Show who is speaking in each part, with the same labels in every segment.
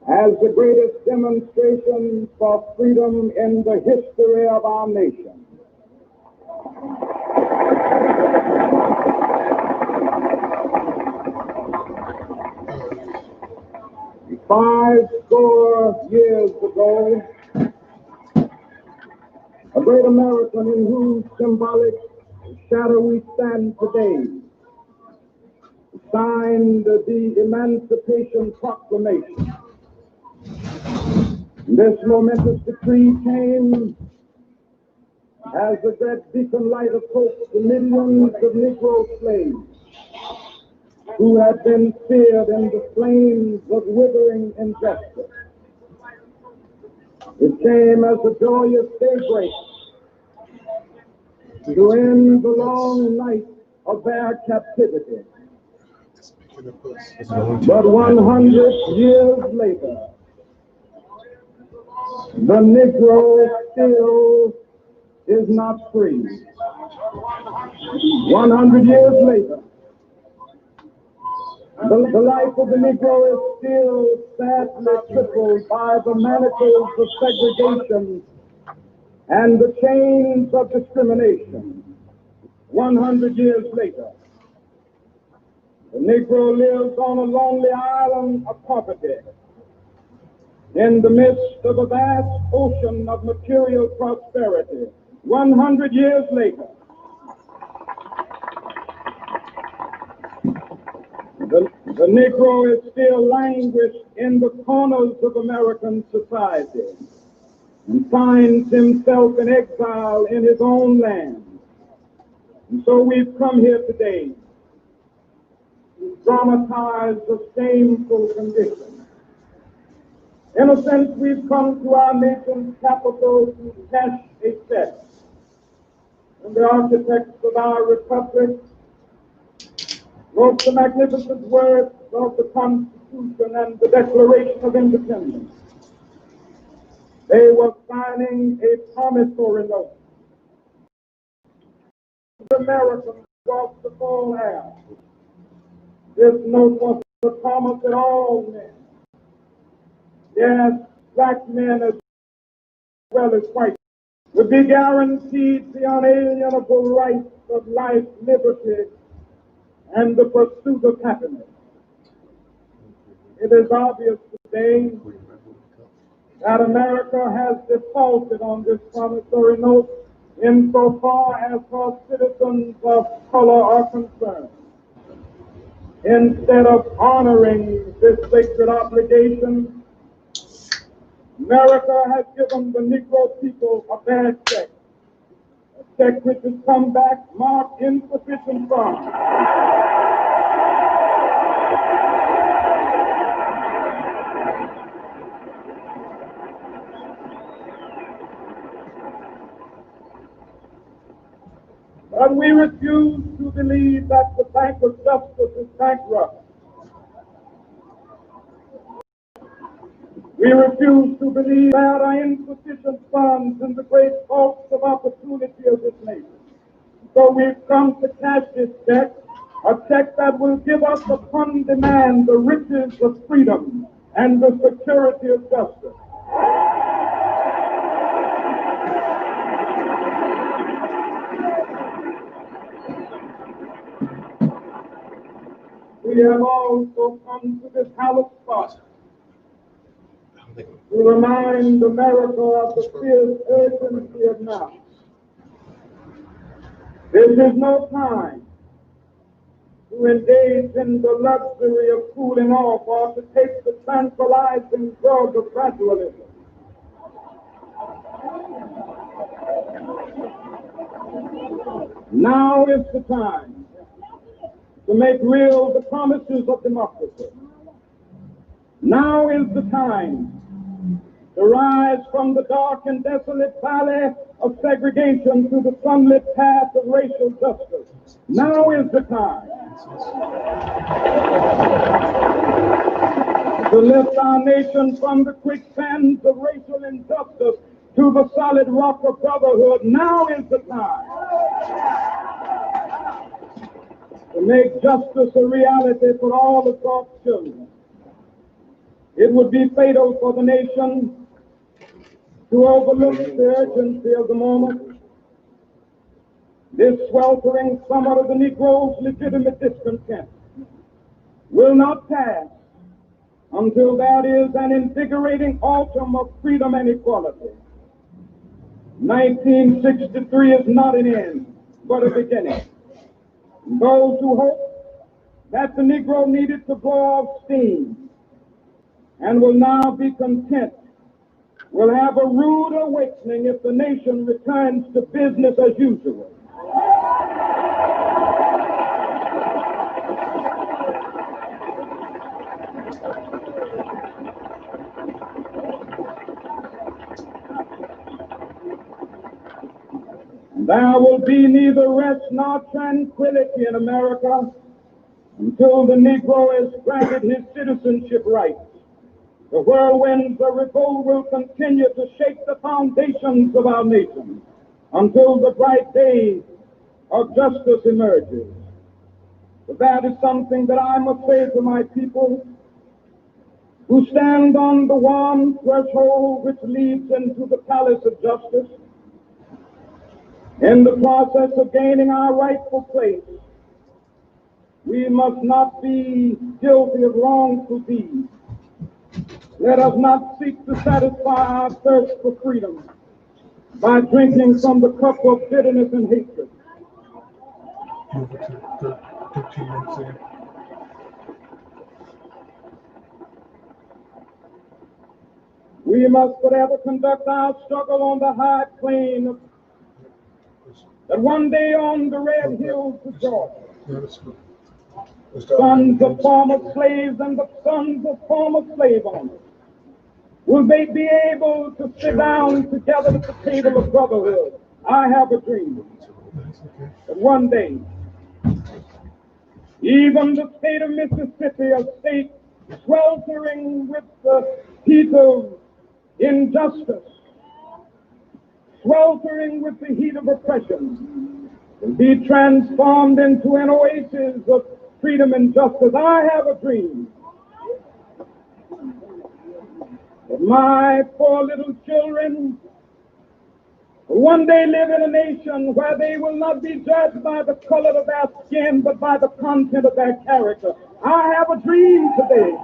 Speaker 1: as the greatest demonstration for freedom in the history of our nation. Five score years ago, a great American in whose symbolic shadow we stand today signed the Emancipation Proclamation. This momentous decree came as a great beacon light of hope to millions of Negro slaves who had been seared in the flames of withering injustice. It came as a joyous daybreak to end the long night of their captivity. But 100 years later, the Negro still is not free. 100 years later, the life of the Negro is still sadly crippled by the manacles of segregation and the chains of discrimination. 100 years later, the Negro lives on a lonely island of poverty in the midst of a vast ocean of material prosperity. 100 years later, the Negro is still languished in the corners of American society and finds himself in exile in his own land. And so we've come here today to dramatize the shameful condition. In a sense, we've come to our nation's capital to cash a check. And the architects of our republic wrote the magnificent words of the Constitution and the Declaration of Independence. They were signing a promissory note. Americans across the full air. This note was a promise that all men, yes, black men as well as white, would be guaranteed the unalienable rights of life, liberty, and the pursuit of happiness. It is obvious today that America has defaulted on this promissory note insofar as her citizens of color are concerned. Instead of honoring this sacred obligation, America has given the Negro people a bad check, a check which has come back marked insufficient funds. But we refuse to believe that the Bank of Justice is bankrupt. We refuse to believe there are insufficient funds in the great vaults of opportunity of this nation. So we've come to cash this check, a check that will give us upon demand the riches of freedom and the security of justice. We have also come to this hallowed spot to remind America of the fierce urgency of now. This is no time to engage in the luxury of cooling off or to take the tranquilizing drug of gradualism. Now is the time to make real the promises of democracy. Now is the time to rise from the dark and desolate valley of segregation to the sunlit path of racial justice. Now is the time to lift our nation from the quicksands of racial injustice to the solid rock of brotherhood. Now is the time to make justice a reality for all of God's children. It would be fatal for the nation to overlook the urgency of the moment. This sweltering summit of the Negro's legitimate discontent will not pass until there is an invigorating autumn of freedom and equality. 1963 is not an end, but a beginning. Those who hope that the Negro needed to blow off steam and will now be content will have a rude awakening if the nation returns to business as usual. There will be neither rest nor tranquility in America until the Negro has granted his citizenship rights. The whirlwinds of revolt will continue to shake the foundations of our nation until the bright day of justice emerges. But that is something that I must say to my people who stand on the warm threshold which leads into the palace of justice. In the process of gaining our rightful place, we must not be guilty of wrongful deeds. Let us not seek to satisfy our thirst for freedom by drinking from the cup of bitterness and hatred. We must forever conduct our struggle on the high plane of that one day on the red hills of Georgia, sons of former slaves and the sons of former slave owners, will they be able to sit down together at the table of brotherhood? I have a dream that one day, even the state of Mississippi, a state sweltering with the heat of injustice, sweltering with the heat of oppression, and be transformed into an oasis of freedom and justice. I have a dream that my four little children will one day live in a nation where they will not be judged by the color of their skin, but by the content of their character. I have a dream today.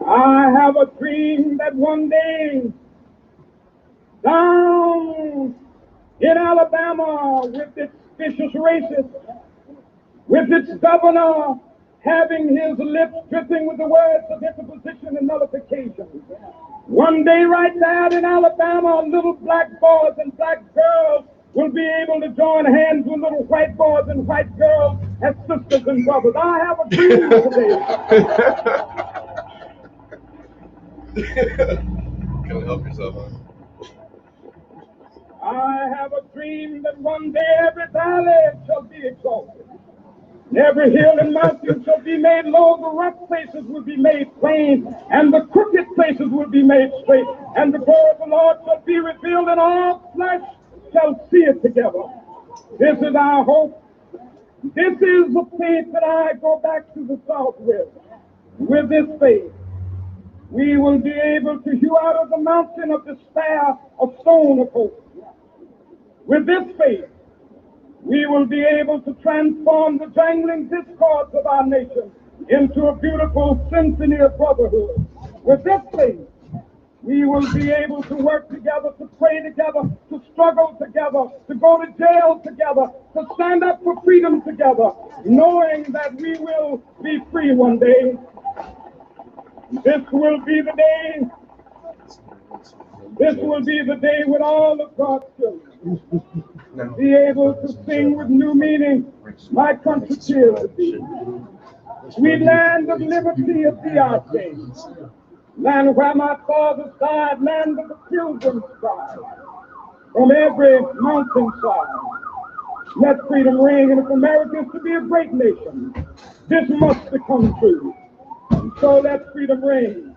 Speaker 1: I have a dream that one day down in Alabama, with its vicious racists, with its governor having his lips dripping with the words of interposition and nullification, one day right there in Alabama, little black boys and black girls will be able to join hands with little white boys and white girls as sisters and brothers. I have a dream today.
Speaker 2: Can you help yourself, huh?
Speaker 1: I have a dream that one day every valley shall be exalted, and every hill and mountain shall be made low, the rough places will be made plain, and the crooked places will be made straight, and the glory of the Lord shall be revealed, and all flesh shall see it together. This is our hope. This is the faith that I go back to the South with. With this faith, we will be able to hew out of the mountain of despair a stone of hope. With this faith, we will be able to transform the jangling discords of our nation into a beautiful symphony of brotherhood. With this faith, we will be able to work together, to pray together, to struggle together, to go to jail together, to stand up for freedom together, knowing that we will be free one day. This will be the day. This will be the day when all of God's children be able to sing with new meaning, my country cheers to thee. Sweet land of liberty of thee our king. Land where my fathers died, land of the pilgrims died. From every mountainside, let freedom ring. And if America is to be a great nation, this must become true. And so let freedom ring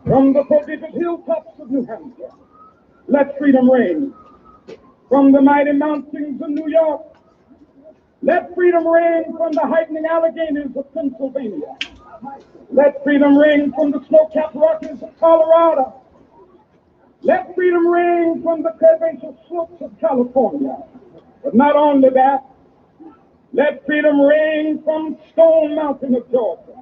Speaker 1: from the prodigious hilltops of New Hampshire. Let freedom ring from the mighty mountains of New York. Let freedom ring from the heightening Alleghenies of Pennsylvania. Let freedom ring from the snow-capped Rockies of Colorado. Let freedom ring from the curvaceous slopes of California. But not only that, let freedom ring from Stone Mountain of Georgia.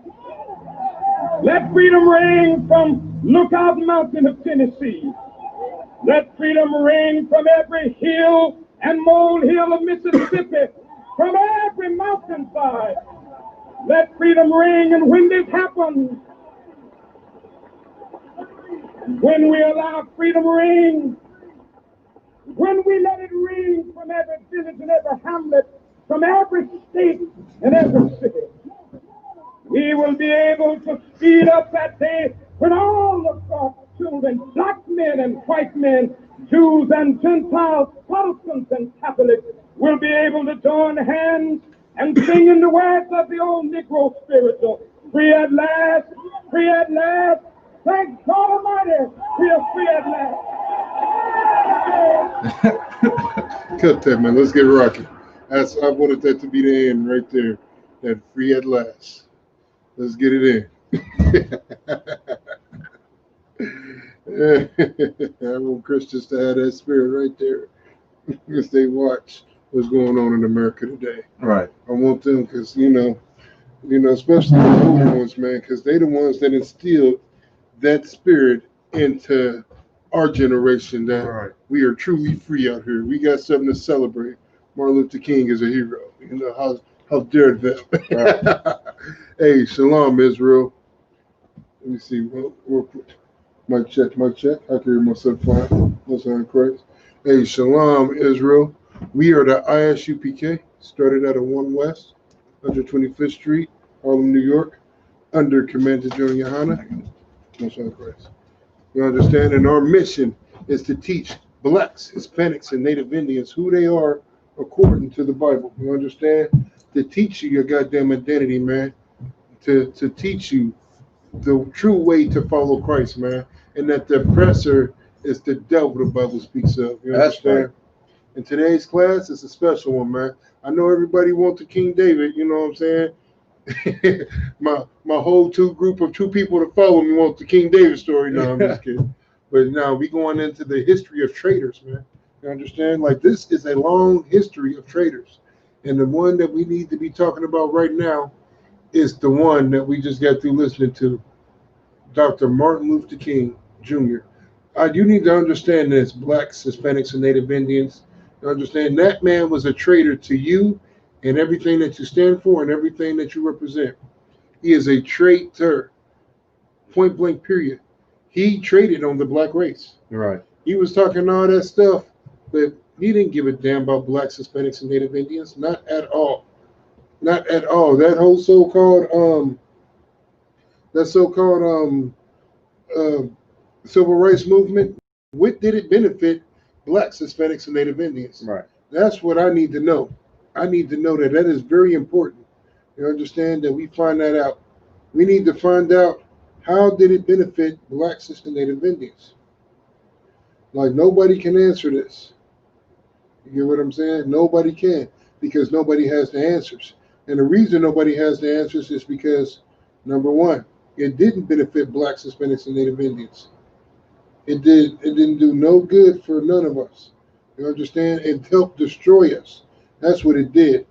Speaker 1: Let freedom ring from Lookout Mountain of Tennessee. Let freedom ring from every hill and molehill of Mississippi, from every mountainside. Let freedom ring, and when this happens, when we allow freedom ring, when we let it ring from every village and every hamlet, from every state and every city, we will be able to speed up that day when all of God's children, black men and white men, Jews and Gentiles, Protestants and Catholics, will be able to join hands and sing in the words of the old Negro spiritual, free at last, free at last. Thank God Almighty, we are free at last.
Speaker 3: Cut that, man. Let's get rocking. I wanted that to be the end right there. That free at last. Let's get it in. I want Christians to have that spirit right there as they watch what's going on in America today.
Speaker 4: Right.
Speaker 3: I want them because, especially the older ones, man, because they're the ones that instilled that spirit into our generation, that we are truly free out here. We got something to celebrate. Martin Luther King is a hero. How dare them? Right. Hey, shalom, Israel. Let me see. Mic check. I carry myself fine. Most on Christ. Hey, shalom, Israel. We are the ISUPK, started out of 1 West, 125th Street, Harlem, New York, under Commander General Yohana. Most on Christ. You understand? And our mission is to teach blacks, Hispanics, and Native Indians who they are according to the Bible. You understand? To teach you your goddamn identity, man. To teach you the true way to follow Christ, man. And that the oppressor is the devil the Bible speaks of. You understand? Right. And today's class is a special one, man. I know everybody wants the King David, you know what I'm saying? my whole group of 2 people to follow me want the King David story. No, I'm just kidding. But now we going into the history of traitors, man. You understand? Like, this is a long history of traitors. And the one that we need to be talking about right now is the one that we just got through listening to, Dr. Martin Luther King Jr. You need to understand this, blacks, Hispanics, and Native Indians. You understand that man was a traitor to you and everything that you stand for and everything that you represent. He is a traitor, point blank, period. He traded on the black race.
Speaker 4: Right.
Speaker 3: He was talking all that stuff, but he didn't give a damn about blacks, Hispanics, and Native Indians. Not at all. Not at all. That whole so-called civil rights movement, what did it benefit blacks, Hispanics, and Native Indians?
Speaker 4: Right.
Speaker 3: That's what I need to know. I need to know that. That is very important. You understand that we find that out. We need to find out, how did it benefit blacks, and Native Indians? Like, nobody can answer this. You get what I'm saying? Nobody can, because nobody has the answers. And the reason nobody has the answers is because, number one, it didn't benefit blacks, Hispanics, and Native Indians. It didn't do no good for none of us. You understand? It helped destroy us. That's what it did.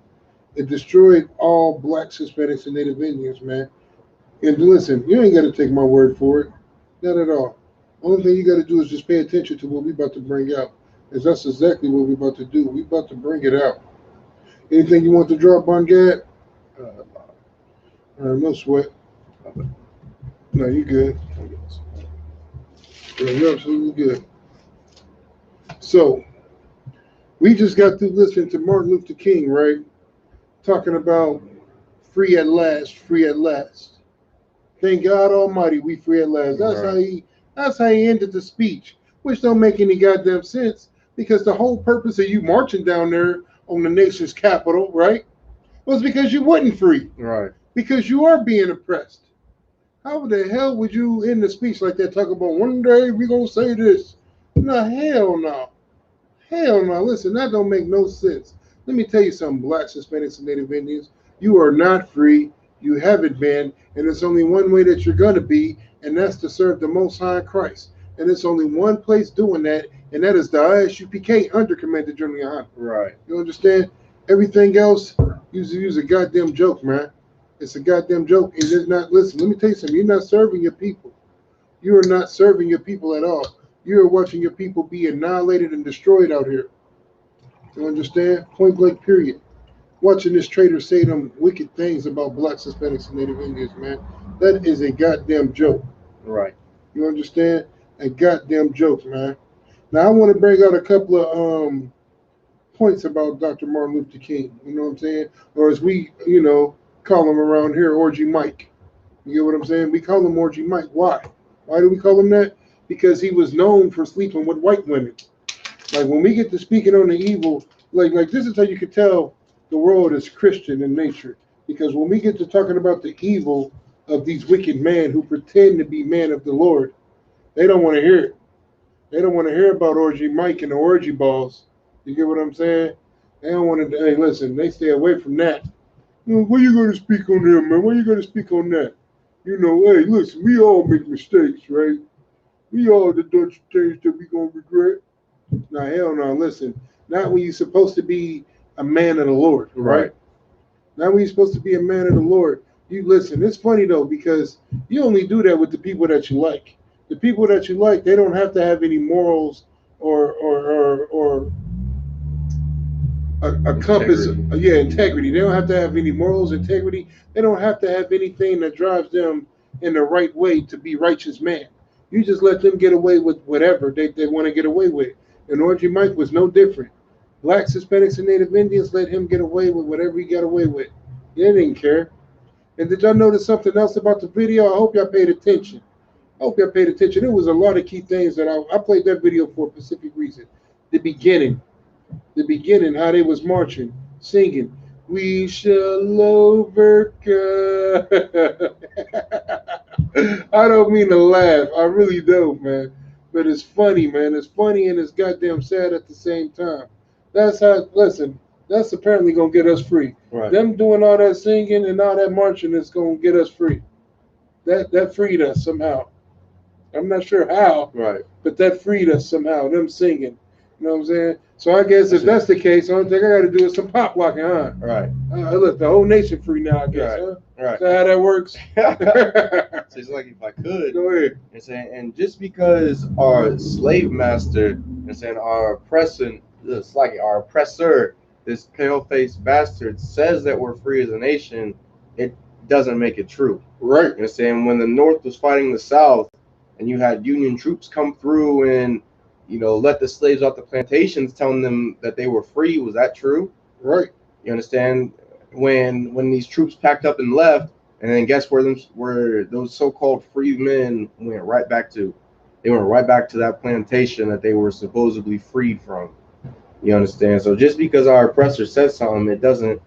Speaker 3: It destroyed all blacks, Hispanics, and Native Indians, man. And listen, you ain't got to take my word for it. Not at all. Only thing you got to do is just pay attention to what we about to bring out. Because that's exactly what we about to do. We about to bring it out. Anything you want to drop on, Gad? No sweat. No, you good. You're absolutely good. So, we just got through listening to Martin Luther King, right? Talking about free at last, free at last. Thank God Almighty, we free at last. That's how he ended the speech, which don't make any goddamn sense, because the whole purpose of you marching down there on the nation's capital, right, was because you wasn't free.
Speaker 4: Right. Because
Speaker 3: you are being oppressed. How the hell would you end the speech like that, talk about one day we gonna say this? No, hell no. Hell no. Listen, that don't make no sense. Let me tell you something, blacks, Hispanics, and Native Indians. You are not free. You haven't been. And it's only one way that you're going to be, and that's to serve the Most High Christ. And it's only one place doing that, and that is the ISUPK under Commander General Yohana.
Speaker 2: Right.
Speaker 3: You understand? Everything else, use a goddamn joke, man. It's a goddamn joke. And it's not, listen, let me tell you something. You're not serving your people. You are not serving your people at all. You are watching your people be annihilated and destroyed out here. You understand? Point blank, period. Watching this traitor say them wicked things about blacks, Hispanics, and Native Indians, man. That is a goddamn joke.
Speaker 2: Right.
Speaker 3: You understand? A goddamn joke, man. Now, I want to bring out a couple of points about Dr. Martin Luther King. You know what I'm saying? Or as we, call him around here, Orgy Mike. You get what I'm saying? We call him Orgy Mike. Why? Why do we call him that? Because he was known for sleeping with white women. Like when we get to speaking on the evil, like this is how you can tell the world is Christian in nature. Because when we get to talking about the evil of these wicked men who pretend to be men of the Lord, they don't want to hear it. They don't want to hear about Orgy Mike and the orgy balls. You get what I'm saying? They don't want to. Hey, listen, they stay away from that. Where you going to speak on them, man? Where you going to speak on that? Hey, listen, we all make mistakes, right? We all done things that we gonna regret. Now, hell no, listen. Not when you're supposed to be a man of the Lord, right? Not when you're supposed to be a man of the Lord. You listen. It's funny though because you only do that with the people that you like. The people that you like, they don't have to have any morals or a compass. Integrity. They don't have to have any morals, integrity. They don't have to have anything that drives them in the right way to be righteous man. You just let them get away with whatever they want to get away with. And Orgy Mike was no different. Blacks, Hispanics, and Native Indians let him get away with whatever he got away with. They didn't care. And did y'all notice something else about the video? I hope y'all paid attention. There was a lot of key things that I played that video for a specific reason. The beginning, how they was marching, singing, "We shall overcome." I don't mean to laugh. I really don't, man. But it's funny, man. It's funny and it's goddamn sad at the same time. That's apparently going to get us free.
Speaker 2: Right.
Speaker 3: Them doing all that singing and all that marching is going to get us free. That freed us somehow. I'm not sure how,
Speaker 2: right?
Speaker 3: But that freed us somehow, them singing. You know what I'm saying? So I guess if that's the case, the only thing I got to do is some pop locking, huh?
Speaker 2: Right.
Speaker 3: Look, the whole nation free now, I guess,
Speaker 2: right.
Speaker 3: Huh?
Speaker 2: Right.
Speaker 3: Is that how that works?
Speaker 2: So it's like if I could,
Speaker 3: go ahead.
Speaker 2: And just because our slave master, our oppressor, this pale-faced bastard, says that we're free as a nation, it doesn't make it true.
Speaker 3: Right.
Speaker 2: When the North was fighting the South, and you had Union troops come through and let the slaves off the plantations, telling them that they were free, was that true?
Speaker 3: Right.
Speaker 2: You understand? When these troops packed up and left, and then guess where those so-called free men went right back to? They went right back to that plantation that they were supposedly freed from. You understand? So just because our oppressor says something, it doesn't,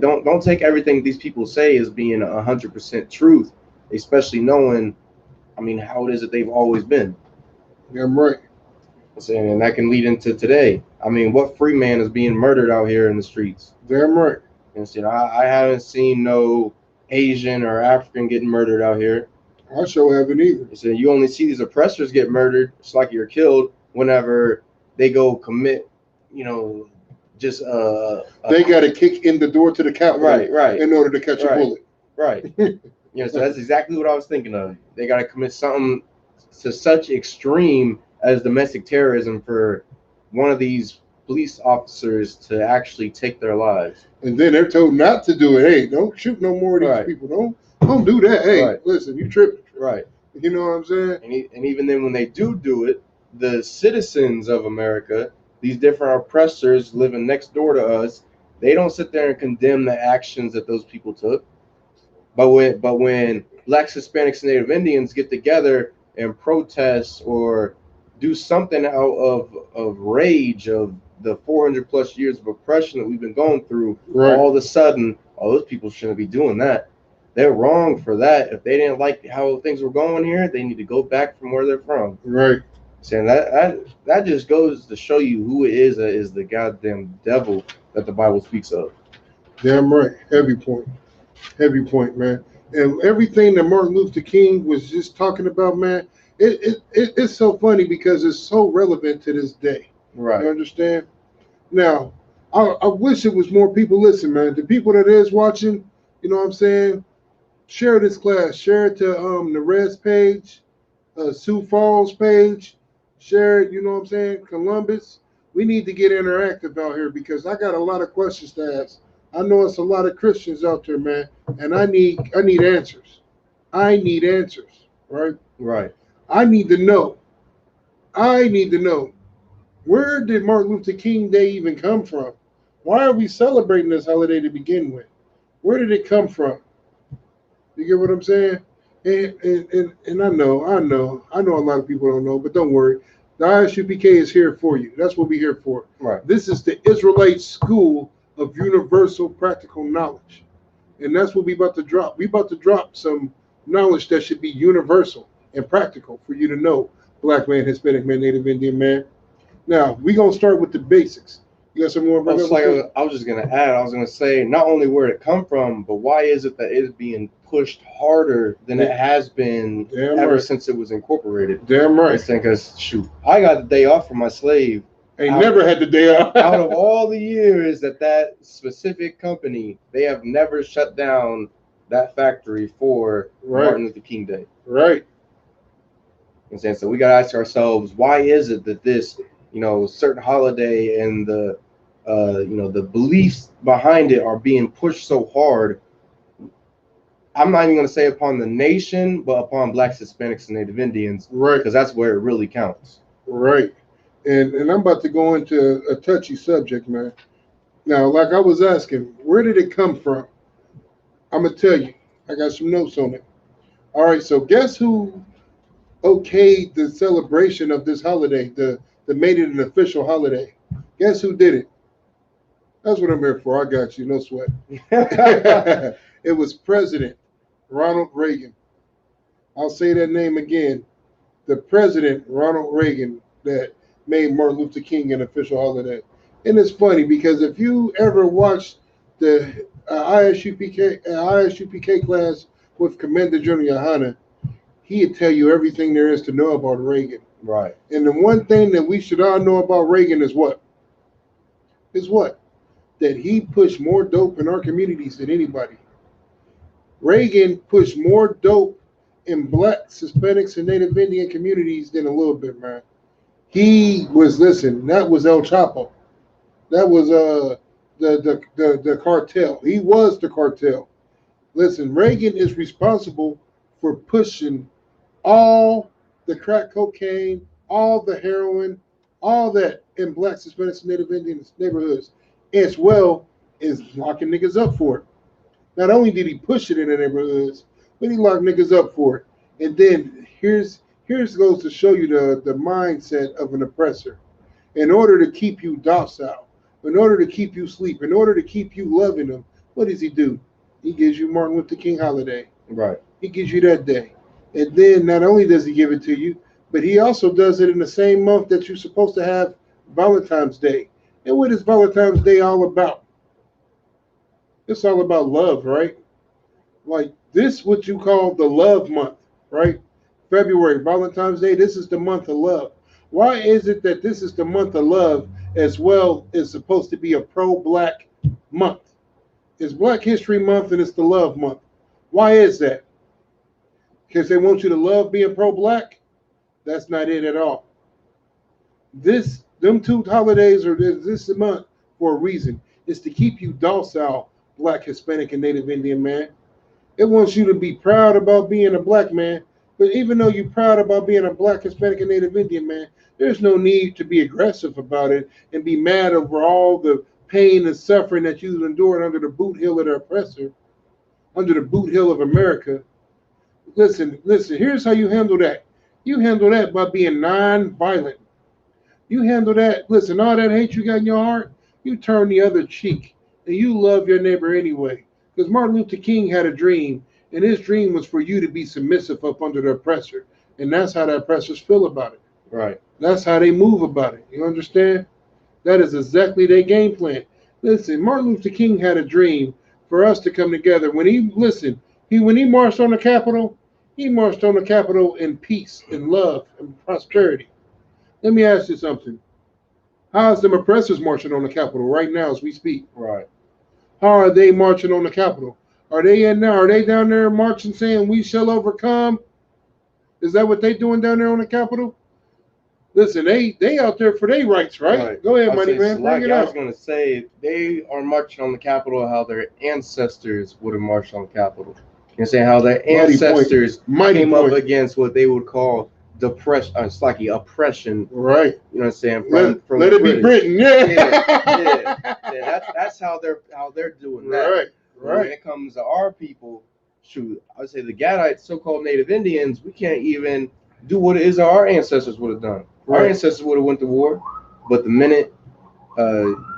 Speaker 2: don't take everything these people say as being 100% truth, especially knowing, how it is that they've always been.
Speaker 3: Yeah, I'm right.
Speaker 2: And that can lead into today. What free man is being murdered out here in the streets?
Speaker 3: Damn right.
Speaker 2: I haven't seen no Asian or African getting murdered out here.
Speaker 3: I sure haven't either.
Speaker 2: You only see these oppressors get murdered. It's like you're killed whenever they go commit, they
Speaker 3: got to kick in the door to the Capitol,
Speaker 2: right,
Speaker 3: in order to catch a bullet.
Speaker 2: Right. So that's exactly what I was thinking of. They got to commit something to such extreme as domestic terrorism for one of these police officers to actually take their lives.
Speaker 3: And then they're told not to do it. Hey, don't shoot no more of these people. Don't do that. Hey, listen, you tripping.
Speaker 2: Right.
Speaker 3: You know what I'm saying?
Speaker 2: And even then when they do it, the citizens of America, these different oppressors living next door to us, they don't sit there and condemn the actions that those people took. But when blacks, Hispanics, and Native Indians get together and protest or do something out of rage of the 400 plus years of oppression that we've been going through, all of a sudden, those people shouldn't be doing that. They're wrong for that. If they didn't like how things were going here, they need to go back from where they're from.
Speaker 3: Right.
Speaker 2: Saying that just goes to show you who it is the goddamn devil that the Bible speaks of.
Speaker 3: Damn right. Heavy point. Heavy point, man. And everything that Martin Luther King was just talking about, man, it's so funny because it's so relevant to this day.
Speaker 2: Right.
Speaker 3: You understand? Now, I wish it was more people. Listen, man, the people that is watching, you know what I'm saying? Share this class. Share it to the Reds page, Sioux Falls page. Share it, you know what I'm saying? Columbus. We need to get interactive out here because I got a lot of questions to ask. I know it's a lot of Christians out there, man, and I need answers. I need answers, right?
Speaker 2: Right.
Speaker 3: I need to know. I need to know. Where did Martin Luther King Day even come from? Why are we celebrating this holiday to begin with? Where did it come from? You get what I'm saying? And I know a lot of people don't know, but don't worry. The ISUPK is here for you. That's what we're here for.
Speaker 2: Right.
Speaker 3: This is the Israelite School of Universal Practical Knowledge. And that's what we about to drop. We about to drop some knowledge that should be universal and practical for you to know, Black man, Hispanic man, Native Indian man. Now, we're going to start with the basics. You got some more?
Speaker 2: I was just going to add, I was going to say, not only where it come from, but why is it that it's being pushed harder than it has been ever since it was incorporated?
Speaker 3: Damn right.
Speaker 2: Because, shoot, I got the day off from my slave.
Speaker 3: Ain't never had the day off.
Speaker 2: Out of all the years that specific company, they have never shut down that factory for Martin Luther King Day.
Speaker 3: Right.
Speaker 2: And so we got to ask ourselves, why is it that this, certain holiday and the beliefs behind it are being pushed so hard? I'm not even going to say upon the nation, but upon Blacks, Hispanics, and Native Indians.
Speaker 3: Right.
Speaker 2: Because that's where it really counts.
Speaker 3: Right. And I'm about to go into a touchy subject, man. Now, like I was asking, where did it come from? I'm going to tell you. I got some notes on it. All right, so guess who okayed the celebration of this holiday, the made it an official holiday? Guess who did it? That's what I'm here for. I got you. No sweat. It was President Ronald Reagan. I'll say that name again. The President Ronald Reagan that made Martin Luther King an official holiday. And it's funny because if you ever watched the ISUPK class with Commander General Yohana, he'd tell you everything there is to know about Reagan.
Speaker 2: Right.
Speaker 3: And the one thing that we should all know about Reagan is what? That he pushed more dope in our communities than anybody. Reagan pushed more dope in Blacks, Hispanics, and Native Indian communities than a little bit, man. He was, that was El Chapo. That was the cartel. He was the cartel. Listen, Reagan is responsible for pushing all the crack cocaine, all the heroin, all that in Blacks, Hispanics, and Native Indian neighborhoods, as well as locking niggas up for it. Not only did he push it in the neighborhoods, but he locked niggas up for it. And then here's goes to show you the mindset of an oppressor. In order to keep you docile, in order to keep you asleep, in order to keep you loving him, what does he do? He gives you Martin Luther King holiday.
Speaker 2: Right.
Speaker 3: He gives you that day. And then not only does he give it to you, but he also does it in the same month that you're supposed to have Valentine's Day. And what is Valentine's Day all about? It's all about love, right? Like this, what you call the love month, right? February, Valentine's Day, this is the month of love. Why is it that this is the month of love as well as supposed to be a pro-Black month? It's Black History Month and it's the love month. Why is that? Because they want you to love being pro-Black? That's not it at all. Them two holidays are this month for a reason. It's to keep you docile, Black, Hispanic, and Native Indian man. It wants you to be proud about being a Black man. But even though you're proud about being a Black, Hispanic, and Native Indian man, there's no need to be aggressive about it and be mad over all the pain and suffering that you've endured under the boot heel of the oppressor, under the boot heel of America. Listen, here's how you handle that. You handle that by being non-violent. You handle that, listen, all that hate you got in your heart, you turn the other cheek and you love your neighbor anyway. Because Martin Luther King had a dream, and his dream was for you to be submissive up under the oppressor. And that's how the oppressors feel about it.
Speaker 2: Right.
Speaker 3: That's how they move about it. You understand? That is exactly their game plan. Listen, Martin Luther King had a dream for us to come together. When he when he marched on the Capitol, he marched on the Capitol in peace, in love, and prosperity. Let me ask you something. How is them oppressors marching on the Capitol right now as we speak?
Speaker 2: Right.
Speaker 3: How are they marching on the Capitol? Are they in there? Are they down there marching saying we shall overcome? Is that what they doing down there on the Capitol? Listen, they out there for their rights, right?
Speaker 2: Right.
Speaker 3: Go ahead,
Speaker 2: I
Speaker 3: money man. Bring it
Speaker 2: I was
Speaker 3: out.
Speaker 2: going to say they are marching on the Capitol how their ancestors would have marched on the Capitol. You know, saying how their
Speaker 3: Mighty point.
Speaker 2: ancestors
Speaker 3: Mighty
Speaker 2: came up
Speaker 3: point.
Speaker 2: against what they would call depression, it's like oppression.
Speaker 3: Right.
Speaker 2: You know what I'm saying? From
Speaker 3: Let
Speaker 2: the
Speaker 3: it be
Speaker 2: British.
Speaker 3: Britain.
Speaker 2: Yeah. That's how they're doing that.
Speaker 3: Right.
Speaker 2: But when it comes to our people, shoot, I would say the Gadites, so-called Native Indians, we can't even do what it is our ancestors would have done. Our ancestors would have went to war, but the minute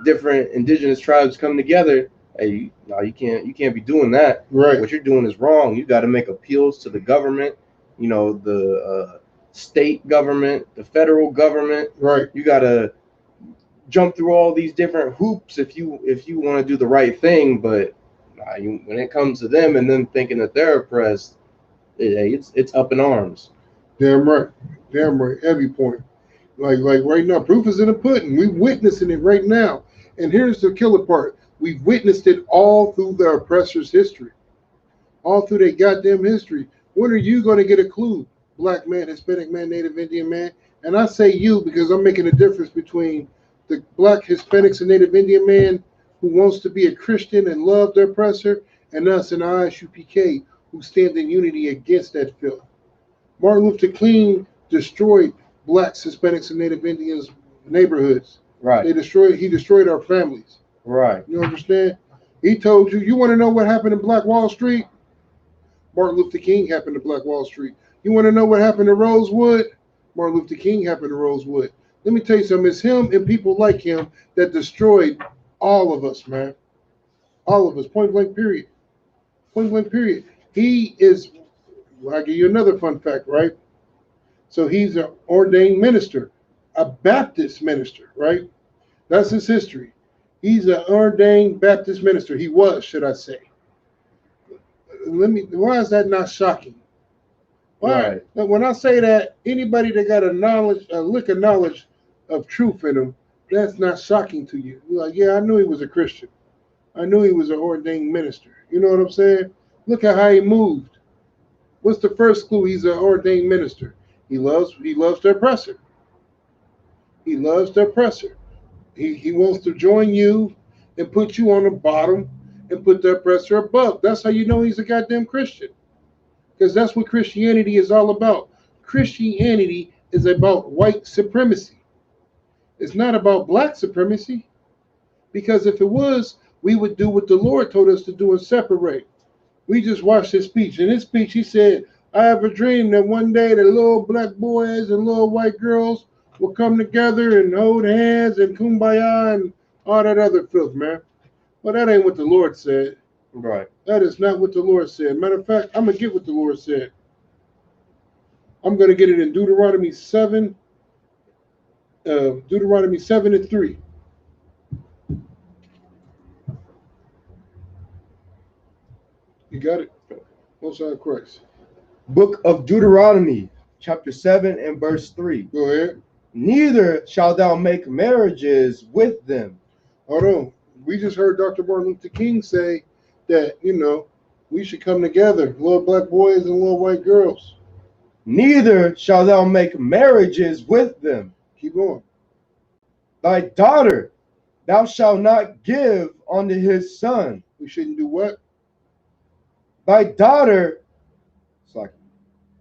Speaker 2: different indigenous tribes come together, hey, no, you can't be doing that.
Speaker 3: Right.
Speaker 2: What you're doing is wrong. You got to make appeals to the government, you know, the state government, the federal government.
Speaker 3: Right.
Speaker 2: You got to jump through all these different hoops if you want to do the right thing, but when it comes to them and them thinking that they're oppressed, it's up in arms.
Speaker 3: Damn right. Damn right. Heavy point. Like right now, proof is in the pudding. We're witnessing it right now. And here's the killer part. We've witnessed it all through the oppressor's history. All through their goddamn history. When are you going to get a clue? Black man, Hispanic man, Native Indian man. And I say you because I'm making a difference between the black Hispanics and Native Indian man who wants to be a Christian and love the oppressor, and us in Isupk who stand in unity against that filth. Martin Luther King destroyed blacks, Hispanics, and Native Indians neighborhoods.
Speaker 2: Right.
Speaker 3: He destroyed our families.
Speaker 2: Right.
Speaker 3: You understand? He told you want to know what happened in Black Wall Street? Martin Luther King happened to Black Wall Street. You want to know what happened to Rosewood? Martin Luther King happened to Rosewood. Let me tell you something. It's him and people like him that destroyed all of us, man. All of us. Point blank period. Point blank period. He is, I'll give you another fun fact, right? So he's an ordained minister, a Baptist minister, right? That's his history. He's an ordained Baptist minister. He was, should I say. Why is that not shocking? Why? Right. When I say that, anybody that got a lick of knowledge of truth in him, that's not shocking to you. You're like, yeah, I knew he was a Christian. I knew he was an ordained minister. You know what I'm saying? Look at how he moved. What's the first clue? He's an ordained minister. He loves the oppressor. He loves the oppressor. He wants to join you and put you on the bottom and put the oppressor above. That's how you know he's a goddamn Christian. Because that's what Christianity is all about. Christianity is about white supremacy. It's not about black supremacy. Because if it was, we would do what the Lord told us to do and separate. We just watched his speech. In his speech, he said, I have a dream that one day the little black boys and little white girls will come together and hold hands and kumbaya and all that other filth, man. Well, that ain't what the Lord said.
Speaker 2: Right.
Speaker 3: That is not what the Lord said. Matter of fact, I'm going to get what the Lord said. I'm going to get it in Deuteronomy 7 and 3. You got it? Most High Christ.
Speaker 2: Book of Deuteronomy, chapter 7 and verse 3.
Speaker 3: Go ahead.
Speaker 2: Neither shalt thou make marriages with them.
Speaker 3: Hold on. We just heard Dr. Martin Luther King say that, we should come together, little black boys and little white girls.
Speaker 2: Neither shalt thou make marriages with them.
Speaker 3: Keep going.
Speaker 2: Thy daughter thou shalt not give unto his son.
Speaker 3: We shouldn't do what?
Speaker 2: Thy daughter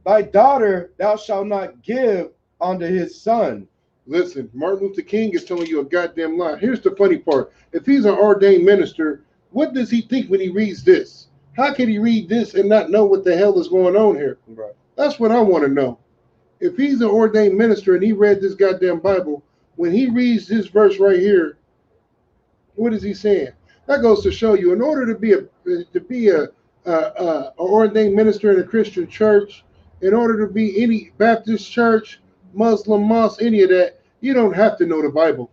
Speaker 2: thou shalt not give unto his son.
Speaker 3: Listen, Martin Luther King is telling you a goddamn lie. Here's the funny part. If he's an ordained minister, what does he think when he reads this? How can he read this and not know what the hell is going on here?
Speaker 2: Right.
Speaker 3: That's what I want to know. If he's an ordained minister and he read this goddamn Bible, when he reads this verse right here, what is he saying? That goes to show you, in order to be a ordained minister in a Christian church, in order to be any Baptist church Muslim, mosque, any of that. You don't have to know the Bible.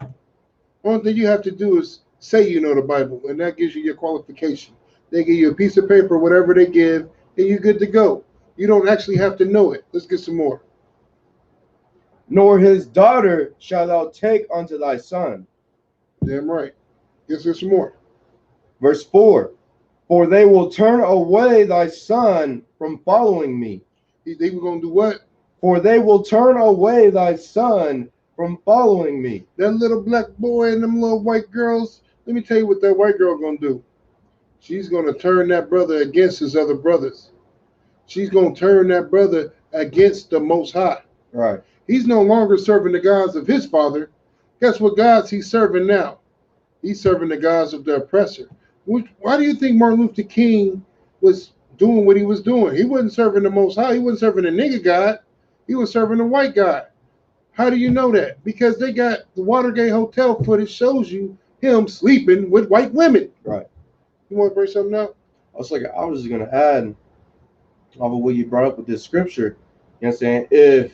Speaker 3: Only thing you have to do is say you know the Bible, and that gives you your qualification. They give you a piece of paper, whatever they give, and you're good to go. You don't actually have to know it. Let's get some more.
Speaker 2: Nor his daughter shalt thou take unto thy son.
Speaker 3: Damn right. Let's get some more.
Speaker 2: Verse 4, for they will turn away thy son from following me.
Speaker 3: They were going to do what?
Speaker 2: For they will turn away thy son from following me.
Speaker 3: That little black boy and them little white girls, let me tell you what that white girl going to do. She's going to turn that brother against his other brothers. She's going to turn that brother against the Most High.
Speaker 2: Right.
Speaker 3: He's no longer serving the gods of his father. Guess what gods he's serving now? He's serving the gods of the oppressor. Why do you think Martin Luther King was doing what he was doing? He wasn't serving the Most High. He wasn't serving the nigga God. He was serving the white God. How do you know that? Because they got the Watergate Hotel footage shows you him sleeping with white women.
Speaker 2: Right.
Speaker 3: You want to bring something out?
Speaker 2: I was just going to add off of what you brought up with this scripture. You know what I'm saying? If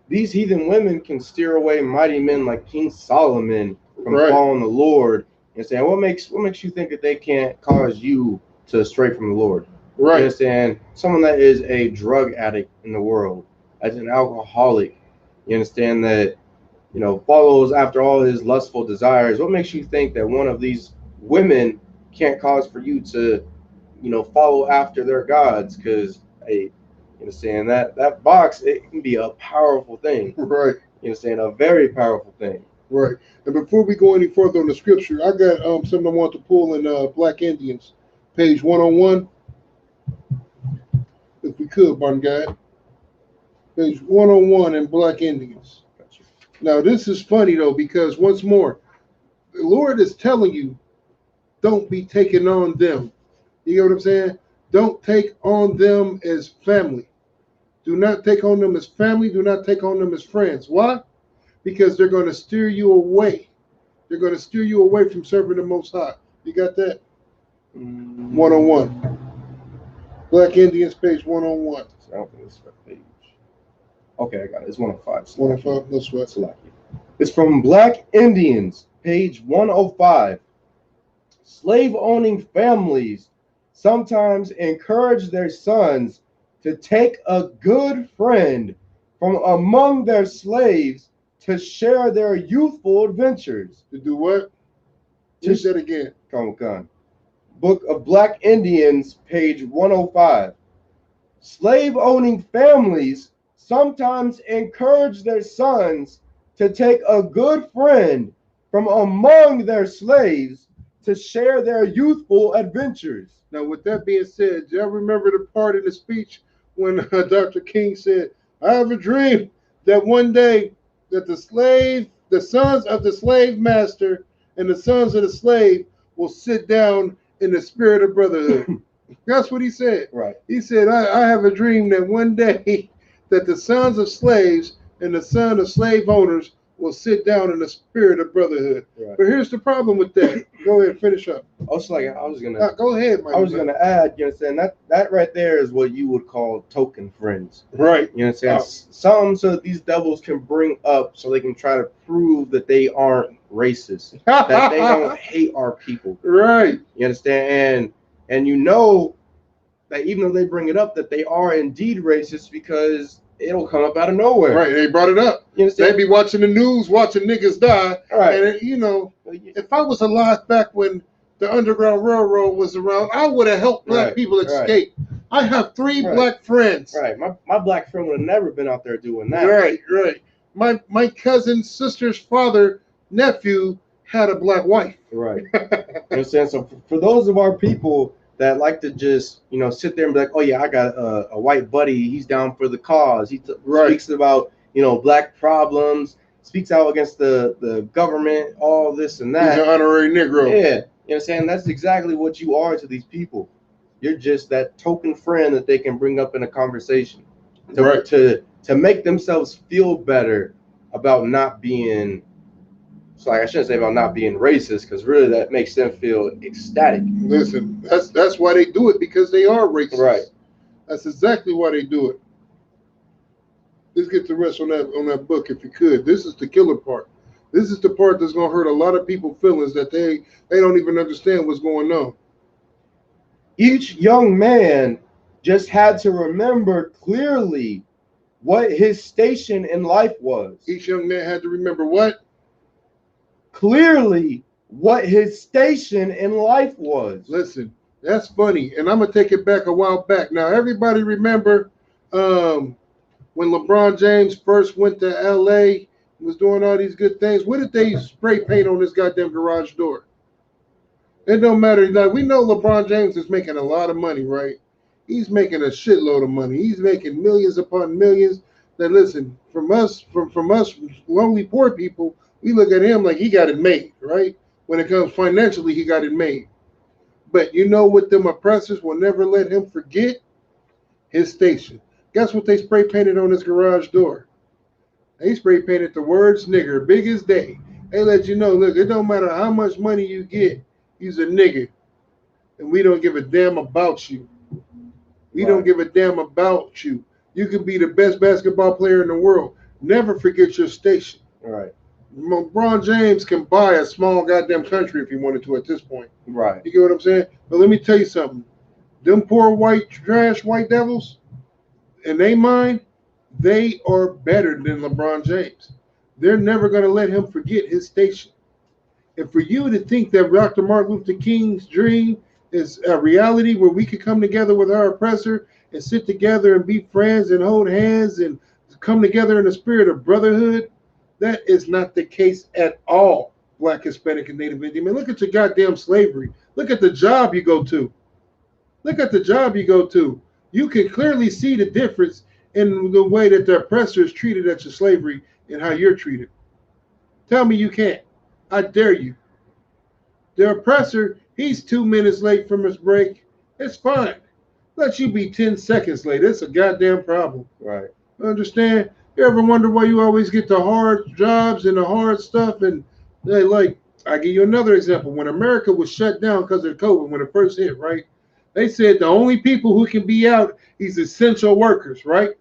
Speaker 2: these heathen women can steer away mighty men like King Solomon from following the Lord, and saying, what makes you think that they can't cause you to stray from the Lord?
Speaker 3: Right.
Speaker 2: You understand? Someone that is a drug addict in the world, as an alcoholic, you understand that, follows after all his lustful desires. What makes you think that one of these women can't cause for you to, follow after their gods? Because, hey, you understand that box, it can be a powerful thing.
Speaker 3: Right.
Speaker 2: You understand? A very powerful thing.
Speaker 3: Right. And before we go any further on the scripture, I got something I want to pull in Black Indians, page 101. If we could, Barn Guy. Page 101 in Black Indians.
Speaker 2: Gotcha.
Speaker 3: Now, this is funny, though, because once more, the Lord is telling you, don't be taking on them. You get what I'm saying? Don't take on them as family. Do not take on them as family. Do not take on them as friends. Why? Because they're going to steer you away. They're going to steer you away from serving the Most High. You got that? 101. Black Indians, page 101.
Speaker 2: I don't think it's that page. Okay, I got it. It's 105.
Speaker 3: 105. That's right.
Speaker 2: It's from Black Indians, page 105. Slave-owning families sometimes encourage their sons to take a good friend from among their slaves to share their youthful adventures.
Speaker 3: To do what? Read that again.
Speaker 2: Come. Book of Black Indians, page 105. Slave-owning families sometimes encourage their sons to take a good friend from among their slaves to share their youthful adventures.
Speaker 3: Now, with that being said, do y'all remember the part in the speech when Dr. King said, I have a dream that one day that the sons of the slave master and the sons of the slave will sit down in the spirit of brotherhood. That's what he said.
Speaker 2: Right.
Speaker 3: He said, I have a dream that one day that the sons of slaves and the sons of slave owners will sit down in the spirit of brotherhood. Right. But here's the problem with that. Go ahead, finish up.
Speaker 2: Go ahead,
Speaker 3: Mike.
Speaker 2: I was gonna add, you understand, that right there is what you would call token friends.
Speaker 3: Right.
Speaker 2: You understand? Some so that these devils can bring up so they can try to prove that they aren't racist, that they don't hate our people.
Speaker 3: Right.
Speaker 2: You understand? And you know that even though they bring it up, that they are indeed racist because it'll come up out of nowhere.
Speaker 3: Right, they brought it up.
Speaker 2: You understand?
Speaker 3: They be watching the news, watching niggas die.
Speaker 2: Right.
Speaker 3: And, if I was alive back when the Underground Railroad was around, I would have helped black people escape. I have 3 black friends.
Speaker 2: Right. My black friend would have never been out there doing that.
Speaker 3: Right. My cousin's sister's father, nephew, had a black wife.
Speaker 2: Right. You understand? So for those of our people that like to just, sit there and be like, oh yeah, I got a white buddy. He's down for the cause. He speaks about, black problems, speaks out against the government, all this and that.
Speaker 3: He's an honorary Negro.
Speaker 2: Yeah. You know what I'm saying? That's exactly what you are to these people. You're just that token friend that they can bring up in a conversation to make themselves feel better about not being, I shouldn't say about not being racist, because really that makes them feel ecstatic.
Speaker 3: Listen, that's why they do it, because they are racist.
Speaker 2: Right.
Speaker 3: That's exactly why they do it. Let's get the rest on that book if you could. This is the killer part. This is the part that's gonna hurt a lot of people's feelings that they don't even understand what's going on.
Speaker 2: Each young man just had to remember clearly what his station in life was.
Speaker 3: Each young man had to remember what?
Speaker 2: Clearly what his station in life was.
Speaker 3: Listen, that's funny, and I'm gonna take it back a while back. Now, everybody remember when LeBron James first went to LA, was doing all these good things. What did they spray paint on this goddamn garage door? It don't matter. Like, we know LeBron James is making a lot of money, right? He's making a shitload of money. He's making millions upon millions. That listen, from us lonely poor people, we look at him like he got it made, right? When it comes financially, he got it made. But you know what them oppressors will never let him forget? His station. Guess what they spray painted on his garage door? They spray painted the words nigger, big as day. They let you know, look, it don't matter how much money you get, he's a nigger. And we don't give a damn about you. We don't give a damn about you. You could be the best basketball player in the world. Never forget your station.
Speaker 2: Right.
Speaker 3: LeBron James can buy a small goddamn country if he wanted to at this point.
Speaker 2: Right.
Speaker 3: You get what I'm saying? But let me tell you something. Them poor white trash white devils, in their mind, they are better than LeBron James. They're never going to let him forget his station. And for you to think that Dr. Martin Luther King's dream is a reality where we could come together with our oppressor and sit together and be friends and hold hands and come together in the spirit of brotherhood, that is not the case at all, Black, Hispanic, and Native Indian. Man, look at your goddamn slavery. Look at the job you go to. Look at the job you go to. You can clearly see the difference in the way that the oppressor is treated at your slavery and how you're treated. Tell me you can't. I dare you. The oppressor, he's 2 minutes late from his break. It's fine. Let you be 10 seconds late. It's a goddamn problem.
Speaker 2: Right.
Speaker 3: Understand? You ever wonder why you always get the hard jobs and the hard stuff? And they like, I give you another example. When America was shut down because of COVID, when it first hit, right? They said the only people who can be out is essential workers, right?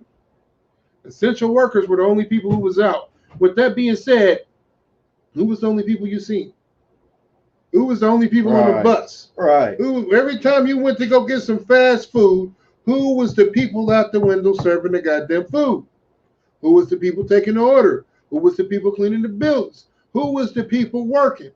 Speaker 3: Essential workers were the only people who was out. With that being said, who was the only people you seen? Who was the only people on the bus?
Speaker 2: Right.
Speaker 3: Who, every time you went to go get some fast food, who was the people out the window serving the goddamn food? Who was the people taking the order? Who was the people cleaning the bills? Who was the people working?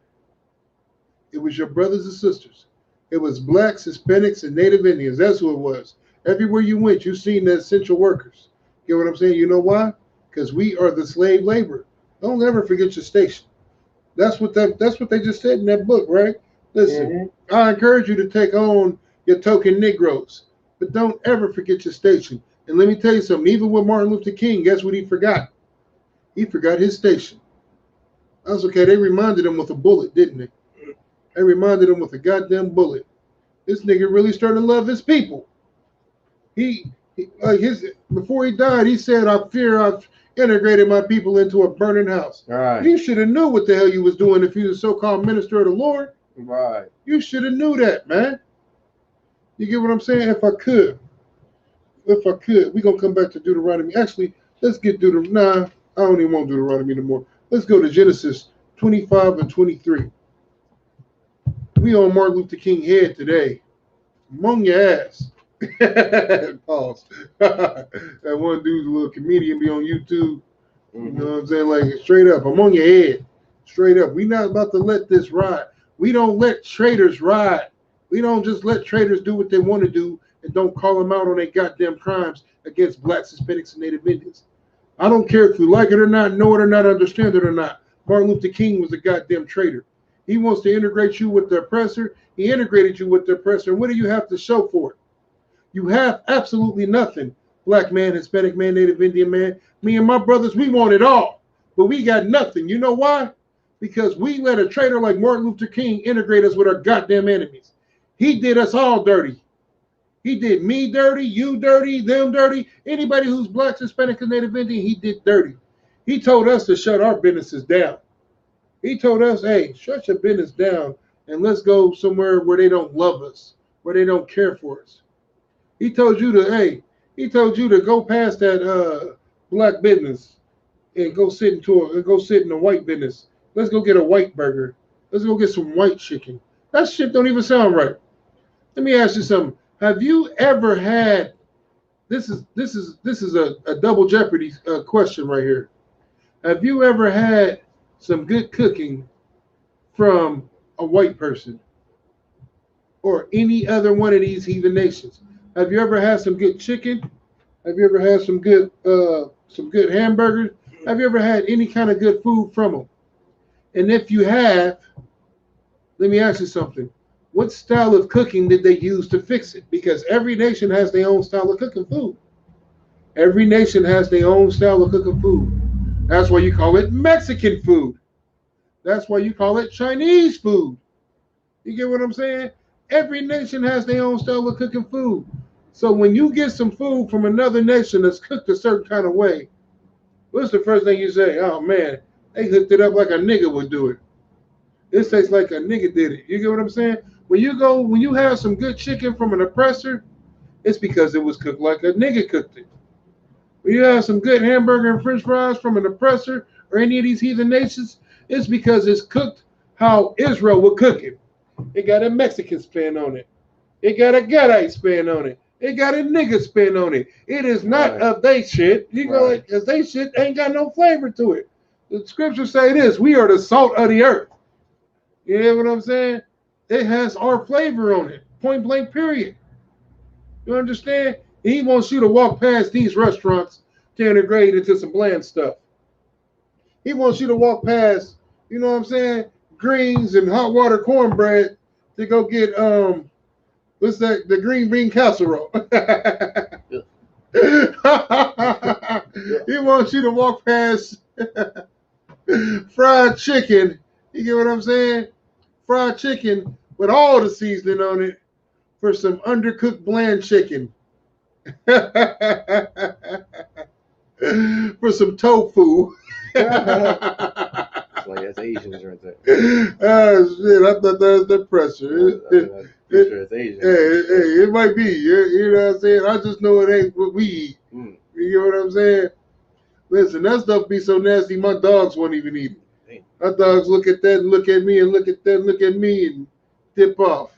Speaker 3: It was your brothers and sisters. It was blacks, Hispanics, and Native Indians. That's who it was. Everywhere you went, you seen the essential workers. Get what I'm saying? You know why? Because we are the slave labor. Don't ever forget your station. That's what they just said in that book, right? Listen, I encourage you to take on your token Negroes, but don't ever forget your station. And let me tell you something, even with Martin Luther King, guess what he forgot? He forgot his station. That's okay. They reminded him with a bullet, didn't they? They reminded him with a goddamn bullet. This nigga really started to love his people. Before he died, he said, I fear I've integrated my people into a burning house.
Speaker 2: Right.
Speaker 3: You should have knew what the hell you was doing if you was a so-called minister of the Lord.
Speaker 2: Right.
Speaker 3: You should have knew that, man. You get what I'm saying? If I could, we're going to come back to Deuteronomy. Actually, let's get Deuteronomy. Nah, I don't even want Deuteronomy anymore. Let's go to Genesis 25 and 23. We on Martin Luther King head today. Among your ass. Pause. That one dude's a little comedian be on YouTube. You know what I'm saying? Like, straight up, I'm on your head. Straight up. We not about to let this ride. We don't let traitors ride. We don't just let traitors do what they want to do and don't call them out on their goddamn crimes against blacks, Hispanics, and Native Indians. I don't care if you like it or not, know it or not, understand it or not. Martin Luther King was a goddamn traitor. He wants to integrate you with the oppressor. He integrated you with the oppressor. What do you have to show for it? You have absolutely nothing. Black man, Hispanic man, Native Indian man. Me and my brothers, we want it all. But we got nothing. You know why? Because we let a traitor like Martin Luther King integrate us with our goddamn enemies. He did us all dirty. He did me dirty, you dirty, them dirty. Anybody who's black, Hispanic, and Native Indian, he did dirty. He told us to shut our businesses down. He told us, hey, shut your business down and let's go somewhere where they don't love us, where they don't care for us. He told you to go past that black business and go sit in a white business. Let's go get a white burger. Let's go get some white chicken. That shit don't even sound right. Let me ask you something. Have you ever had this is a double jeopardy question right here. Have you ever had some good cooking from a white person or any other one of these heathen nations? Have you ever had some good chicken? Have you ever had some good hamburgers? Have you ever had any kind of good food from them? And if you have, let me ask you something. What style of cooking did they use to fix it? Because every nation has their own style of cooking food. Every nation has their own style of cooking food. That's why you call it Mexican food. That's why you call it Chinese food. You get what I'm saying? Every nation has their own style of cooking food. So when you get some food from another nation that's cooked a certain kind of way, what's the first thing you say? Oh man, they cooked it up like a nigga would do it. This tastes like a nigga did it. You get what I'm saying? When you have some good chicken from an oppressor, it's because it was cooked like a nigga cooked it. When you have some good hamburger and french fries from an oppressor or any of these heathen nations, it's because it's cooked how Israel would cook it. It got a Mexican spin on it. It got a Gadite spin on it. It got a nigga spin on it. It is not of they shit. You go like, because they shit ain't got no flavor to it. The scriptures say this: we are the salt of the earth. You know what I'm saying? It has our flavor on it. Point blank, period. You understand? He wants you to walk past these restaurants to integrate into some bland stuff. He wants you to walk past, you know what I'm saying, greens and hot water cornbread to go get what's that? The green bean casserole. He wants you to walk past fried chicken. You get what I'm saying? Fried chicken with all the seasoning on it for some undercooked bland chicken. For some tofu.
Speaker 2: Like that's Asians right there.
Speaker 3: Oh shit! I thought that was the pressure.
Speaker 2: Sure it's Asian.
Speaker 3: Hey, it might be. You know what I'm saying? I just know it ain't what we eat. You get what I'm saying? Listen, that stuff be so nasty, my dogs won't even eat it. My dogs look at that and look at me and look at that and look at me and dip off.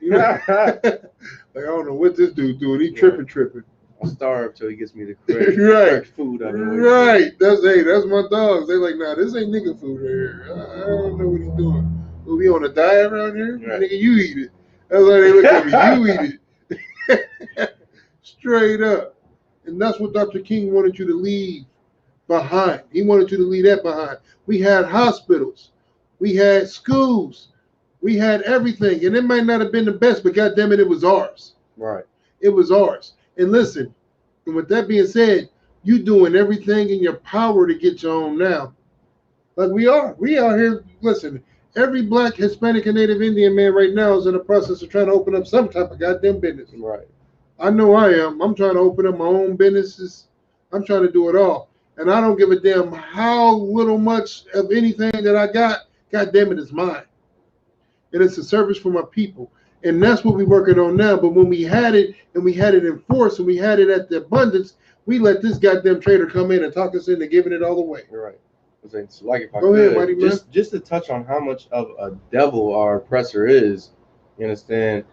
Speaker 3: You know? Like, I don't know what this dude doing. He tripping.
Speaker 2: I'll starve till he gets me the correct food.
Speaker 3: Right. That's my dogs. They like, nah, this ain't nigga food right here. I don't know what he's doing. Will we on a diet around here? Right. Nigga, you eat it. That's why they look at me. You eat it. Straight up. And that's what Dr. King wanted you to leave behind. He wanted you to leave that behind. We had hospitals. We had schools. We had everything. And it might not have been the best, but goddamn it was ours.
Speaker 2: Right.
Speaker 3: It was ours. And listen, and with that being said, you doing everything in your power to get your own now. Like we are. We out here, listen, every black, Hispanic, and Native Indian man right now is in the process of trying to open up some type of goddamn business.
Speaker 2: Right.
Speaker 3: I know I am. I'm trying to open up my own businesses. I'm trying to do it all. And I don't give a damn how little much of anything that I got. God damn it, it's mine. And it's a service for my people. And that's what we're working on now. But when we had it, and we had it in force, and we had it at the abundance, we let this goddamn traitor come in and talk us into giving it all away.
Speaker 2: Right. So like if I
Speaker 3: Go
Speaker 2: could,
Speaker 3: ahead, mighty man.
Speaker 2: Just to touch on how much of a devil our oppressor is, you understand,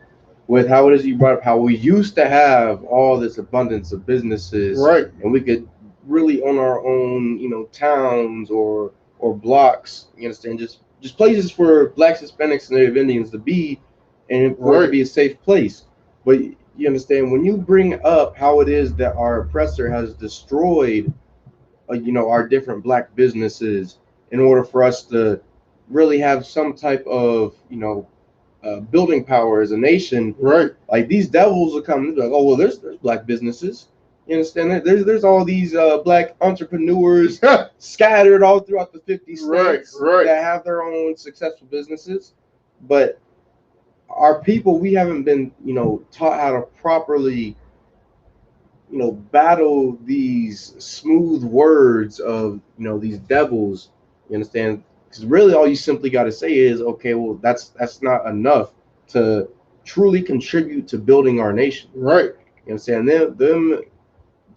Speaker 2: with how it is you brought up, how we used to have all this abundance of businesses,
Speaker 3: right?
Speaker 2: And we could really own our own, towns or blocks, you understand, just places for blacks, Hispanics, and Native Indians to be, and for it to be a safe place. But you understand, when you bring up how it is that our oppressor has destroyed, our different black businesses in order for us to really have some type of, building power as a nation,
Speaker 3: right?
Speaker 2: Like these devils will come and be like, oh well, there's black businesses. You understand that? There's all these black entrepreneurs scattered all throughout the 50 states that have their own successful businesses, but our people, we haven't been, taught how to properly, battle these smooth words of, these devils. You understand? Because really, all you simply got to say is, okay, well, that's not enough to truly contribute to building our nation.
Speaker 3: Right.
Speaker 2: You understand? Them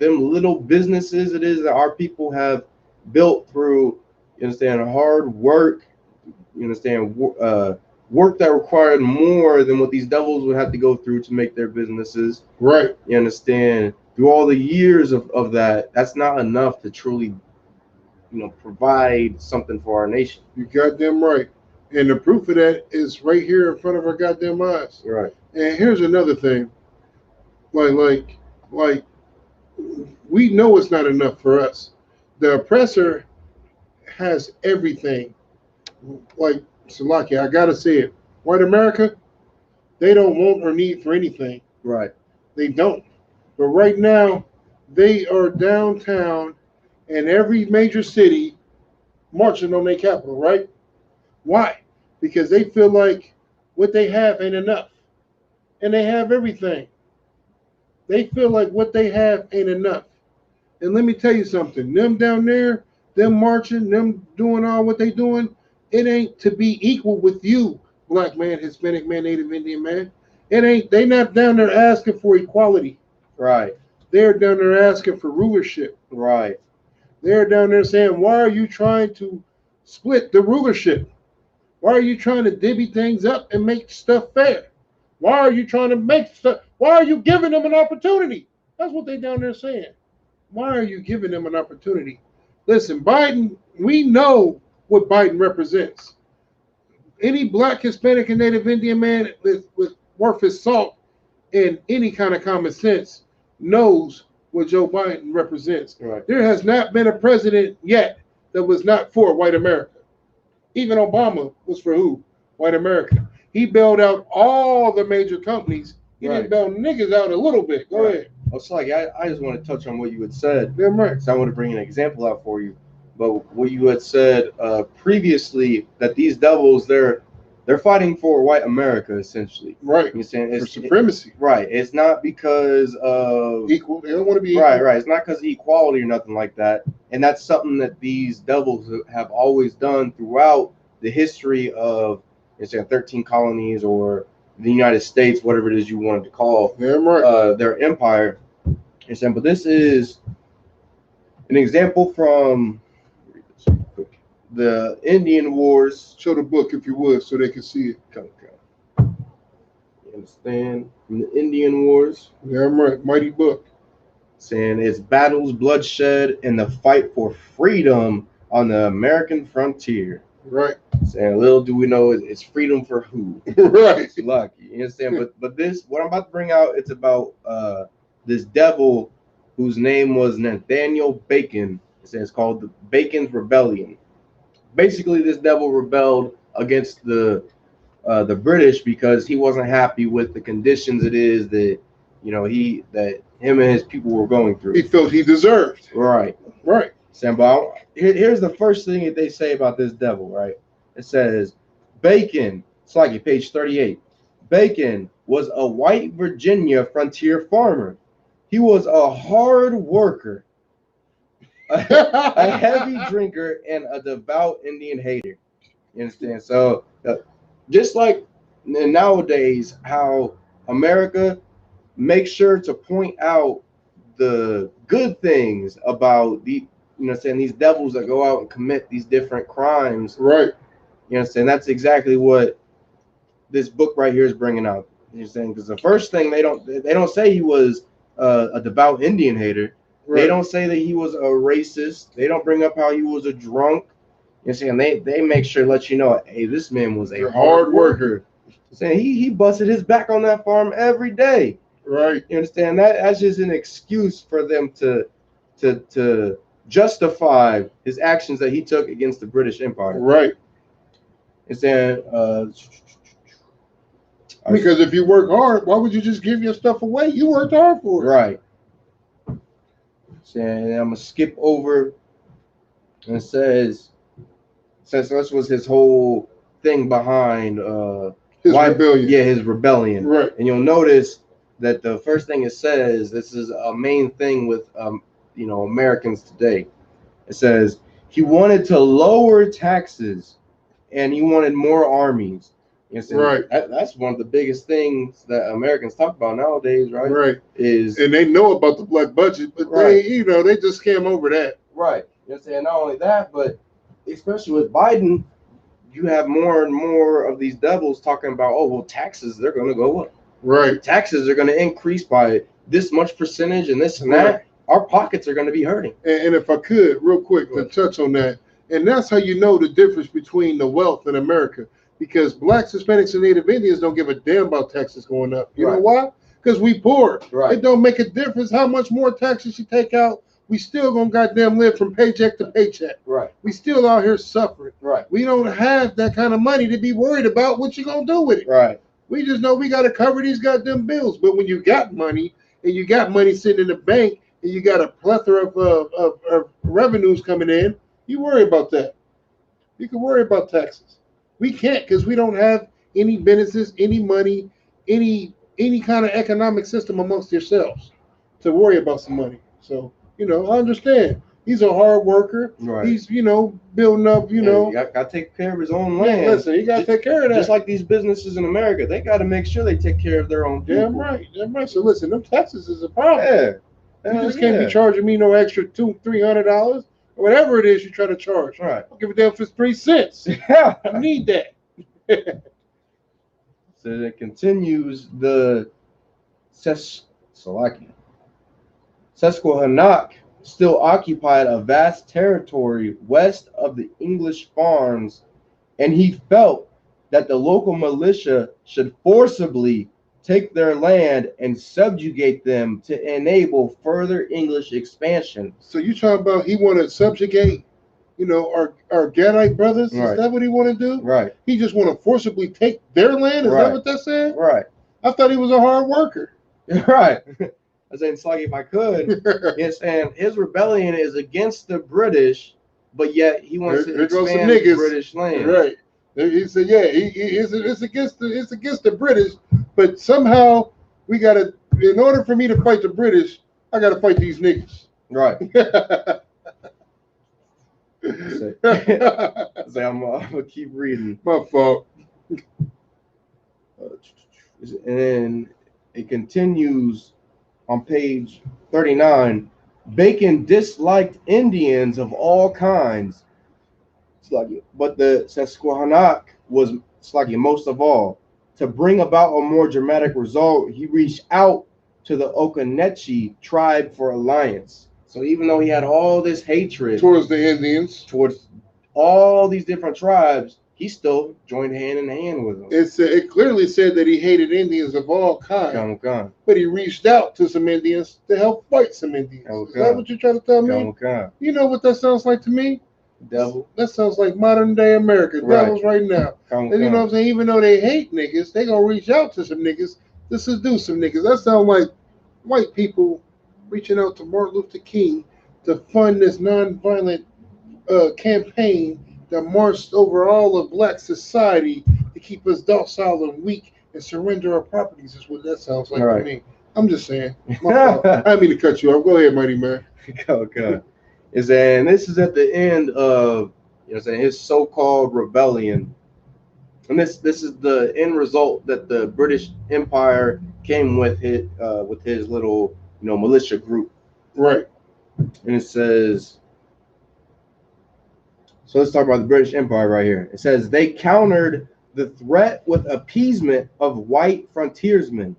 Speaker 2: them little businesses it is that our people have built through, you understand, hard work, you understand, work that required more than what these devils would have to go through to make their businesses.
Speaker 3: Right.
Speaker 2: You understand? Through all the years of that, that's not enough to truly, provide something for our nation.
Speaker 3: You goddamn right. And the proof of that is right here in front of our goddamn eyes.
Speaker 2: Right.
Speaker 3: And here's another thing. Like, we know it's not enough for us. The oppressor has everything. Like, Salaki, I gotta say it. White America, they don't want or need for anything.
Speaker 2: Right.
Speaker 3: They don't. But right now, they are downtown in every major city marching on their capital, right? Why? Because they feel like what they have ain't enough. And they have everything. They feel like what they have ain't enough. And let me tell you something. Them down there, them marching, them doing all what they doing, it ain't to be equal with you, black man, Hispanic man, Native Indian man. It ain't. They not down there asking for equality.
Speaker 2: Right.
Speaker 3: They're down there asking for rulership.
Speaker 2: Right.
Speaker 3: They're down there saying, why are you trying to split the rulership? Why are you trying to divvy things up and make stuff fair? Why are you trying to make stuff? Why are you giving them an opportunity? That's what they down there saying. Why are you giving them an opportunity? Listen, Biden, we know what Biden represents. Any black, Hispanic, and Native Indian man with worth his salt and any kind of common sense knows what Joe Biden represents.
Speaker 2: Right.
Speaker 3: There has not been a president yet that was not for white America. Even Obama was for who? White America. He bailed out all the major companies. He didn't bail niggas out a little bit. Go ahead.
Speaker 2: It's like I just want to touch on what you had said.
Speaker 3: Damn right.
Speaker 2: So I want to bring an example out for you. But what you had said previously, that these devils, they're fighting for white America essentially.
Speaker 3: Right.
Speaker 2: You're saying
Speaker 3: for supremacy.
Speaker 2: Right. It's not because of
Speaker 3: equal. They don't want to be equal.
Speaker 2: Right. It's not because of equality or nothing like that. And that's something that these devils have always done throughout the history of, 13 colonies or the United States, whatever it is you wanted to call their empire. But this is an example from the Indian Wars.
Speaker 3: Show the book if you would, so they can see it.
Speaker 2: Okay. You understand? From the Indian Wars.
Speaker 3: Damn right. Mighty book.
Speaker 2: Saying it's battles, bloodshed, and the fight for freedom on the American frontier.
Speaker 3: Right.
Speaker 2: Saying little do we know it's freedom for who.
Speaker 3: Right.
Speaker 2: It's lucky. You understand? But this, what I'm about to bring out, it's about this devil whose name was Nathaniel Bacon. It's called the Bacon's Rebellion. Basically, this devil rebelled against the British because he wasn't happy with the conditions it is that him and his people were going through.
Speaker 3: He felt he deserved.
Speaker 2: Right. Sambo, here's the first thing that they say about this devil, right? It says, Bacon, it's like page 38. Bacon was a white Virginia frontier farmer. He was a hard worker, a heavy drinker, and a devout Indian hater. You understand? So, just like nowadays, how America makes sure to point out the good things about these devils that go out and commit these different crimes.
Speaker 3: Right.
Speaker 2: You understand? That's exactly what this book right here is bringing out. You understand? Because the first thing they don't say he was a devout Indian hater. Right. They don't say that he was a racist. They don't bring up how he was a drunk. You understand? They make sure to let you know, hey, this man was a hard worker. Saying he busted his back on that farm every day.
Speaker 3: Right.
Speaker 2: You understand? That's just an excuse for them to justify his actions that he took against the British Empire.
Speaker 3: Right.
Speaker 2: It's saying
Speaker 3: because if you work hard, why would you just give your stuff away? You worked hard for it.
Speaker 2: Right. Saying I'm gonna skip over, and it says this was his whole thing behind
Speaker 3: his rebellion.
Speaker 2: Yeah, his rebellion.
Speaker 3: Right.
Speaker 2: And you'll notice that the first thing it says, this is a main thing with Americans today. It says he wanted to lower taxes and he wanted more armies. You know,
Speaker 3: right.
Speaker 2: That's one of the biggest things that Americans talk about nowadays, right?
Speaker 3: Right.
Speaker 2: Is
Speaker 3: and they know about the black budget, but
Speaker 2: right.
Speaker 3: they just skim over that.
Speaker 2: Right. You know what I'm saying? Not only that, but especially with Biden, you have more and more of these devils talking about, oh, well, taxes, they're going to go up.
Speaker 3: Right.
Speaker 2: Taxes are going to increase by this much percentage and this and that. Our pockets are going to be hurting.
Speaker 3: And if I could, real quick, to touch on that, and that's how you know the difference between the wealth in America. Because blacks, Hispanics, and Native Indians don't give a damn about taxes going up. You know why? Because we poor.
Speaker 2: Right.
Speaker 3: It don't make a difference how much more taxes you take out. We still gonna goddamn live from paycheck to paycheck.
Speaker 2: Right.
Speaker 3: We still out here suffering.
Speaker 2: Right.
Speaker 3: We don't have that kind of money to be worried about what you gonna do with it.
Speaker 2: Right.
Speaker 3: We just know we gotta cover these goddamn bills. But when you got money and you got money sitting in the bank and you got a plethora of revenues coming in, you worry about that. You can worry about taxes. We can't because we don't have any businesses, any money, any kind of economic system amongst yourselves to worry about some money. So, I understand. He's a hard worker.
Speaker 2: Right.
Speaker 3: He's, building up,
Speaker 2: He got to take care of his own land.
Speaker 3: Listen, he got to take care of that.
Speaker 2: Just like these businesses in America, they got to make sure they take care of their own people.
Speaker 3: Damn right. So listen, them taxes is a problem.
Speaker 2: Yeah.
Speaker 3: You just can't be charging me no extra $200-$300 or whatever it is you try to charge.
Speaker 2: Right.
Speaker 3: I'll give a damn for 3 cents.
Speaker 2: Yeah.
Speaker 3: I need that.
Speaker 2: So it continues the Susquehannock still occupied a vast territory west of the English farms, and he felt that the local militia should forcibly take their land and subjugate them to enable further English expansion.
Speaker 3: So you talking about he want to subjugate, our Gadite brothers?
Speaker 2: Right.
Speaker 3: Is that what he want to do?
Speaker 2: Right.
Speaker 3: He just want to forcibly take their land? Is that what that's saying?
Speaker 2: Right.
Speaker 3: I thought he was a hard worker.
Speaker 2: Right. I was saying, Sluggy, if I could, and his rebellion is against the British, but yet he wants to expand British land.
Speaker 3: Right. He said, yeah, it's against the British, but somehow we gotta, in order for me to fight the British, I gotta fight these niggas.
Speaker 2: Right. I'm gonna keep reading.
Speaker 3: My fault.
Speaker 2: And then it continues on page 39. Bacon disliked Indians of all kinds, but the Susquehannock was most of all. To bring about a more dramatic result, he reached out to the Okonechi tribe for alliance. So even though he had all this hatred
Speaker 3: towards the Indians,
Speaker 2: towards all these different tribes, he still joined hand in hand with them.
Speaker 3: It clearly said that he hated Indians of all kinds, but he reached out to some Indians to help fight some Indians. Is that what you're trying to tell me? You know what that sounds like to me?
Speaker 2: Devil.
Speaker 3: That sounds like modern day America. Right. Devils right now. And you know what I'm saying? Even though they hate niggas, they gonna reach out to some niggas to seduce some niggas. That sounds like white people reaching out to Martin Luther King to fund this nonviolent campaign that marched over all of black society to keep us docile and weak and surrender our properties, is what that sounds like to me. I'm just saying. I didn't mean to cut you off. Go ahead, mighty man.
Speaker 2: Okay. And this is at the end of his so-called rebellion. And this is the end result that the British Empire came with his little militia group.
Speaker 3: Right.
Speaker 2: And it says, so let's talk about the British Empire right here. It says they countered the threat with appeasement of white frontiersmen,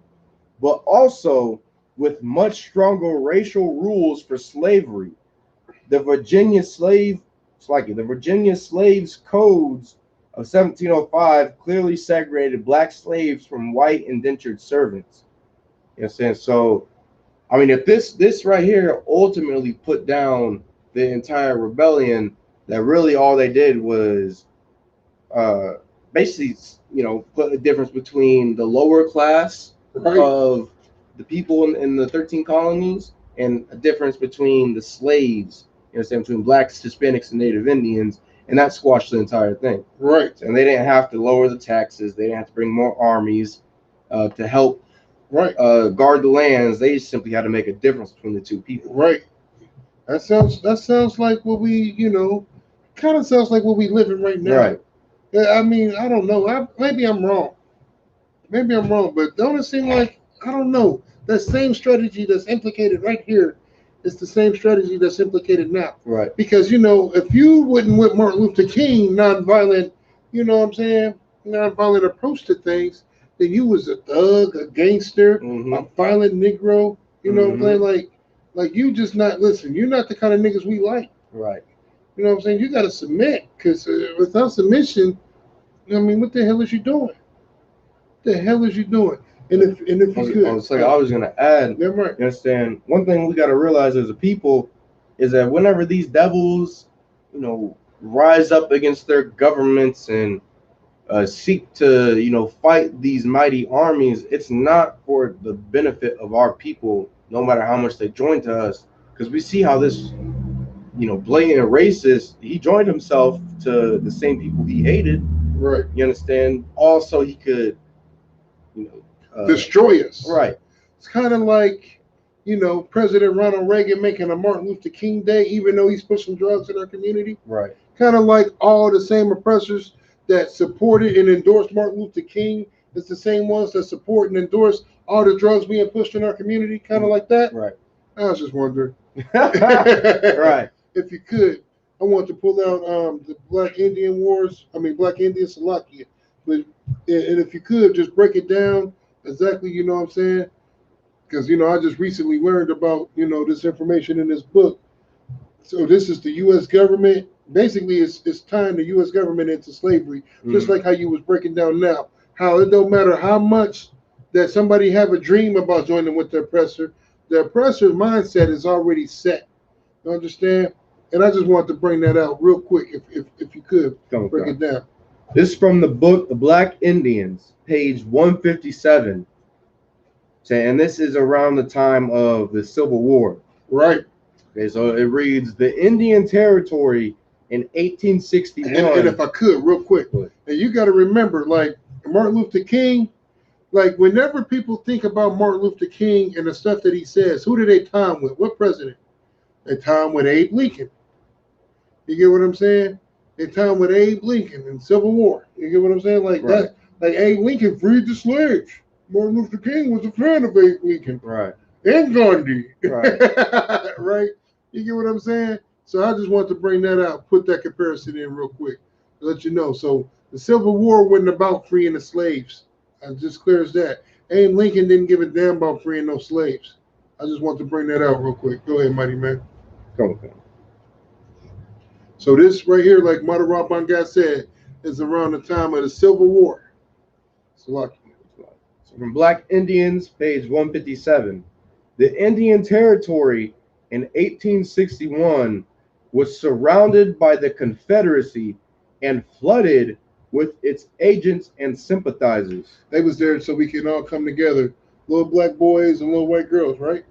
Speaker 2: but also with much stronger racial rules for slavery. The Virginia Slaves Codes of 1705 clearly segregated black slaves from white indentured servants. You know what I'm saying? So, I mean, if this right here ultimately put down the entire rebellion, that really all they did was basically, put a difference between the lower class of the people in the 13 colonies and a difference between the slaves, between blacks, Hispanics, and Native Indians, and that squashed the entire thing.
Speaker 3: Right.
Speaker 2: And they didn't have to lower the taxes. They didn't have to bring more armies to help guard the lands. They simply had to make a difference between the two people.
Speaker 3: Right. That sounds like what we, kind of sounds like what we living right now.
Speaker 2: Right.
Speaker 3: I mean, I don't know. Maybe I'm wrong. Maybe I'm wrong, but don't it seem like, I don't know, that same strategy that's implicated right here is the same strategy that's implicated now.
Speaker 2: Right.
Speaker 3: Because, if you wouldn't with Martin Luther King nonviolent, what I'm saying, nonviolent approach to things, then you was a thug, a gangster, a violent Negro. You know what I'm saying? Like you just not, listen, you're not the kind of niggas we like.
Speaker 2: Right.
Speaker 3: You know what I'm saying? You got to submit, because without submission, I mean, what the hell is you doing? The hell is you doing? And if you could,
Speaker 2: I was gonna add.
Speaker 3: Yeah, right.
Speaker 2: You understand? One thing we gotta realize as a people is that whenever these devils, rise up against their governments and seek to, fight these mighty armies, it's not for the benefit of our people, no matter how much they join to us. Because we see how this, blatant racist, he joined himself to the same people he hated.
Speaker 3: Right.
Speaker 2: You understand? Also, he could,
Speaker 3: destroy us.
Speaker 2: Right.
Speaker 3: It's kind of like, President Ronald Reagan making a Martin Luther King Day, even though he's pushing drugs in our community.
Speaker 2: Right.
Speaker 3: Kind of like all the same oppressors that supported and endorsed Martin Luther King. It's the same ones that support and endorse all the drugs being pushed in our community. Kind of like that.
Speaker 2: Right.
Speaker 3: I was just wondering.
Speaker 2: Right.
Speaker 3: If you could, I want to pull out the Black Indian Wars. I mean, Black Indian Salakia. But and if you could just break it down exactly, you know what I'm saying? Because I just recently learned about this information in this book. So this is the U.S. government. Basically, it's tying the U.S. government into slavery, just like how you was breaking down now. How it don't matter how much that somebody have a dream about joining with the oppressor's mindset is already set. You understand? And I just wanted to bring that out real quick, if you could break it down.
Speaker 2: This is from the book The Black Indians, page 157. And this is around the time of the Civil War.
Speaker 3: Right.
Speaker 2: Okay, so it reads, the Indian Territory in 1861.
Speaker 3: And if I could, real quick, and you got to remember, like Martin Luther King, like whenever people think about Martin Luther King and the stuff that he says, who do they tie him with? What president? They tie him with Abe Lincoln. You get what I'm saying? They tie him with Abe Lincoln in Civil War. You get what I'm saying? Like that, like Abe Lincoln freed the slaves. Martin Luther King was a fan of Abe Lincoln.
Speaker 2: Right.
Speaker 3: And Gandhi.
Speaker 2: Right.
Speaker 3: Right? You get what I'm saying? So I just want to bring that out, put that comparison in real quick, to let you know. So the Civil War wasn't about freeing the slaves. As just clear as that. Abe Lincoln didn't give a damn about freeing no slaves. I just want to bring that out real quick. Go ahead, Mighty Man.
Speaker 2: Come on.
Speaker 3: So this right here, like Mata Rabban God said, is around the time of the Civil War. So
Speaker 2: from Black Indians, page 157. The Indian Territory in 1861 was surrounded by the Confederacy and flooded with its agents and sympathizers.
Speaker 3: They was there so we can all come together. Little black boys and little white girls, right?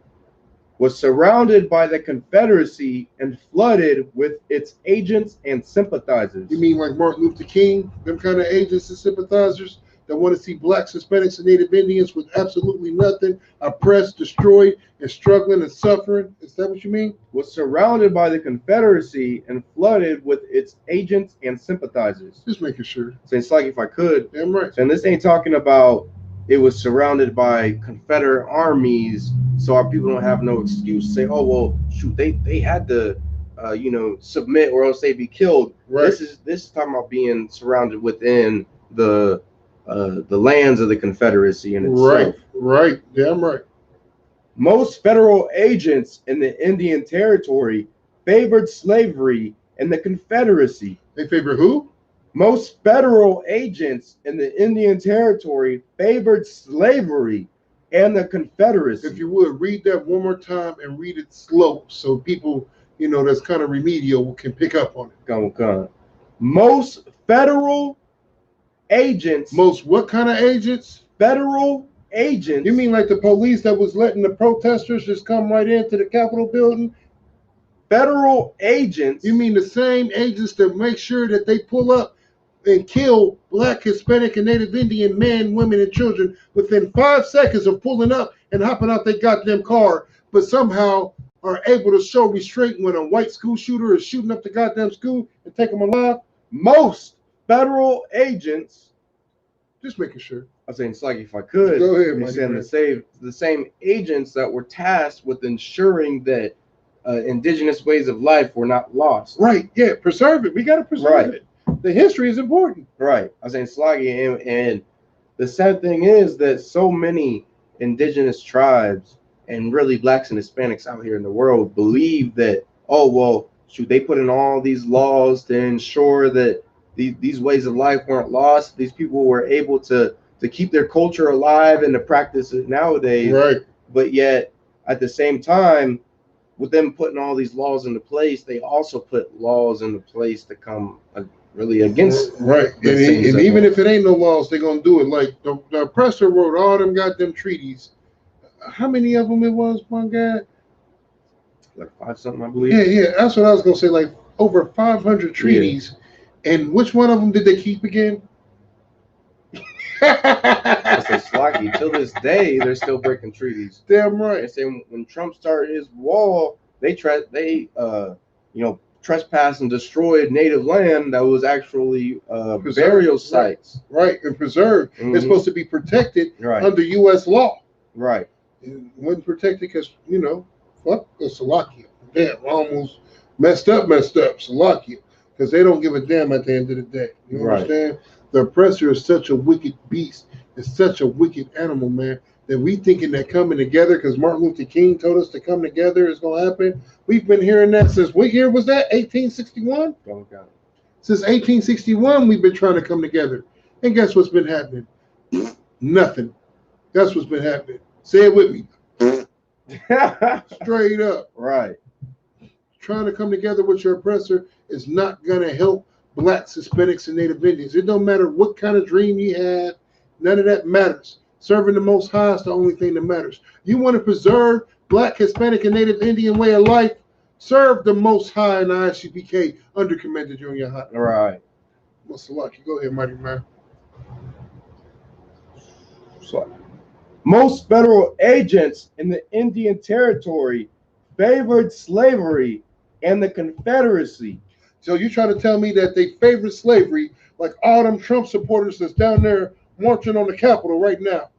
Speaker 2: Was surrounded by the Confederacy and flooded with its agents and sympathizers.
Speaker 3: You mean like Martin Luther King, them kind of agents and sympathizers that want to see blacks, Hispanics, and Native Indians with absolutely nothing, oppressed, destroyed, and struggling and suffering? Is that what you mean?
Speaker 2: Was surrounded by the Confederacy and flooded with its agents and sympathizers.
Speaker 3: Just making sure.
Speaker 2: So it's like if I could.
Speaker 3: Damn right.
Speaker 2: And this ain't talking about it was surrounded by Confederate armies, so our people don't have no excuse to say, oh, well, shoot, they had to, submit or else they'd be killed.
Speaker 3: Right.
Speaker 2: This is talking about being surrounded within the lands of the Confederacy in itself.
Speaker 3: Right, damn right.
Speaker 2: Most federal agents in the Indian Territory favored slavery and the Confederacy.
Speaker 3: They favor who?
Speaker 2: Most federal agents in the Indian Territory favored slavery and the Confederacy.
Speaker 3: If you would, read that one more time and read it slow so people, that's kind of remedial can pick up on it.
Speaker 2: Come. Most federal agents.
Speaker 3: Most what kind of agents?
Speaker 2: Federal agents.
Speaker 3: You mean like the police that was letting the protesters just come right into the Capitol building?
Speaker 2: Federal agents.
Speaker 3: You mean the same agents that make sure that they pull up and kill black, Hispanic, and Native Indian men, women, and children within 5 seconds of pulling up and hopping out their goddamn car, but somehow are able to show restraint when a white school shooter is shooting up the goddamn school and take them alive?
Speaker 2: Most federal agents.
Speaker 3: Just making sure.
Speaker 2: I was saying, it's like if I could,
Speaker 3: Go ahead,
Speaker 2: you're saying the same agents that were tasked with ensuring that indigenous ways of life were not lost.
Speaker 3: Right. Yeah. Preserve it. We got to preserve it. The history is important.
Speaker 2: Right. I was saying, Slaggy, and the sad thing is that so many indigenous tribes and really blacks and Hispanics out here in the world believe that, oh, well, should they put in all these laws to ensure that these ways of life weren't lost? These people were able to keep their culture alive and to practice it nowadays.
Speaker 3: Right.
Speaker 2: But yet, at the same time, with them putting all these laws into place, they also put laws into place to come really against.
Speaker 3: Right. And even if it ain't no laws, they're going to do it. Like the oppressor wrote all them goddamn treaties. How many of them it was, one guy?
Speaker 2: Like 5 something, I believe.
Speaker 3: Yeah. That's what I was going to say. Like over 500 treaties. Yeah. And which one of them did they keep again?
Speaker 2: That's so slocky. Till this day, they're still breaking treaties.
Speaker 3: Damn right.
Speaker 2: They say when Trump started his wall, they trespassed and destroyed native land that was actually burial sites.
Speaker 3: Right, and preserved. Mm-hmm. It's supposed to be protected under U.S. law.
Speaker 2: Right.
Speaker 3: It wasn't protected because, fuck the Salakia. Damn, almost messed up Salakia. Because they don't give a damn at the end of the day. You understand? The oppressor is such a wicked beast. It's such a wicked animal, man, that we thinking that coming together, because Martin Luther King told us to come together is going to happen. We've been hearing that since, what year was that? 1861?
Speaker 2: Oh, God.
Speaker 3: Since 1861, we've been trying to come together. And guess what's been happening? Nothing. That's what's been happening. Say it with me. Straight up.
Speaker 2: Right.
Speaker 3: Trying to come together with your oppressor is not going to help blacks, Hispanics, and Native Indians. It don't matter what kind of dream you have. None of that matters. Serving the Most High is the only thing that matters. You want to preserve black, Hispanic, and Native Indian way of life? Serve the Most High and ISUPK under Commander Junior High.
Speaker 2: All right.
Speaker 3: What's the luck? Go ahead, mighty man.
Speaker 2: So, most federal agents in the Indian Territory favored slavery and the Confederacy.
Speaker 3: So you trying to tell me that they favor slavery, like all them Trump supporters that's down there marching on the Capitol right now,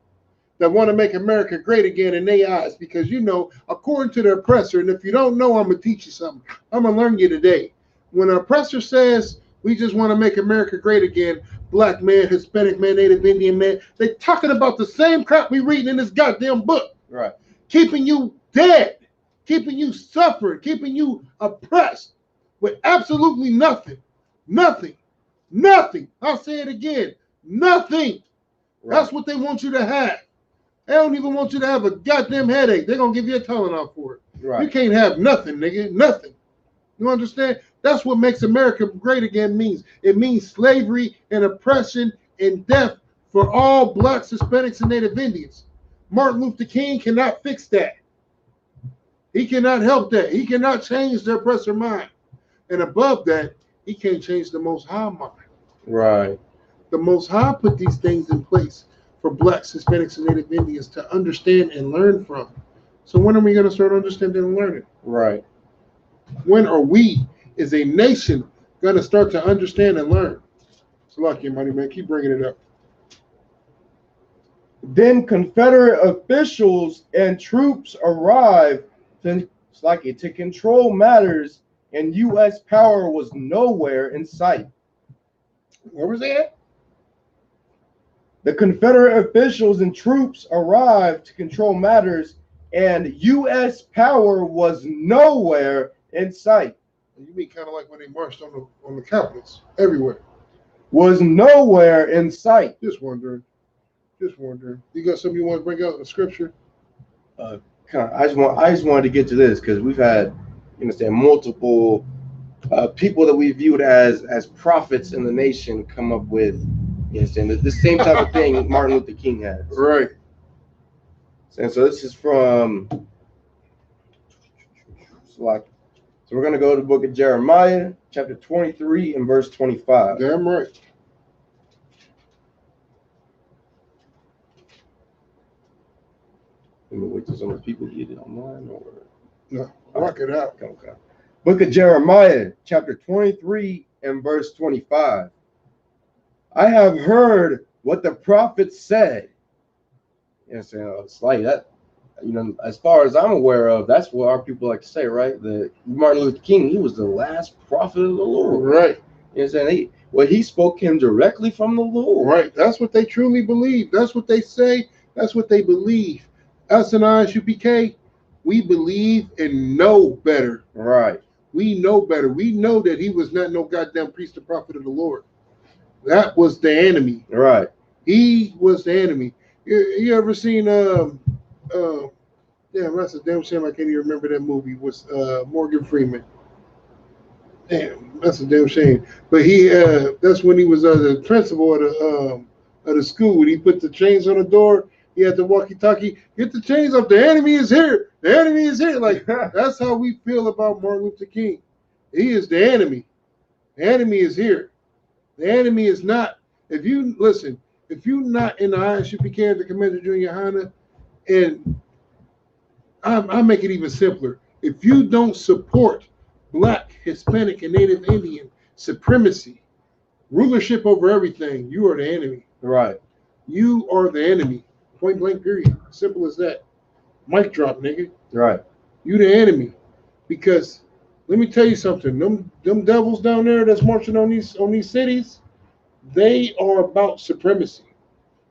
Speaker 3: that want to make America great again in their eyes? Because, according to the oppressor, and if you don't know, I'm going to teach you something. I'm going to learn you today. When an oppressor says, we just want to make America great again, black man, Hispanic man, Native Indian man, they talking about the same crap we reading in this goddamn book.
Speaker 2: Right.
Speaker 3: Keeping you dead, keeping you suffering, keeping you oppressed with absolutely nothing. Nothing. I'll say it again. Nothing. Right. That's what they want you to have. They don't even want you to have a goddamn headache. They're going to give you a Tylenol for it. Right. You can't have nothing, nigga. Nothing. You understand? That's what makes America great again means. It means slavery and oppression and death for all blacks, Hispanics, and Native Indians. Martin Luther King cannot fix that. He cannot help that. He cannot change the oppressor mind. And above that, he can't change the Most High mind.
Speaker 2: Right.
Speaker 3: The Most High put these things in place for blacks, Hispanics, and Native Indians to understand and learn from. So when are we going to start understanding and learning?
Speaker 2: Right.
Speaker 3: When are we, as a nation, going to start to understand and learn? So lucky, money man, keep bringing it up.
Speaker 2: Then Confederate officials and troops arrived to control matters, and U.S. power was nowhere in sight.
Speaker 3: Where was they at?
Speaker 2: The Confederate officials and troops arrived to control matters, and U.S. power was nowhere in sight.
Speaker 3: You mean kind of like when they marched on the Capitals everywhere?
Speaker 2: Was nowhere in sight.
Speaker 3: Just wondering. You got something you want to bring out in the scripture?
Speaker 2: I just wanted to get to this because we've had, multiple people that we viewed as prophets in the nation come up with, the same type of thing Martin Luther King has.
Speaker 3: Right.
Speaker 2: And so this is from. So we're going to go to the book of Jeremiah, chapter 23 and verse 25.
Speaker 3: Damn right.
Speaker 2: Let me wait till some of the people get it online, or
Speaker 3: no, rock it out.
Speaker 2: Okay. Book of Jeremiah, chapter 23 and verse 25. I have heard what the prophet said. You know what I'm saying? It's like that. You know, as far as I'm aware of, that's what our people like to say, right? That Martin Luther King, he was the last prophet of the Lord.
Speaker 3: Right.
Speaker 2: You know what I'm saying? He spoke him directly from the Lord.
Speaker 3: Right. That's what they truly believe. That's what they say. That's what they believe. Us and Isupk, we believe and know better.
Speaker 2: Right.
Speaker 3: We know better. We know that he was not no goddamn priest or prophet of the Lord. That was the enemy.
Speaker 2: Right.
Speaker 3: He was the enemy. You ever seen damn, that's a damn shame I can't even remember that movie. Was Morgan Freeman. Damn, that's a damn shame. But he that's when he was the principal of the school. When he put the chains on the door, he had the walkie-talkie. Get the chains up. The enemy is here. The enemy is here. Like that's how we feel about Martin Luther King. He is the enemy. The enemy is here. The enemy is not. If you listen, if you're not in the Isupk, the Commander Junior Hana, and I make it even simpler. If you don't support Black, Hispanic, and Native Indian supremacy, rulership over everything, you are the enemy.
Speaker 2: Right.
Speaker 3: You are the enemy. Point blank, period. Simple as that. Mic drop, nigga.
Speaker 2: Right.
Speaker 3: You the enemy. Because let me tell you something. Them devils down there that's marching on these cities, they are about supremacy.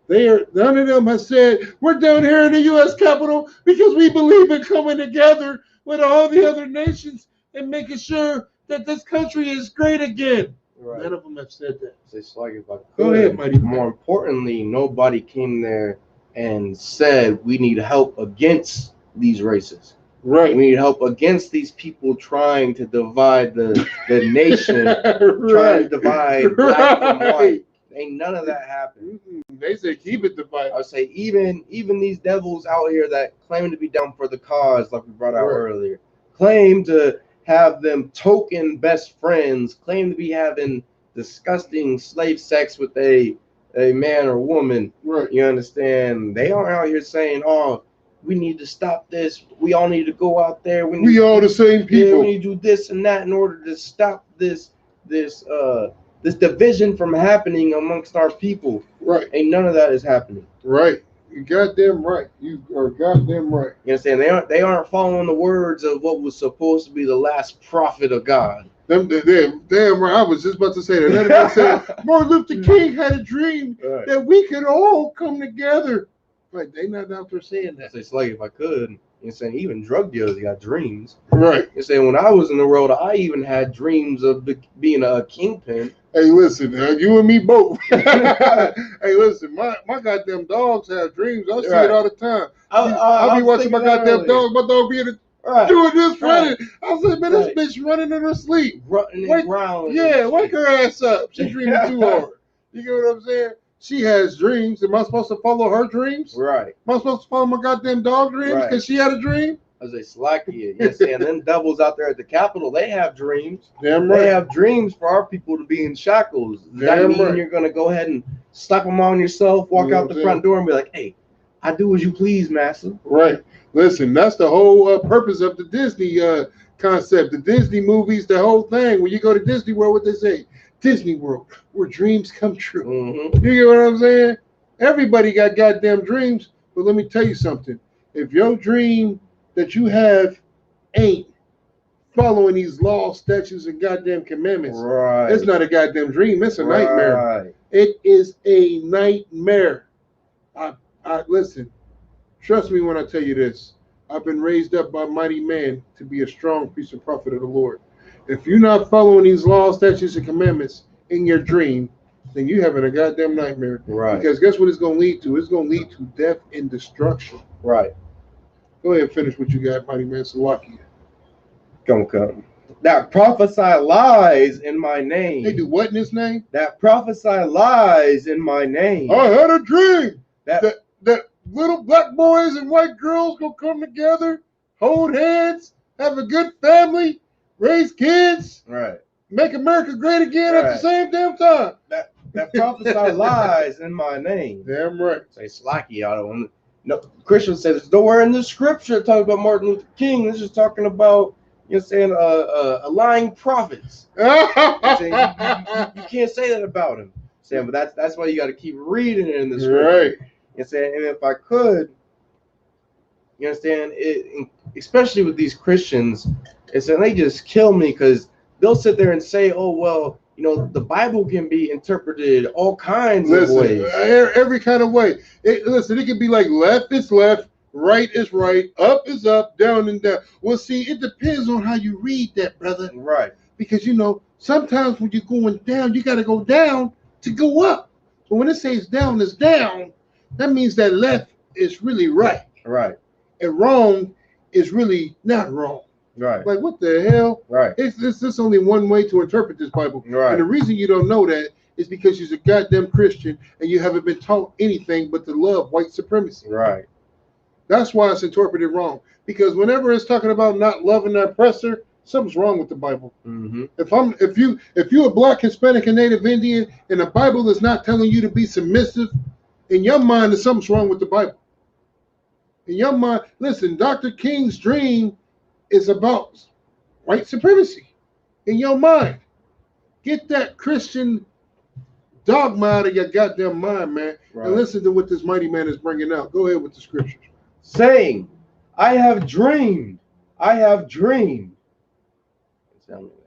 Speaker 3: None of them has said, we're down here in the U.S. Capitol because we believe in coming together with all the other nations and making sure that this country is great again. Right. None of them have said that.
Speaker 2: It's like if I could,
Speaker 3: go ahead, Mighty.
Speaker 2: More importantly, nobody came there and said we need help against these races.
Speaker 3: Right.
Speaker 2: We need help against these people trying to divide the nation,
Speaker 3: right.
Speaker 2: Trying to divide black from white. Ain't none of that happened.
Speaker 3: They say keep it divided.
Speaker 2: I would say even these devils out here that claim to be down for the cause, like we brought out earlier, claim to have them token best friends, claim to be having disgusting slave sex with a man or woman.
Speaker 3: Right.
Speaker 2: You understand? They aren't out here saying, oh, we need to stop this. We all need to go out there.
Speaker 3: We all the same people.
Speaker 2: Yeah, we need to do this and that in order to stop this division from happening amongst our people.
Speaker 3: Right.
Speaker 2: Ain't none of that is happening.
Speaker 3: Right. You goddamn right. You are goddamn right.
Speaker 2: You understand? They aren't following the words of what was supposed to be the last prophet of God.
Speaker 3: Damn right. I was just about to say that. Everybody said Martin Luther King had a dream that we could all come together. Like they not out there saying that.
Speaker 2: It's like if I could. You're saying even drug dealers got dreams.
Speaker 3: Right.
Speaker 2: You're saying when I was in the world, I even had dreams of being a kingpin.
Speaker 3: Hey, listen, you and me both. Hey, listen, my goddamn dogs have dreams. I see it all the time. I'll be watching my goddamn dog. My dog being doing this running. I was like, man, this bitch running in her sleep.
Speaker 2: Running around.
Speaker 3: Yeah, wake her ass up. She's dreaming too hard. You get what I'm saying? She has dreams. Am I supposed to follow her dreams?
Speaker 2: Right.
Speaker 3: Am I supposed to follow my goddamn dog dreams because she had a dream?
Speaker 2: As they slack you. Yes, and then devils out there at the Capitol, they have dreams.
Speaker 3: Damn right.
Speaker 2: They have dreams for our people to be in shackles. Does that mean you're going to go ahead and slap them on yourself, walk out the front door and be like, hey, I do as you please, master?
Speaker 3: Right. Listen, that's the whole purpose of the Disney concept. The Disney movies, the whole thing. When you go to Disney World, what they say? Disney World, where dreams come true.
Speaker 2: Mm-hmm.
Speaker 3: You get what I'm saying? Everybody got goddamn dreams, but let me tell you something. If your dream that you have ain't following these laws, statutes, and goddamn commandments, it's not a goddamn dream. It's a nightmare. It is a nightmare. I listen. Trust me when I tell you this. I've been raised up by mighty men to be a strong priest and prophet of the Lord. If you're not following these laws, statutes, and commandments in your dream, then you're having a goddamn nightmare.
Speaker 2: Right.
Speaker 3: Because guess what it's going to lead to? It's going to lead to death and destruction.
Speaker 2: Right.
Speaker 3: Go ahead and finish what you got, mighty man. Salakia.
Speaker 2: Come. That prophesy lies in my name.
Speaker 3: They do what in his name?
Speaker 2: That prophesy lies in my name.
Speaker 3: I had a dream that little black boys and white girls gonna come together, hold hands, have a good family, raise kids, make America great again at the same damn time.
Speaker 2: That prophesy lies in my name.
Speaker 3: Damn right.
Speaker 2: Say slacky out of them. No, Christians say there's nowhere in the scripture talking about Martin Luther King. This is talking about, saying lying prophets. You can't say that about him. saying, but that's why you got to keep reading it in the scripture.
Speaker 3: Right.
Speaker 2: And saying, and if I could, you understand it, especially with these Christians, it's and they just kill me because they'll sit there and say, oh well, you know, the Bible can be interpreted all kinds of ways.
Speaker 3: Every kind of way. Listen, it can be like left is left, right is right, up is up, down and down. Well, see, it depends on how you read that, brother.
Speaker 2: Right.
Speaker 3: Because, you know, sometimes when you're going down, you got to go down to go up. So when it says down is down, that means that left is really right.
Speaker 2: Right.
Speaker 3: And wrong is really not wrong.
Speaker 2: Right.
Speaker 3: Like, what the hell?
Speaker 2: Right.
Speaker 3: It's only one way to interpret this Bible.
Speaker 2: Right.
Speaker 3: And the reason you don't know that is because you're a goddamn Christian and you haven't been taught anything but to love white supremacy.
Speaker 2: Right.
Speaker 3: That's why it's interpreted wrong. Because whenever it's talking about not loving the oppressor, something's wrong with the Bible.
Speaker 2: Mm-hmm.
Speaker 3: If you're a black, Hispanic, and Native Indian, and the Bible is not telling you to be submissive, in your mind, there's something's wrong with the Bible. In your mind, listen, Dr. King's dream is about white supremacy. In your mind, get that Christian dogma out of your goddamn mind, man,
Speaker 2: right.
Speaker 3: And listen to what this mighty man is bringing out. Go ahead with the scriptures.
Speaker 2: Saying, I have dreamed. I have dreamed.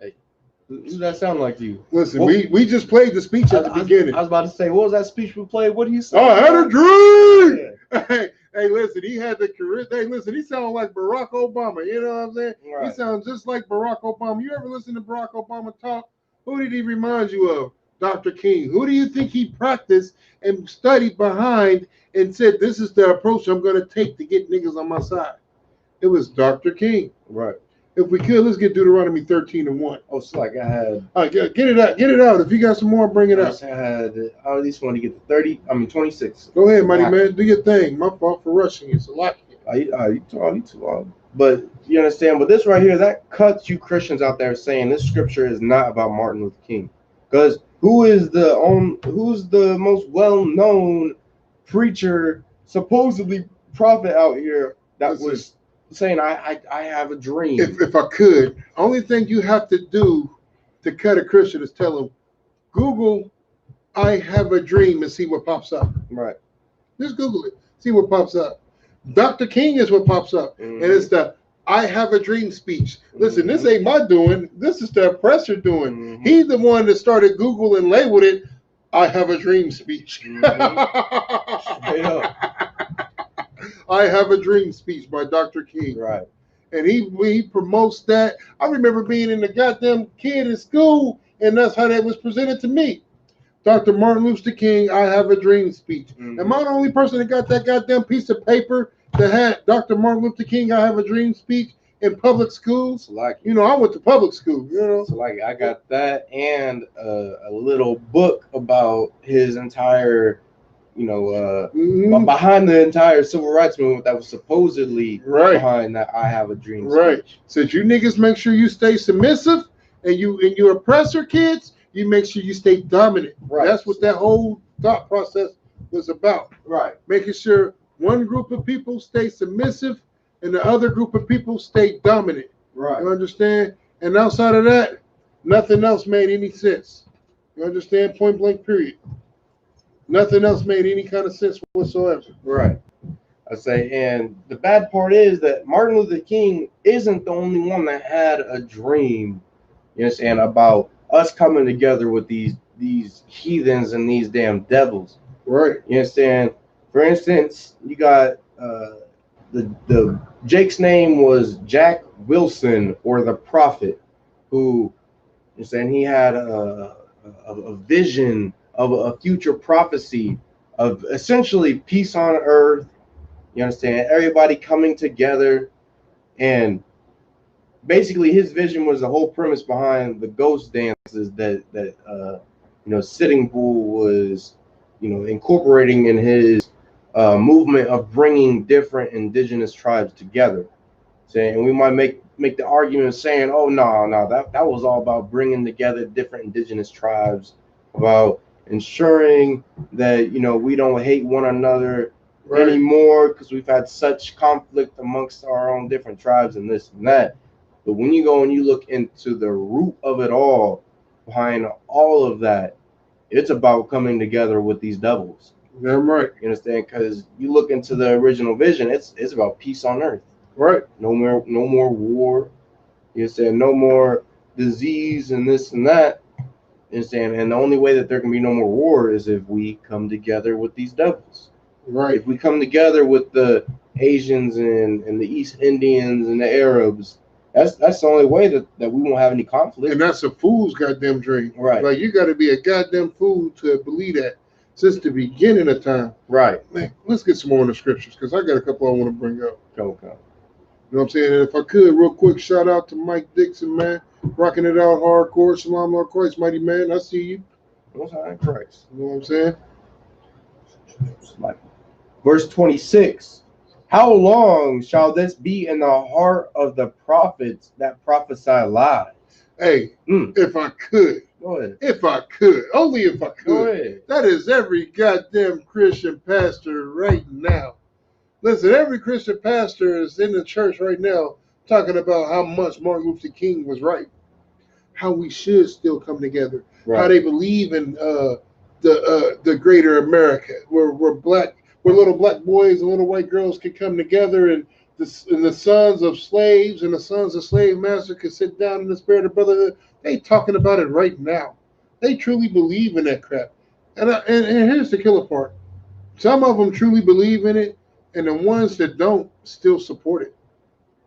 Speaker 2: Hey, who does that sound like to you?
Speaker 3: Listen, we just played the speech at the beginning.
Speaker 2: I was about to say, what was that speech we played? What did he say?
Speaker 3: I had a dream. Yeah. Hey, listen, he had the career. Hey, listen, he sounds like Barack Obama. You know what I'm saying? Right. He sounds just like Barack Obama. You ever listen to Barack Obama talk? Who did he remind you of? Dr. King. Who do you think he practiced and studied behind and said, this is the approach I'm going to take to get niggas on my side? It was Dr. King.
Speaker 2: Right.
Speaker 3: If we could, let's get Deuteronomy 13:1.
Speaker 2: Oh, so like I had.
Speaker 3: All right, get it out. Get it out. If you got some more, bring it up.
Speaker 2: I had. I at least want to get to 26.
Speaker 3: Go ahead, mighty man. Do your thing. My fault for rushing you. It's a lot.
Speaker 2: You too long. But you understand. But this right here, that cuts you Christians out there saying this scripture is not about Martin Luther King, because who's the most well-known preacher, supposedly prophet out here that was saying I have a dream.
Speaker 3: If I could, only thing you have to do to cut a Christian is tell them, Google I have a dream and see what pops up.
Speaker 2: Right.
Speaker 3: Just Google it. See what pops up. Dr. King is what pops up. Mm-hmm. And it's the I have a dream speech. Listen, this ain't my doing. This is the oppressor doing. Mm-hmm. He's the one that started Google and labeled it I have a dream speech. Mm-hmm. Straight up. I have a dream speech by Dr. King.
Speaker 2: Right.
Speaker 3: And he promotes that. I remember being in the goddamn kid in school, and that's how that was presented to me. Dr. Martin Luther King, I have a dream speech. Mm-hmm. Am I the only person that got that goddamn piece of paper that had Dr. Martin Luther King, I have a dream speech in public schools?
Speaker 2: Like,
Speaker 3: you know, I went to public school, you know.
Speaker 2: So like I got that and a little book about his entire, you know, behind the entire civil rights movement that was supposedly behind that I have a dream speech.
Speaker 3: Says you niggas make sure you stay submissive and you oppressor kids, you make sure you stay dominant. Right. That's what that whole thought process was about.
Speaker 2: Right.
Speaker 3: Making sure one group of people stay submissive and the other group of people stay dominant.
Speaker 2: Right.
Speaker 3: You understand? And outside of that, nothing else made any sense. You understand? Point blank, period. Nothing else made any kind of sense whatsoever.
Speaker 2: Right. I say, and the bad part is that Martin Luther King isn't the only one that had a dream, you understand, about us coming together with these heathens and these damn devils.
Speaker 3: Right.
Speaker 2: You understand? For instance, you got the Jake's name was Jack Wilson, or the prophet, who, you understand, he had a vision of a future prophecy of essentially peace on earth. You understand? Everybody coming together, and basically his vision was the whole premise behind the ghost dances that you know, Sitting Bull was, you know, incorporating in his movement of bringing different indigenous tribes together. Saying, and we might make the argument saying, oh no, that was all about bringing together different indigenous tribes, about ensuring that, you know, we don't hate one another anymore because we've had such conflict amongst our own different tribes and this and that. But when you go and you look into the root of it all, behind all of that, It's about coming together with these devils.
Speaker 3: Damn right.
Speaker 2: You understand? Because you look into the original vision, it's about peace on earth.
Speaker 3: Right.
Speaker 2: No more war. You understand? No more disease and this and that. You understand? And the only way that there can be no more war is if we come together with these devils.
Speaker 3: Right.
Speaker 2: If we come together with the Asians and the East Indians and the Arabs, that's the only way that we won't have any conflict.
Speaker 3: And that's a fool's goddamn dream.
Speaker 2: Right.
Speaker 3: Like, you got to be a goddamn fool to believe that since the beginning of time.
Speaker 2: Right.
Speaker 3: Man, let's get some more in the scriptures, because I got a couple I want to bring up.
Speaker 2: Okay.
Speaker 3: You know what I'm saying? And if I could, real quick, shout out to Mike Dixon, man. Rocking it out hardcore. Shalom, Lord Christ, mighty man. I see you.
Speaker 2: Most High Christ.
Speaker 3: You know what I'm saying?
Speaker 2: Verse 26. How long shall this be in the heart of the prophets that prophesy lies?
Speaker 3: Hey, if I could.
Speaker 2: Go ahead.
Speaker 3: If I could. Only if I could.
Speaker 2: Go ahead.
Speaker 3: That is every goddamn Christian pastor right now. Listen, every Christian pastor is in the church right now talking about how much Martin Luther King was right. How we should still come together.
Speaker 2: Right.
Speaker 3: How they believe in the greater America, where little black boys and little white girls can come together, and the sons of slaves and the sons of slave masters can sit down in the spirit of brotherhood. They talking about it right now. They truly believe in that crap. And here's the killer part. Some of them truly believe in it, and the ones that don't still support it.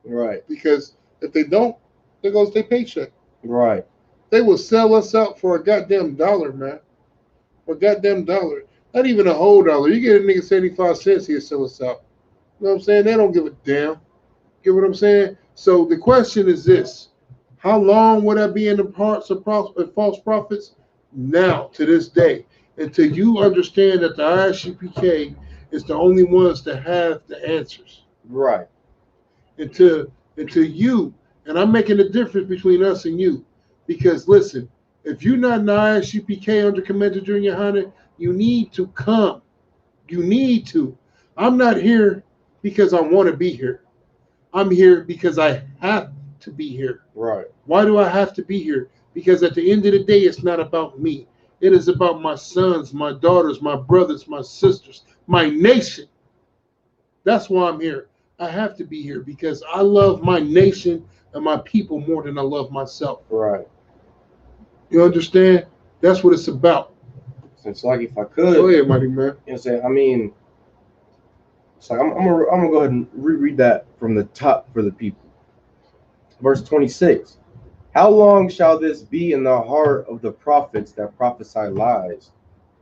Speaker 2: Right.
Speaker 3: Because if they don't, there goes their paycheck.
Speaker 2: Right.
Speaker 3: They will sell us out for a goddamn dollar, man. A goddamn dollar. Not even a whole dollar. You get a nigga 75 cents, he'll sell us out. You know what I'm saying? They don't give a damn. Get what I'm saying? So the question is this. How long would I be in the hearts of false prophets? Now, to this day. Until you understand that the ISUPK is the only ones that have the answers.
Speaker 2: Right.
Speaker 3: Until you, and I'm making a difference between us and you. Because listen, if you're not in the ISUPK under Commander Junior Hunter, you need to come. You need to. I'm not here because I want to be here. I'm here because I have to be here.
Speaker 2: Right.
Speaker 3: Why do I have to be here? Because at the end of the day, it's not about me. It is about my sons, my daughters, my brothers, my sisters, my nation. That's why I'm here. I have to be here because I love my nation and my people more than I love myself.
Speaker 2: Right.
Speaker 3: You understand? That's what it's about.
Speaker 2: It's like, if I could.
Speaker 3: Go ahead, mighty man.
Speaker 2: You know what I'm saying? I mean, it's like I'm gonna go ahead and reread that from the top for the people. Verse 26. How long shall this be in the heart of the prophets that prophesy lies?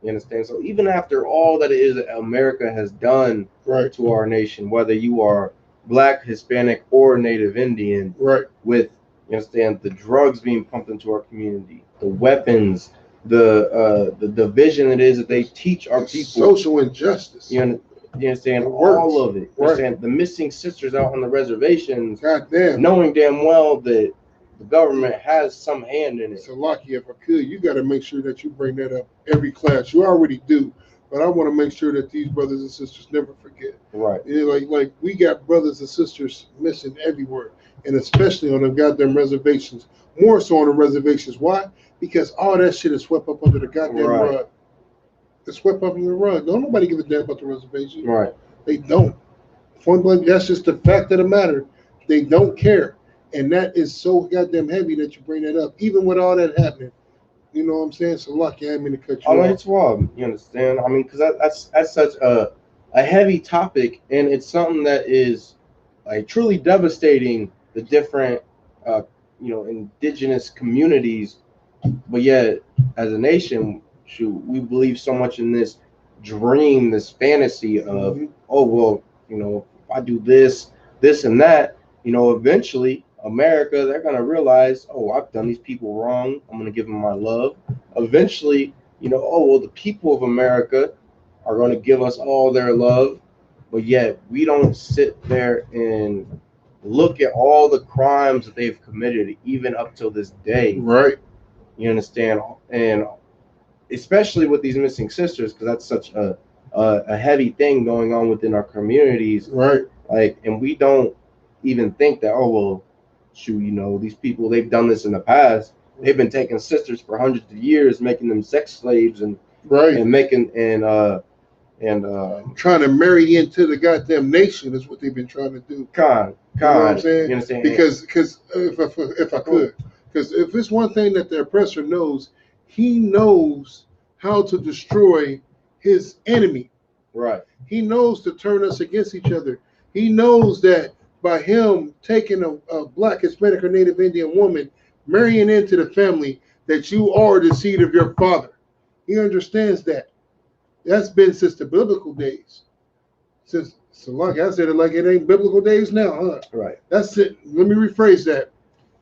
Speaker 2: You understand? So even after all that it is that America has done to our nation, whether you are Black, Hispanic, or Native Indian, with, you understand, the drugs being pumped into our community, the weapons, the division it is that they teach our people,
Speaker 3: social injustice.
Speaker 2: You understand? All of it. You understand? The missing sisters out on the reservations, knowing damn well that the government has some hand in it.
Speaker 3: So, Lucky, if I could, you got to make sure that you bring that up every class. You already do, but I want to make sure that these brothers and sisters never forget.
Speaker 2: Right.
Speaker 3: Yeah, like we got brothers and sisters missing everywhere, and especially on the goddamn reservations. More so on the reservations. Why? Because all that shit is swept up under the goddamn rug. It's swept up under the rug. Don't nobody give a damn about the reservation.
Speaker 2: Right.
Speaker 3: They don't. Point blank, that's just the fact of the matter. They don't care. And that is so goddamn heavy that you bring that up, even with all that happening. You know what I'm saying? So, Lucky, I didn't mean to cut you off.
Speaker 2: It's wild. You understand? I mean, because that's such a heavy topic, and it's something that is like truly devastating the different, indigenous communities. But yet, as a nation, we believe so much in this dream, this fantasy of, if I do this, and that, eventually America, they're going to realize, I've done these people wrong. I'm going to give them my love. Eventually, the people of America are going to give us all their love. But yet we don't sit there and look at all the crimes that they've committed, even up till this day.
Speaker 3: Right.
Speaker 2: You understand? And especially with these missing sisters, because that's such a heavy thing going on within our communities.
Speaker 3: Right.
Speaker 2: Like, and we don't even think that, these people, they've done this in the past. They've been taking sisters for hundreds of years, making them sex slaves and
Speaker 3: Right.
Speaker 2: and making
Speaker 3: trying to marry into the goddamn nation is what they've been trying to do. You know what I'm saying?
Speaker 2: You understand?
Speaker 3: Because if I could, because if it's one thing that the oppressor knows, he knows how to destroy his enemy.
Speaker 2: Right.
Speaker 3: He knows to turn us against each other. He knows that by him taking a black, Hispanic, or Native Indian woman, marrying into the family, that you are the seed of your father. He understands that. That's been since the biblical days. Since, so like I said it like it ain't biblical days now, huh?
Speaker 2: Right.
Speaker 3: That's it. Let me rephrase that.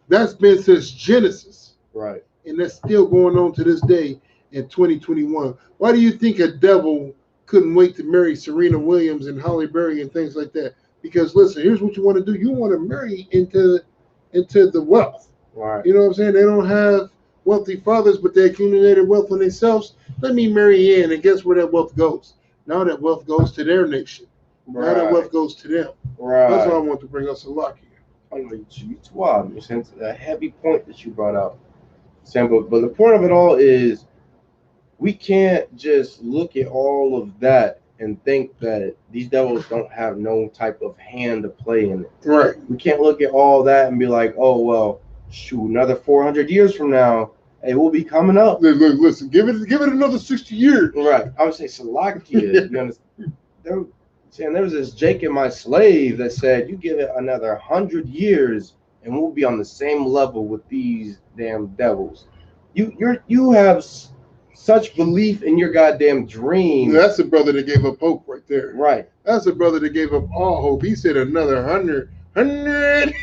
Speaker 3: That's been since Genesis.
Speaker 2: Right.
Speaker 3: And that's still going on to this day in 2021. Why do you think a devil couldn't wait to marry Serena Williams and Halle Berry and things like that? Because listen, here's what you want to do. You want to marry into the wealth.
Speaker 2: Right.
Speaker 3: You know what I'm saying? They don't have wealthy fathers, but they accumulated wealth on themselves. Let me marry in, and guess where that wealth goes? Now that wealth goes to their nation.
Speaker 2: Right.
Speaker 3: Now that wealth goes to them.
Speaker 2: Right.
Speaker 3: That's what I want to bring us a lock here.
Speaker 2: I know you too wild. It's a heavy point that you brought out, Sam. But the point of it all is we can't just look at all of that and think that these devils don't have no type of hand to play in it.
Speaker 3: Right.
Speaker 2: We can't look at all that and be like, oh, well, shoot, another 400 years from now, it will be coming up.
Speaker 3: Look, listen, give it another 60 years.
Speaker 2: Right. I would say Salakia. You understand? There was this Jake and my slave that said, you give it another 100 years and we'll be on the same level with these damn devils. You have such belief in your goddamn dream.
Speaker 3: That's a brother that gave up hope right there.
Speaker 2: Right.
Speaker 3: That's a brother that gave up all hope. He said another 100.
Speaker 2: Right.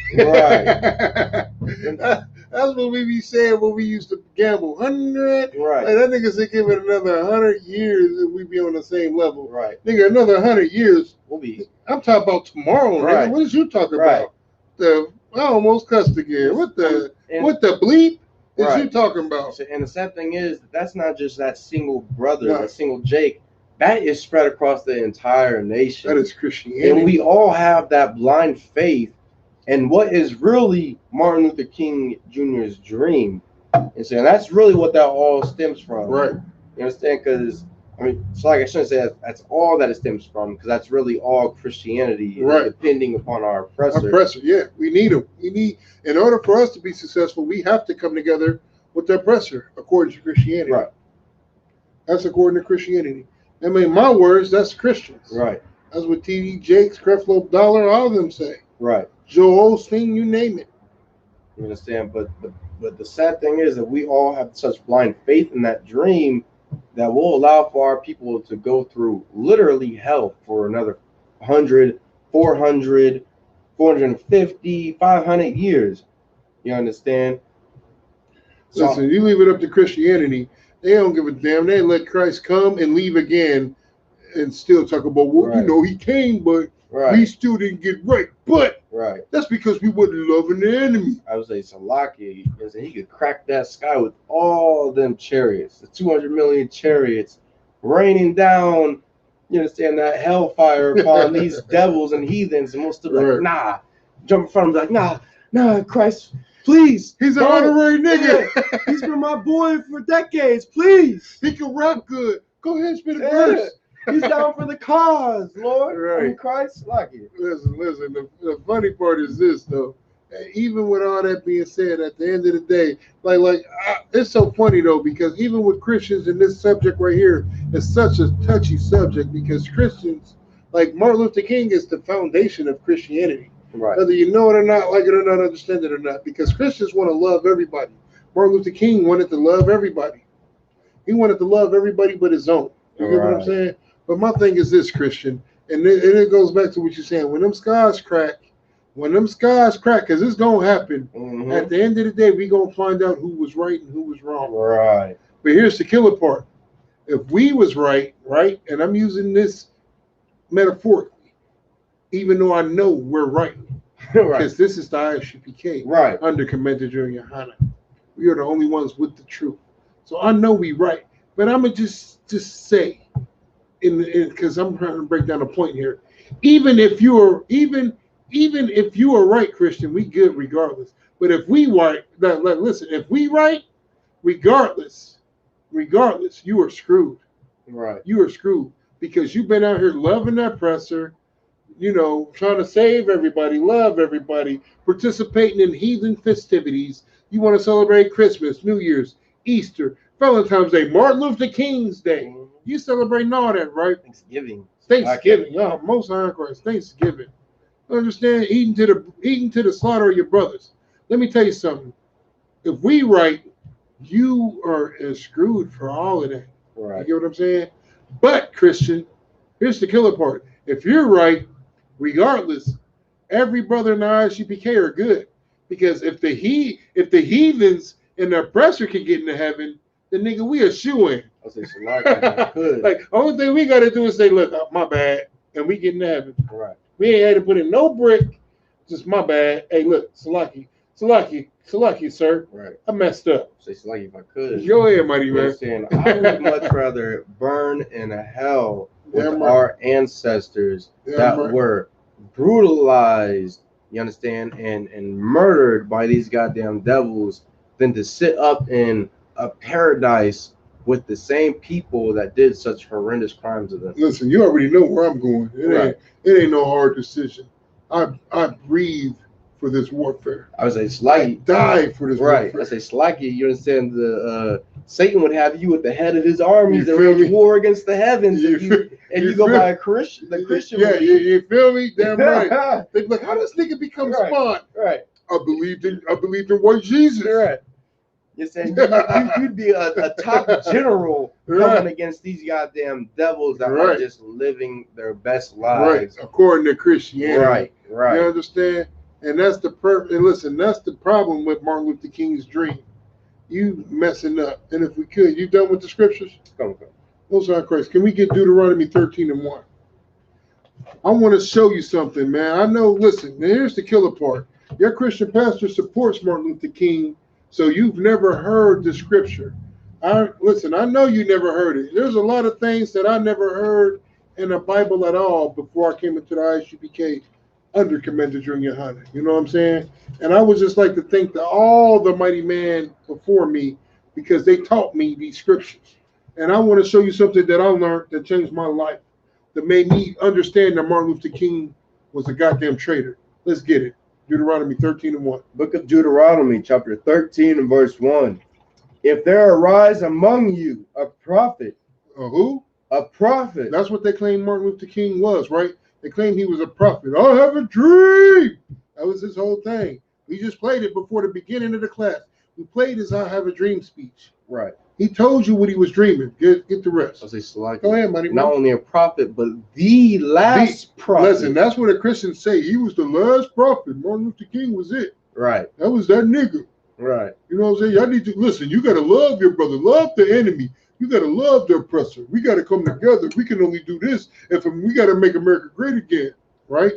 Speaker 3: That's what we be saying when we used to gamble. 100.
Speaker 2: Right.
Speaker 3: Like that nigga said, give it another 100 years and we be on the same level.
Speaker 2: Right.
Speaker 3: Nigga, another 100 years.
Speaker 2: We'll be.
Speaker 3: I'm talking about tomorrow,
Speaker 2: Right.
Speaker 3: nigga. What is you talking
Speaker 2: Right.
Speaker 3: about? I almost cussed again. What the bleep is
Speaker 2: Right.
Speaker 3: you talking about?
Speaker 2: And the sad thing is, that's not just that single brother,
Speaker 3: No.
Speaker 2: that single Jake. That is spread across the entire nation.
Speaker 3: That is Christianity.
Speaker 2: And we all have that blind faith in what is really Martin Luther King Jr.'s dream. And so that's really what that all stems from.
Speaker 3: Right.
Speaker 2: You understand? Because, I mean, it's like I shouldn't say that's all that it stems from, because that's really all Christianity,
Speaker 3: right,
Speaker 2: depending upon our oppressor.
Speaker 3: Yeah, we need them. In order for us to be successful, we have to come together with the oppressor, according to Christianity.
Speaker 2: Right.
Speaker 3: That's according to Christianity. I mean, my words, that's Christians.
Speaker 2: Right.
Speaker 3: That's what T.D. Jakes, Creflo Dollar, all of them say.
Speaker 2: Right.
Speaker 3: Joel Osteen, you name it.
Speaker 2: You understand? But the sad thing is that we all have such blind faith in that dream that will allow for our people to go through literally hell for another 100, 400, 450, 500 years. You understand?
Speaker 3: So, listen, you leave it up to Christianity, they don't give a damn. They let Christ come and leave again and still talk about, well,
Speaker 2: right,
Speaker 3: you know, he came, but
Speaker 2: right,
Speaker 3: we still didn't get right. But
Speaker 2: right,
Speaker 3: that's because we wasn't loving the enemy.
Speaker 2: I would say Salaki, he could crack that sky with all them chariots, the 200 million chariots raining down, you understand, that hellfire upon these devils and heathens, and we'll still be like,
Speaker 3: right,
Speaker 2: nah, jump in front of him, like, nah, Christ, please.
Speaker 3: He's an honorary nigga.
Speaker 2: Yeah. He's been my boy for decades, please.
Speaker 3: He can rap good. Go ahead and spit a verse.
Speaker 2: He's down for the cause, Lord.
Speaker 3: Right.
Speaker 2: I mean, Christ, like it.
Speaker 3: Listen. The funny part is this, though. Even with all that being said, at the end of the day, it's so funny, though, because even with Christians in this subject right here, it's such a touchy subject, because Christians, like Martin Luther King, is the foundation of Christianity.
Speaker 2: Right.
Speaker 3: Whether you know it or not, like it or not, understand it or not, because Christians want to love everybody. Martin Luther King wanted to love everybody. He wanted to love everybody but his own. You get what I'm saying? But my thing is this, Christian, and it goes back to what you're saying. When them skies crack, because it's going to happen, at the end of the day, we're going to find out who was right and who was wrong.
Speaker 2: Right.
Speaker 3: But here's the killer part. If we was right, and I'm using this metaphorically, even though I know we're right, because this is the ISUPK,
Speaker 2: right,
Speaker 3: under Commander Junior Hana. We are the only ones with the truth. So I know we right. But I'm going to just say, because I'm trying to break down a point here, even if you are right, Christian, we good regardless. But if we right, listen, if we right, regardless, you are screwed.
Speaker 2: Right.
Speaker 3: You are screwed because you've been out here loving that oppressor, trying to save everybody, love everybody, participating in heathen festivities. You want to celebrate Christmas, New Year's, Easter, Valentine's Day, Martin Luther King's Day. You celebrating all that, right?
Speaker 2: Thanksgiving.
Speaker 3: Oh, most high Christ, Thanksgiving. Understand? Eating to the slaughter of your brothers. Let me tell you something. If we right, you are screwed for all of that.
Speaker 2: Right.
Speaker 3: You get what I'm saying? But Christian, here's the killer part. If you're right, regardless, every brother in the ISUPK are good. Because if the heathens and the oppressor can get into heaven, then nigga, we a shoe-in.
Speaker 2: I'll say good.
Speaker 3: Like, only thing we got to do is say, look, my bad, and we get into heaven.
Speaker 2: Right.
Speaker 3: We ain't had to put in no brick, just my bad. Hey, look, Salaki, sir.
Speaker 2: Right.
Speaker 3: I messed up.
Speaker 2: Say Salaki if I could.
Speaker 3: Go ahead, mighty man.
Speaker 2: I would much rather burn in a hell with our ancestors that were brutalized, you understand, and murdered by these goddamn devils than to sit up in a paradise with the same people that did such horrendous crimes to them.
Speaker 3: Listen, you already know where I'm going. It ain't no hard decision. I breathe for this warfare.
Speaker 2: I would say Slacky.
Speaker 3: I die for this warfare.
Speaker 2: I say Slacky. You understand? Satan would have you at the head of his armies and
Speaker 3: feel
Speaker 2: wage war against the heavens, and you go by the Christian.
Speaker 3: Yeah, you feel me? Damn right. They be like, how does nigga become smart?
Speaker 2: Right.
Speaker 3: I believed in white Jesus.
Speaker 2: Right. You're saying you'd be a top general coming against these goddamn devils that are just living their best lives.
Speaker 3: Right, according to Christianity.
Speaker 2: Right.
Speaker 3: You understand? And that's that's the problem with Martin Luther King's dream. You messing up. And if we could, you done with the scriptures?
Speaker 2: Come.
Speaker 3: Most High Christ. Can we get Deuteronomy 13:1? I want to show you something, man. I know, listen, here's the killer part. Your Christian pastor supports Martin Luther King, so you've never heard the scripture. I know you never heard it. There's a lot of things that I never heard in the Bible at all before I came into the ISUPK under Commander Junior Hunter. You know what I'm saying? And I would just like to thank all the mighty man before me because they taught me these scriptures. And I want to show you something that I learned that changed my life, that made me understand that Martin Luther King was a goddamn traitor. Let's get it. Deuteronomy 13:1.
Speaker 2: Book of Deuteronomy, chapter 13 and verse 1. If there arise among you a prophet.
Speaker 3: Who?
Speaker 2: A prophet.
Speaker 3: That's what they claim Martin Luther King was, right? They claim he was a prophet. I have a dream. That was his whole thing. We just played it before the beginning of the class. We played his I have a dream speech.
Speaker 2: Right.
Speaker 3: He told you what he was dreaming. Get the rest.
Speaker 2: I'll say Salaki.
Speaker 3: Go ahead, buddy.
Speaker 2: Not only a prophet, but the last prophet.
Speaker 3: Listen, that's what the Christians say. He was the last prophet. Martin Luther King was it.
Speaker 2: Right.
Speaker 3: That was that nigga.
Speaker 2: Right.
Speaker 3: You know what I'm saying? Y'all need to listen. You got to love your brother. Love the enemy. You got to love the oppressor. We got to come together. We can only do this if we got to make America great again. Right?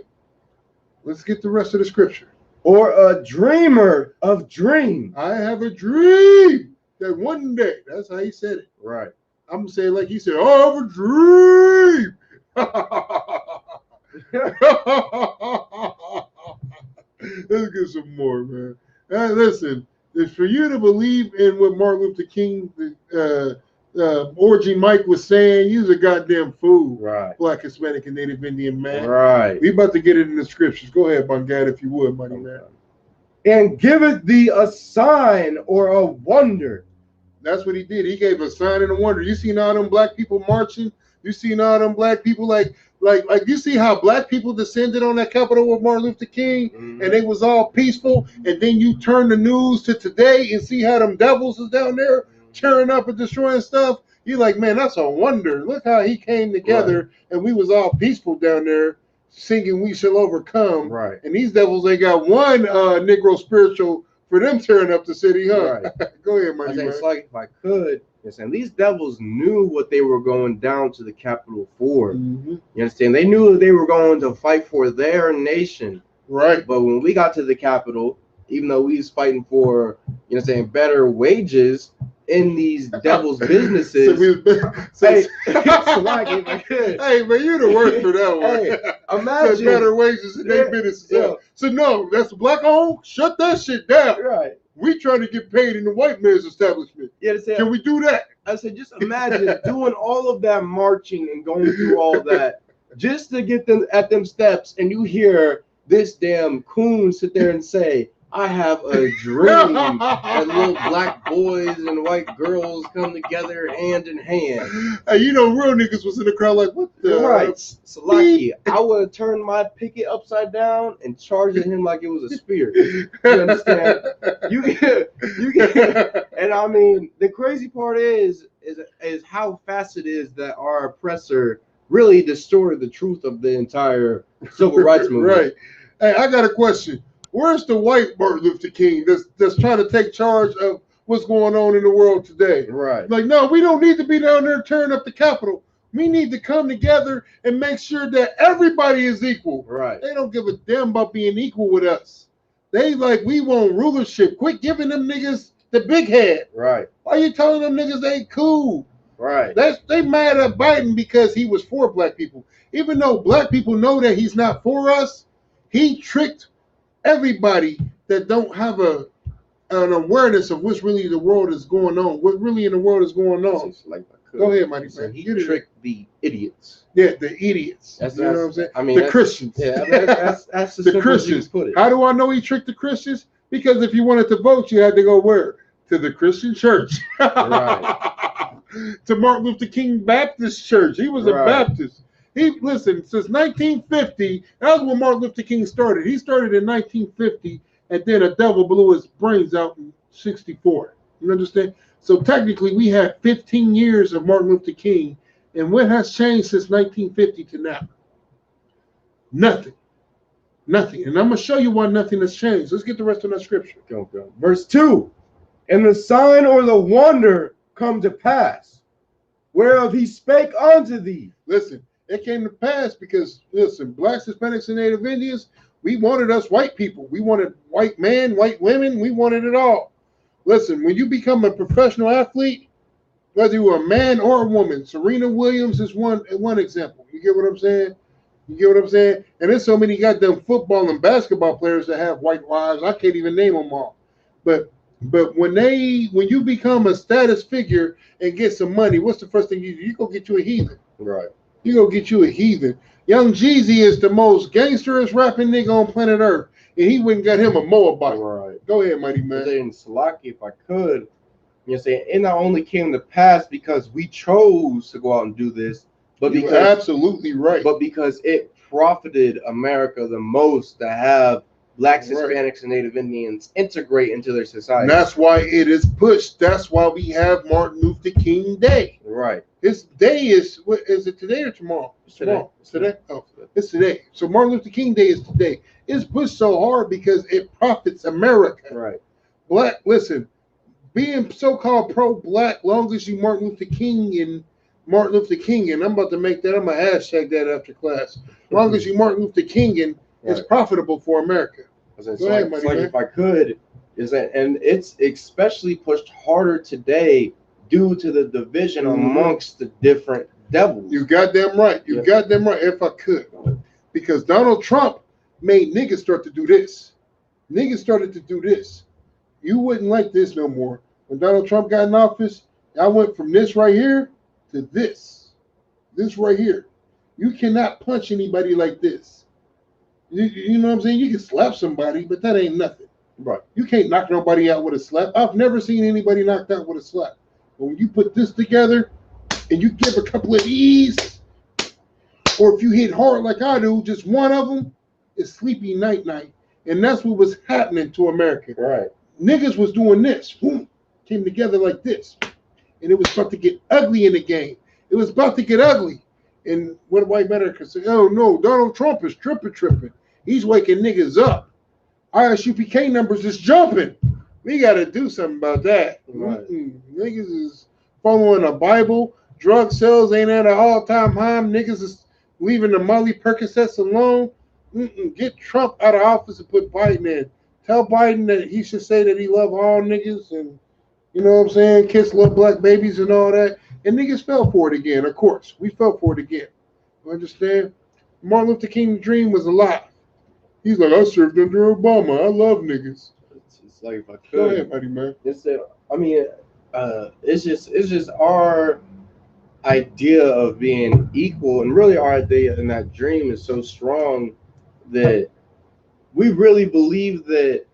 Speaker 3: Let's get the rest of the scripture.
Speaker 2: Or a dreamer of dreams.
Speaker 3: I have a dream that one day. That's how he said it.
Speaker 2: Right.
Speaker 3: I'm going to say it like he said, I have a dream. Let's get some more, man. Listen, it's for you to believe in what Martin Luther King, Orgy Mike was saying. You's a goddamn fool.
Speaker 2: Right.
Speaker 3: Black, Hispanic, and Native Indian man.
Speaker 2: Right.
Speaker 3: We about to get it in the scriptures. Go ahead, Bangad, if you would, mighty man.
Speaker 2: And giveth thee a sign or a wonder.
Speaker 3: That's what he did. He gave a sign and a wonder. You seen all them black people marching? You seen all them black people like you see how black people descended on that Capitol with Martin Luther King, and they was all peaceful, and then you turn the news to today and see how them devils is down there tearing up and destroying stuff. You're like, man, that's a wonder. Look how he came together, and we was all peaceful down there singing We Shall Overcome.
Speaker 2: Right.
Speaker 3: And these devils ain't got one Negro spiritual for them tearing up the city, huh? Right. Go ahead, my man.
Speaker 2: It's like if I could, and these devils knew what they were going down to the Capitol for. You understand? They knew they were going to fight for their nation.
Speaker 3: Right.
Speaker 2: But when we got to the Capitol, even though we was fighting for, better wages, in these devil's businesses. Hey, Salaki, if I could.
Speaker 3: Hey, man, you're the worst for that one.
Speaker 2: Hey, imagine
Speaker 3: better wages in their businesses.
Speaker 2: yeah.
Speaker 3: So no, that's black owned. Shut that shit down.
Speaker 2: Right.
Speaker 3: We trying to get paid in the white man's establishment.
Speaker 2: Yeah,
Speaker 3: Can we do that?
Speaker 2: I said, just imagine doing all of that marching and going through all that just to get them at them steps, and you hear this damn coon sit there and say, I have a dream that little black boys and white girls come together hand in hand.
Speaker 3: Hey, you know, real niggas was in the crowd like, what the?
Speaker 2: Right. Salaki, I would have turned my picket upside down and charged at him like it was a spear. You understand? You get, and I mean, the crazy part is how fast it is that our oppressor really distorted the truth of the entire civil rights movement.
Speaker 3: Right. Hey, I got a question. Where's the white Martin Luther King that's trying to take charge of what's going on in the world today?
Speaker 2: Right.
Speaker 3: Like, no, we don't need to be down there tearing up the Capitol. We need to come together and make sure that everybody is equal.
Speaker 2: Right.
Speaker 3: They don't give a damn about being equal with us. They like, we want rulership. Quit giving them niggas the big head.
Speaker 2: Right.
Speaker 3: Why you telling them niggas they ain't cool?
Speaker 2: Right.
Speaker 3: They mad at Biden because he was for black people. Even though black people know that he's not for us, he tricked everybody that don't have an awareness of what's really the world is going on. What really in the world is going on. Go ahead, Mighty Man.
Speaker 2: He tricked the idiots.
Speaker 3: Yeah, the idiots.
Speaker 2: That's
Speaker 3: you know what I'm saying?
Speaker 2: I mean,
Speaker 3: the Christians.
Speaker 2: Yeah, that's
Speaker 3: the Christians.
Speaker 2: Put it.
Speaker 3: How do I know he tricked the Christians? Because if you wanted to vote, you had to go where? To the Christian church.
Speaker 2: Right.
Speaker 3: To Martin Luther King Baptist Church. He was a Baptist. Listen, since 1950, that was when Martin Luther King started. He started in 1950, and then a devil blew his brains out in 64. You understand? So technically, we had 15 years of Martin Luther King, and what has changed since 1950 to now? Nothing. Nothing. And I'm going to show you why nothing has changed. Let's get the rest of that scripture.
Speaker 2: Go. Verse 2, and the sign or the wonder come to pass, whereof he spake unto thee.
Speaker 3: Listen. It came to pass because, listen, blacks, Hispanics, and Native Indians, we wanted us white people. We wanted white men, white women. We wanted it all. Listen, when you become a professional athlete, whether you're a man or a woman, Serena Williams is one example. You get what I'm saying? You get what I'm saying? And there's so many goddamn football and basketball players that have white wives. I can't even name them all. But when you become a status figure and get some money, what's the first thing you do? You go get you a heathen.
Speaker 2: Right.
Speaker 3: You go get you a heathen. Young Jeezy is the most gangsterest rapping nigga on planet Earth, and he wouldn't get him a Moabite.
Speaker 2: Right.
Speaker 3: Go ahead, Mighty Man.
Speaker 2: In Salaki, if I could, you know, say it not only came to pass because we chose to go out and do this, but
Speaker 3: You're
Speaker 2: because
Speaker 3: absolutely right.
Speaker 2: But because it profited America the most to have blacks, Hispanics, and Native Indians integrate into their society.
Speaker 3: And that's why it is pushed. That's why we have Martin Luther King Day.
Speaker 2: Right.
Speaker 3: This day is it today or tomorrow? It's tomorrow. It's today. Oh, it's today. So Martin Luther King Day is today. It's pushed so hard because it profits America.
Speaker 2: Right.
Speaker 3: Black, listen, being so-called pro-black, long as you Martin Luther King, and I'm about to make that. I'm gonna hashtag that after class. Long as you Martin Luther King, and it's profitable for America.
Speaker 2: Go ahead, Mighty Man. If I could, and it's especially pushed harder today due to the division amongst the different devils.
Speaker 3: You got them right. You got them right. If I could, because Donald Trump made niggas start to do this. Niggas started to do this. You wouldn't like this no more. When Donald Trump got in office, I went from this right here to this. This right here. You cannot punch anybody like this. You know what I'm saying? You can slap somebody, but that ain't nothing.
Speaker 2: Right.
Speaker 3: You can't knock nobody out with a slap. I've never seen anybody knocked out with a slap. But when you put this together and you give a couple of these, or if you hit hard like I do, just one of them is sleepy night. And that's what was happening to America.
Speaker 2: Right.
Speaker 3: Niggas was doing this. Boom, came together like this. And it was about to get ugly in the game. It was about to get ugly. And what white America said, oh no, Donald Trump is tripping. He's waking niggas up. Isupk numbers is jumping. We got to do something about that.
Speaker 2: Right.
Speaker 3: Niggas is following the Bible. Drug sales ain't at an all-time high. Niggas is leaving the Molly Percocets alone. Get Trump out of office and put Biden in. Tell Biden that he should say that he love all niggas and You know what I'm saying? Kiss little black babies and all that. And niggas fell for it again. Of course, we fell for it again. You understand? Martin Luther King's dream was a lie. He's like, I served under Obama. I love niggas.
Speaker 2: It's like if I
Speaker 3: Go
Speaker 2: could.
Speaker 3: ahead, buddy, man.
Speaker 2: I mean, it's just our idea of being equal, and really our idea in that dream is so strong that we really believe that,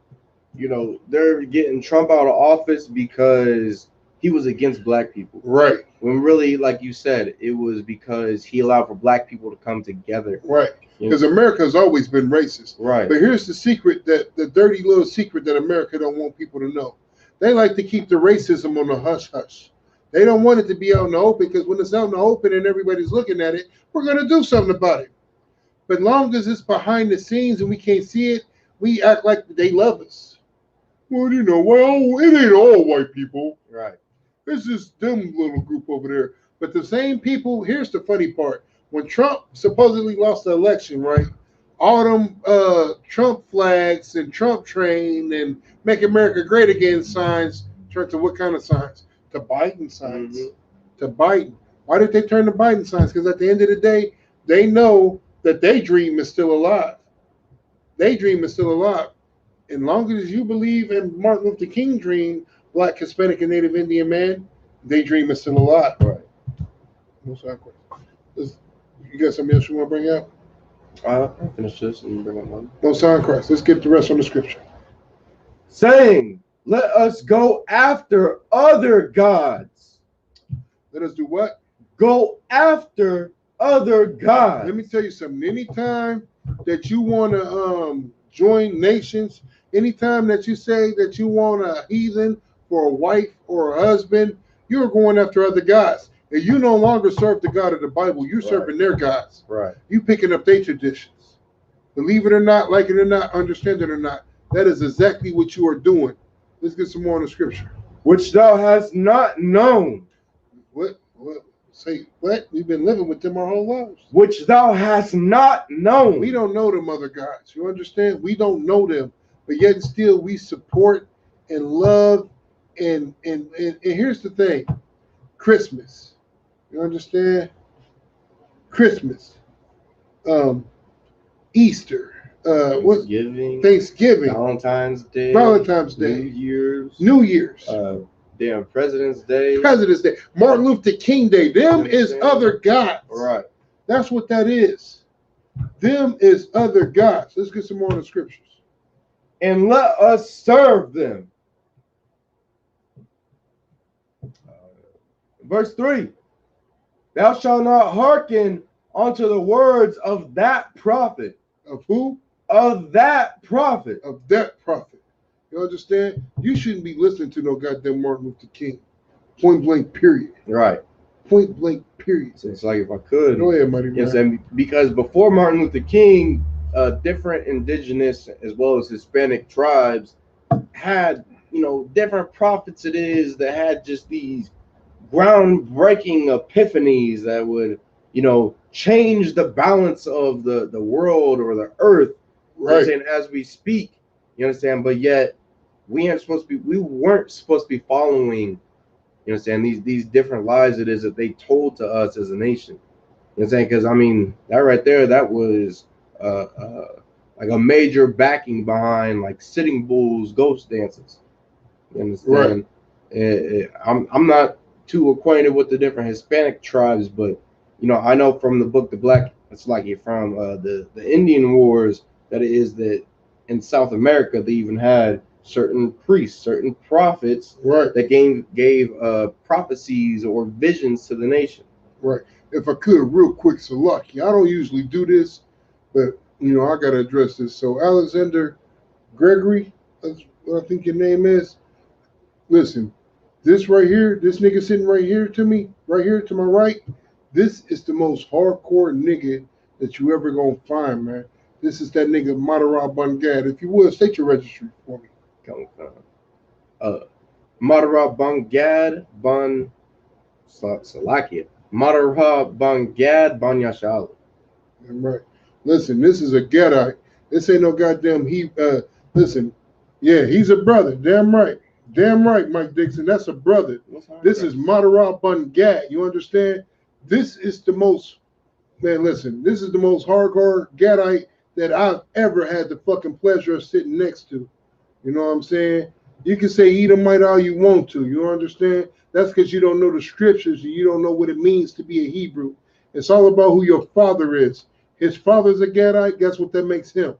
Speaker 2: you know, they're getting Trump out of office because he was against black people.
Speaker 3: Right.
Speaker 2: When really, like you said, it was because he allowed for black people to come together.
Speaker 3: Right. Because America's always been racist.
Speaker 2: Right.
Speaker 3: But here's the secret, that the dirty little secret that America don't want people to know. They like to keep the racism on the hush hush. They don't want it to be out in the open, because when it's out in the open and everybody's looking at it, we're going to do something about it. But long as it's behind the scenes and we can't see it, we act like they love us. Well, you know, well, it ain't all white people.
Speaker 2: Right.
Speaker 3: It's this dumb little group over there. But the same people, here's the funny part. When Trump supposedly lost the election, right, all them Trump flags and Trump train and Make America Great Again signs turned to what kind of signs? To Biden signs. Mm-hmm. To Biden. Why did they turn to Biden signs? Because at the end of the day, they know that their dream is still alive. Their dream is still alive. And long as you believe in Martin Luther King's dream, Black, Hispanic, and Native Indian man, their dream is still alive.
Speaker 2: Right.
Speaker 3: No side question. You got something else you want to bring out?
Speaker 2: I'll finish this and bring up one.
Speaker 3: No sign Christ. Let's get the rest on the scripture.
Speaker 2: Saying, let us go after other gods.
Speaker 3: Let us do what?
Speaker 2: Go after other gods.
Speaker 3: Let me tell you something. Anytime that you want to join nations, anytime that you say that you want a heathen for a wife or a husband, you're going after other gods. And you no longer serve the God of the Bible. You're serving their gods.
Speaker 2: Right.
Speaker 3: You picking up their traditions. Believe it or not, like it or not, understand it or not, that is exactly what you are doing. Let's get some more on the scripture.
Speaker 2: Which thou hast not known.
Speaker 3: What? Say what? We've been living with them our whole lives.
Speaker 2: Which thou hast not known.
Speaker 3: We don't know them other gods. You understand? We don't know them. But yet still we support and love. And here's the thing. Christmas. You understand? Christmas. Easter. Thanksgiving.
Speaker 2: Valentine's Day.
Speaker 3: New Year's.
Speaker 2: President's Day.
Speaker 3: Martin Luther King Day. Them is other gods.
Speaker 2: Right.
Speaker 3: That's what that is. Them is other gods. Let's get some more on the scriptures.
Speaker 2: And let us serve them. Verse 3. Thou shalt not hearken unto the words of that prophet.
Speaker 3: Of who?
Speaker 2: Of that prophet.
Speaker 3: Of that prophet. You understand? You shouldn't be listening to no goddamn Martin Luther King. Point blank, period.
Speaker 2: Right.
Speaker 3: Point blank, period.
Speaker 2: So it's like if I could.
Speaker 3: Go ahead, buddy.
Speaker 2: Yes, and because before Martin Luther King, different indigenous as well as Hispanic tribes had, you know, different prophets it is that had just these groundbreaking epiphanies that would, you know, change the balance of the world or the earth, right? And as we speak, you understand, but yet we weren't supposed to be following, you understand, these different lies it is that they told to us as a nation. You understand? Because I mean, that right there, that was like a major backing behind like Sitting Bull's ghost dances. You understand? Right. I'm not too acquainted with the different Hispanic tribes, but you know, I know from the book The Black, it's like from the Indian Wars, that it is that in South America they even had certain priests, certain prophets, right, that gave prophecies or visions to the nation.
Speaker 3: Right. If I could, real quick, so lucky. I don't usually do this, but you know, I gotta address this. So Alexander Gregory, that's what I think your name is. Listen, this right here, this nigga sitting right here to me, right here to my right, this is the most hardcore nigga that you ever gonna find, man. This is that nigga Madara Bungad. If you would, state your registry for me.
Speaker 2: Madara Bungad Bun Salakia. Madara Bungad Bun Yashal.
Speaker 3: Right. Listen, this is a Gadite. This ain't no goddamn listen, yeah, he's a brother. Damn right. Damn right, Mike Dixon. That's a brother. This is Madarab Bun Gad. You understand? This is the most, man, listen, this is the most hardcore Gadite that I've ever had the fucking pleasure of sitting next to. You know what I'm saying? You can say Edomite all you want to. You understand? That's because you don't know the scriptures and you don't know what it means to be a Hebrew. It's all about who your father is. His father's a Gadite. Guess what that makes him?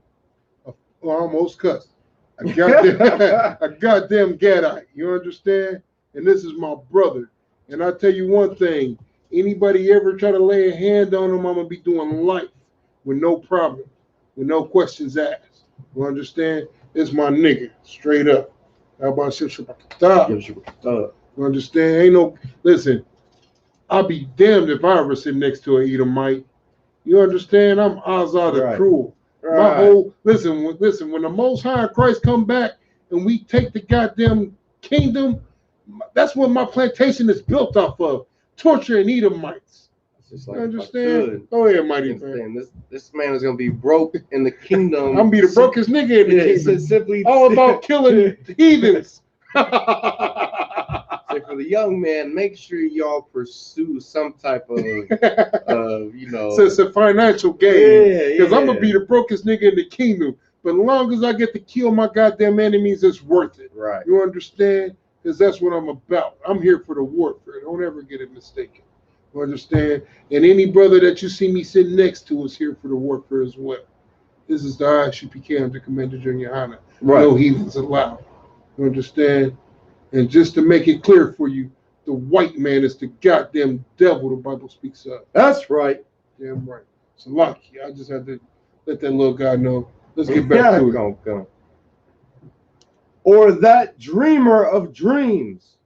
Speaker 3: Almost cussed. A goddamn Gadite. You understand? And this is my brother. And I tell you one thing. Anybody ever try to lay a hand on him, I'm going to be doing life with no problem, with no questions asked. You understand? It's my nigga, straight up. How about you understand? Ain't no, listen, I'll be damned if I ever sit next to an Edomite. You understand? I'm Azad the Cruel. My whole, listen, when the Most High Christ come back and we take the goddamn kingdom, that's what my plantation is built off of. Torturing Edomites.
Speaker 2: Just like
Speaker 3: you understand? Go ahead, mighty man.
Speaker 2: This man is gonna be broke in the kingdom.
Speaker 3: I'm gonna be the brokest nigga in the kingdom.
Speaker 2: Simply
Speaker 3: all about killing heathens.
Speaker 2: So for the young man, make sure y'all pursue some type of,
Speaker 3: So it's a financial game. Because I'm gonna be the brokest nigga in the kingdom. But as long as I get to kill my goddamn enemies, it's worth it.
Speaker 2: Right.
Speaker 3: You understand? Because that's what I'm about. I'm here for the warfare. Don't ever get it mistaken. You understand? And any brother that you see me sitting next to is here for the warfare as well. This is the Isupk under Commander Junior Hana. Right. No heathens allowed. You understand? And just to make it clear for you, the white man is the goddamn devil the Bible speaks of.
Speaker 2: That's right.
Speaker 3: Damn right. So lucky. I just had to let that little guy know. Let's get back to it.
Speaker 2: Go. Or that dreamer of dreams.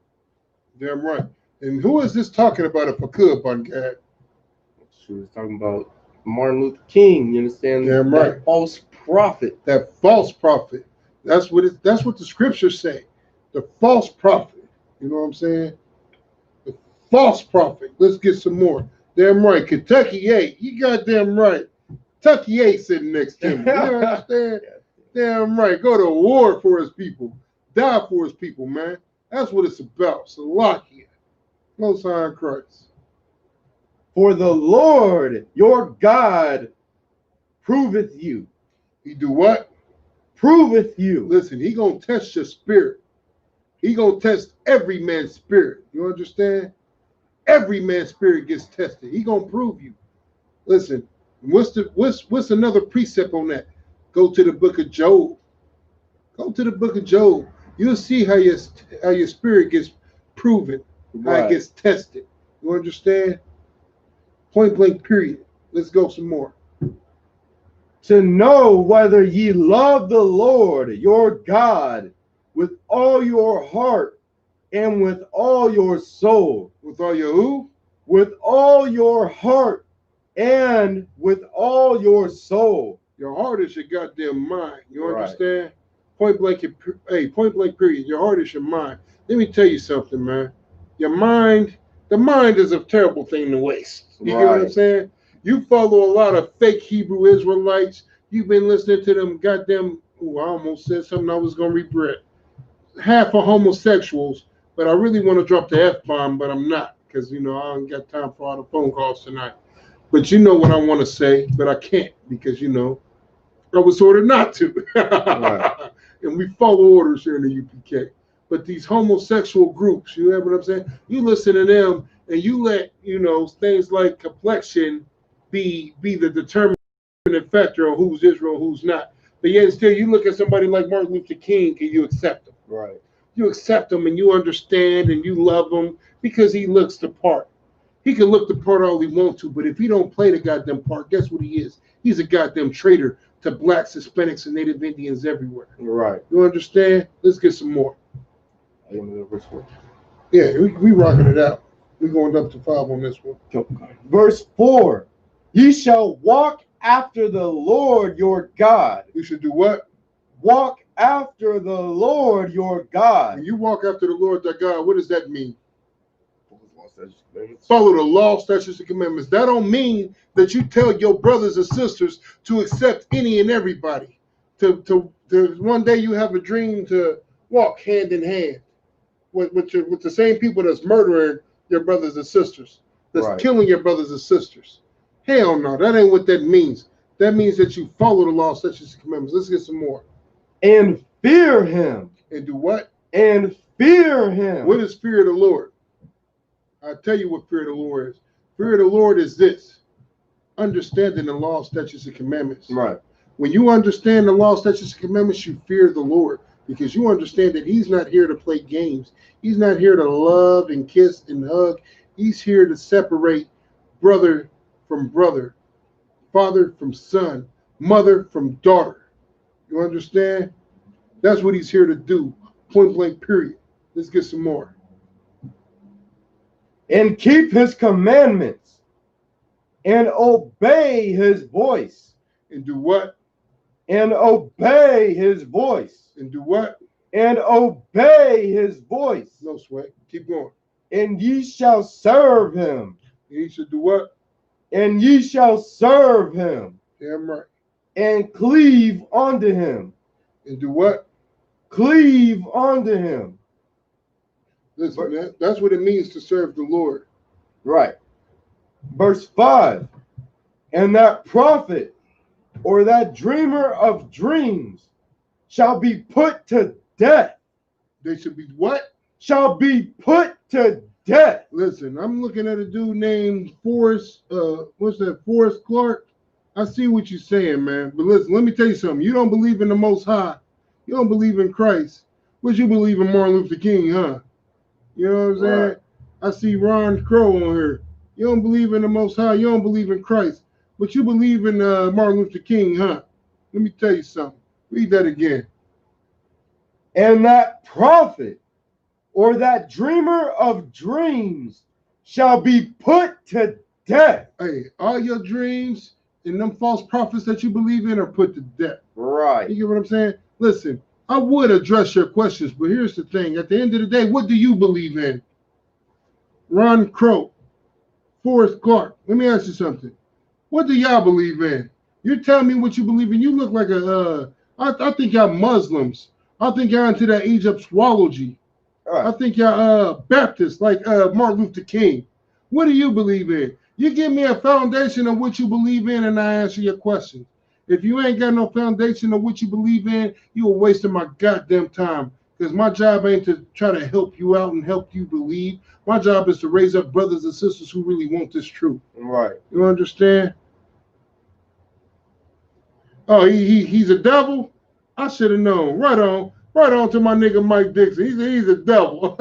Speaker 3: Damn right. And who is this talking about if I could, Bungad?
Speaker 2: She was talking about Martin Luther King, you understand?
Speaker 3: Damn right.
Speaker 2: That false prophet.
Speaker 3: That false prophet. That's what the scriptures say. The false prophet. You know what I'm saying? The false prophet. Let's get some more. Damn right. Kentucky 8. You goddamn right. Kentucky 8 sitting next to me. You understand? Damn right. Go to war for his people. Die for his people, man. That's what it's about. So lock here. Most High in Christ.
Speaker 2: For the Lord your God proveth you.
Speaker 3: He do what?
Speaker 2: Proveth you.
Speaker 3: Listen, he gonna test your spirit. He gonna test every man's spirit. You understand? Every man's spirit gets tested. He gonna prove you. Listen, what's another precept on that? Go to the book of Job. Go to the book of Job. You'll see how your spirit gets proven, how it gets tested. You understand? Point blank period. Let's go some more.
Speaker 2: To know whether ye love the Lord your God with all your heart and with all your soul.
Speaker 3: With all your who?
Speaker 2: With all your heart and with all your soul.
Speaker 3: Your heart is your goddamn mind. You understand? Point blank period. Your heart is your mind. Let me tell you something, man. Your mind, the mind is a terrible thing to waste. You get what I'm saying? You follow a lot of fake Hebrew Israelites. You've been listening to them goddamn, I almost said something I was going to regret. Half are homosexuals, but I really want to drop the F-bomb, but I'm not because, I don't got time for all the phone calls tonight. But you know what I want to say, but I can't because, I was ordered not to. And we follow orders here in the UPK. But these homosexual groups, you know what I'm saying? You listen to them and you let, things like complexion be the determinant factor of who's Israel, who's not. But yet still you look at somebody like Martin Luther King and you accept him.
Speaker 2: Right.
Speaker 3: You accept him and you understand and you love him because he looks the part. He can look the part all he wants to, but if he don't play the goddamn part, guess what he is? He's a goddamn traitor to blacks, Hispanics, and Native Indians everywhere.
Speaker 2: Right.
Speaker 3: You understand? Let's get some more.
Speaker 2: Verse 4.
Speaker 3: Yeah, we rocking it out. We're going up to 5 on this one.
Speaker 2: Verse 4. Ye shall walk after the Lord your God.
Speaker 3: You should do what?
Speaker 2: Walk after the Lord your God.
Speaker 3: When you walk after the Lord thy God, what does that mean? Follow the law, statutes, and commandments. That don't mean that you tell your brothers and sisters to accept any and everybody. To one day you have a dream to walk hand in hand. with the same people that's murdering your brothers and sisters, that's killing your brothers and sisters. Hell no, that ain't what that means. That means that you follow the law, statutes, and commandments. Let's get some more.
Speaker 2: And fear him.
Speaker 3: And do what?
Speaker 2: And fear him.
Speaker 3: What is fear of the Lord? I'll tell you what fear of the Lord is. Fear of the Lord is this: understanding the law, statutes, and commandments.
Speaker 2: Right.
Speaker 3: When you understand the law, statutes, and commandments, you fear the Lord, because you understand that he's not here to play games. He's not here to love and kiss and hug. He's here to separate brother from brother, father from son, mother from daughter. You understand? That's what he's here to do. Point blank, period. Let's get some more.
Speaker 2: And keep his commandments and obey his voice.
Speaker 3: And do what?
Speaker 2: And obey his voice.
Speaker 3: And do what?
Speaker 2: And obey his voice.
Speaker 3: No sweat. Keep going.
Speaker 2: And ye shall serve him.
Speaker 3: And he should do what?
Speaker 2: And ye shall serve him.
Speaker 3: Damn right.
Speaker 2: And cleave unto him.
Speaker 3: And do what?
Speaker 2: Cleave unto him.
Speaker 3: Listen, man, that's what it means to serve the Lord.
Speaker 2: Right. Verse 5. And that prophet or that dreamer of dreams shall be put to death.
Speaker 3: They should be what?
Speaker 2: Shall be put to death.
Speaker 3: Listen, I'm looking at a dude named Forrest, Forrest Clark. I see what you're saying, man. But listen, let me tell you something. You don't believe in the Most High. You don't believe in Christ. But you believe in Martin Luther King, huh? You know what I'm saying?
Speaker 2: Right.
Speaker 3: I see Ron Crow on here. You don't believe in the Most High. You don't believe in Christ. But you believe in Martin Luther King, huh? Let me tell you something. Read that again.
Speaker 2: And that prophet or that dreamer of dreams shall be put to death.
Speaker 3: Hey, all your dreams and them false prophets that you believe in are put to death.
Speaker 2: Right.
Speaker 3: You get what I'm saying? Listen, I would address your questions, but here's the thing. At the end of the day, what do you believe in? Ron Crow, Forrest Clark, let me ask you something. What do y'all believe in? You're telling me what you believe in. You look like I think y'all Muslims. I think y'all into that Egyptology.
Speaker 2: Right.
Speaker 3: I think y'all Baptists like Martin Luther King. What do you believe in? You give me a foundation of what you believe in and I answer your questions. If you ain't got no foundation of what you believe in, you are wasting my goddamn time. Because my job ain't to try to help you out and help you believe. My job is to raise up brothers and sisters who really want this truth.
Speaker 2: Right.
Speaker 3: You understand? Oh, he's a devil? I should have known. Right on. Right on to my nigga Mike Dixon. He's a devil.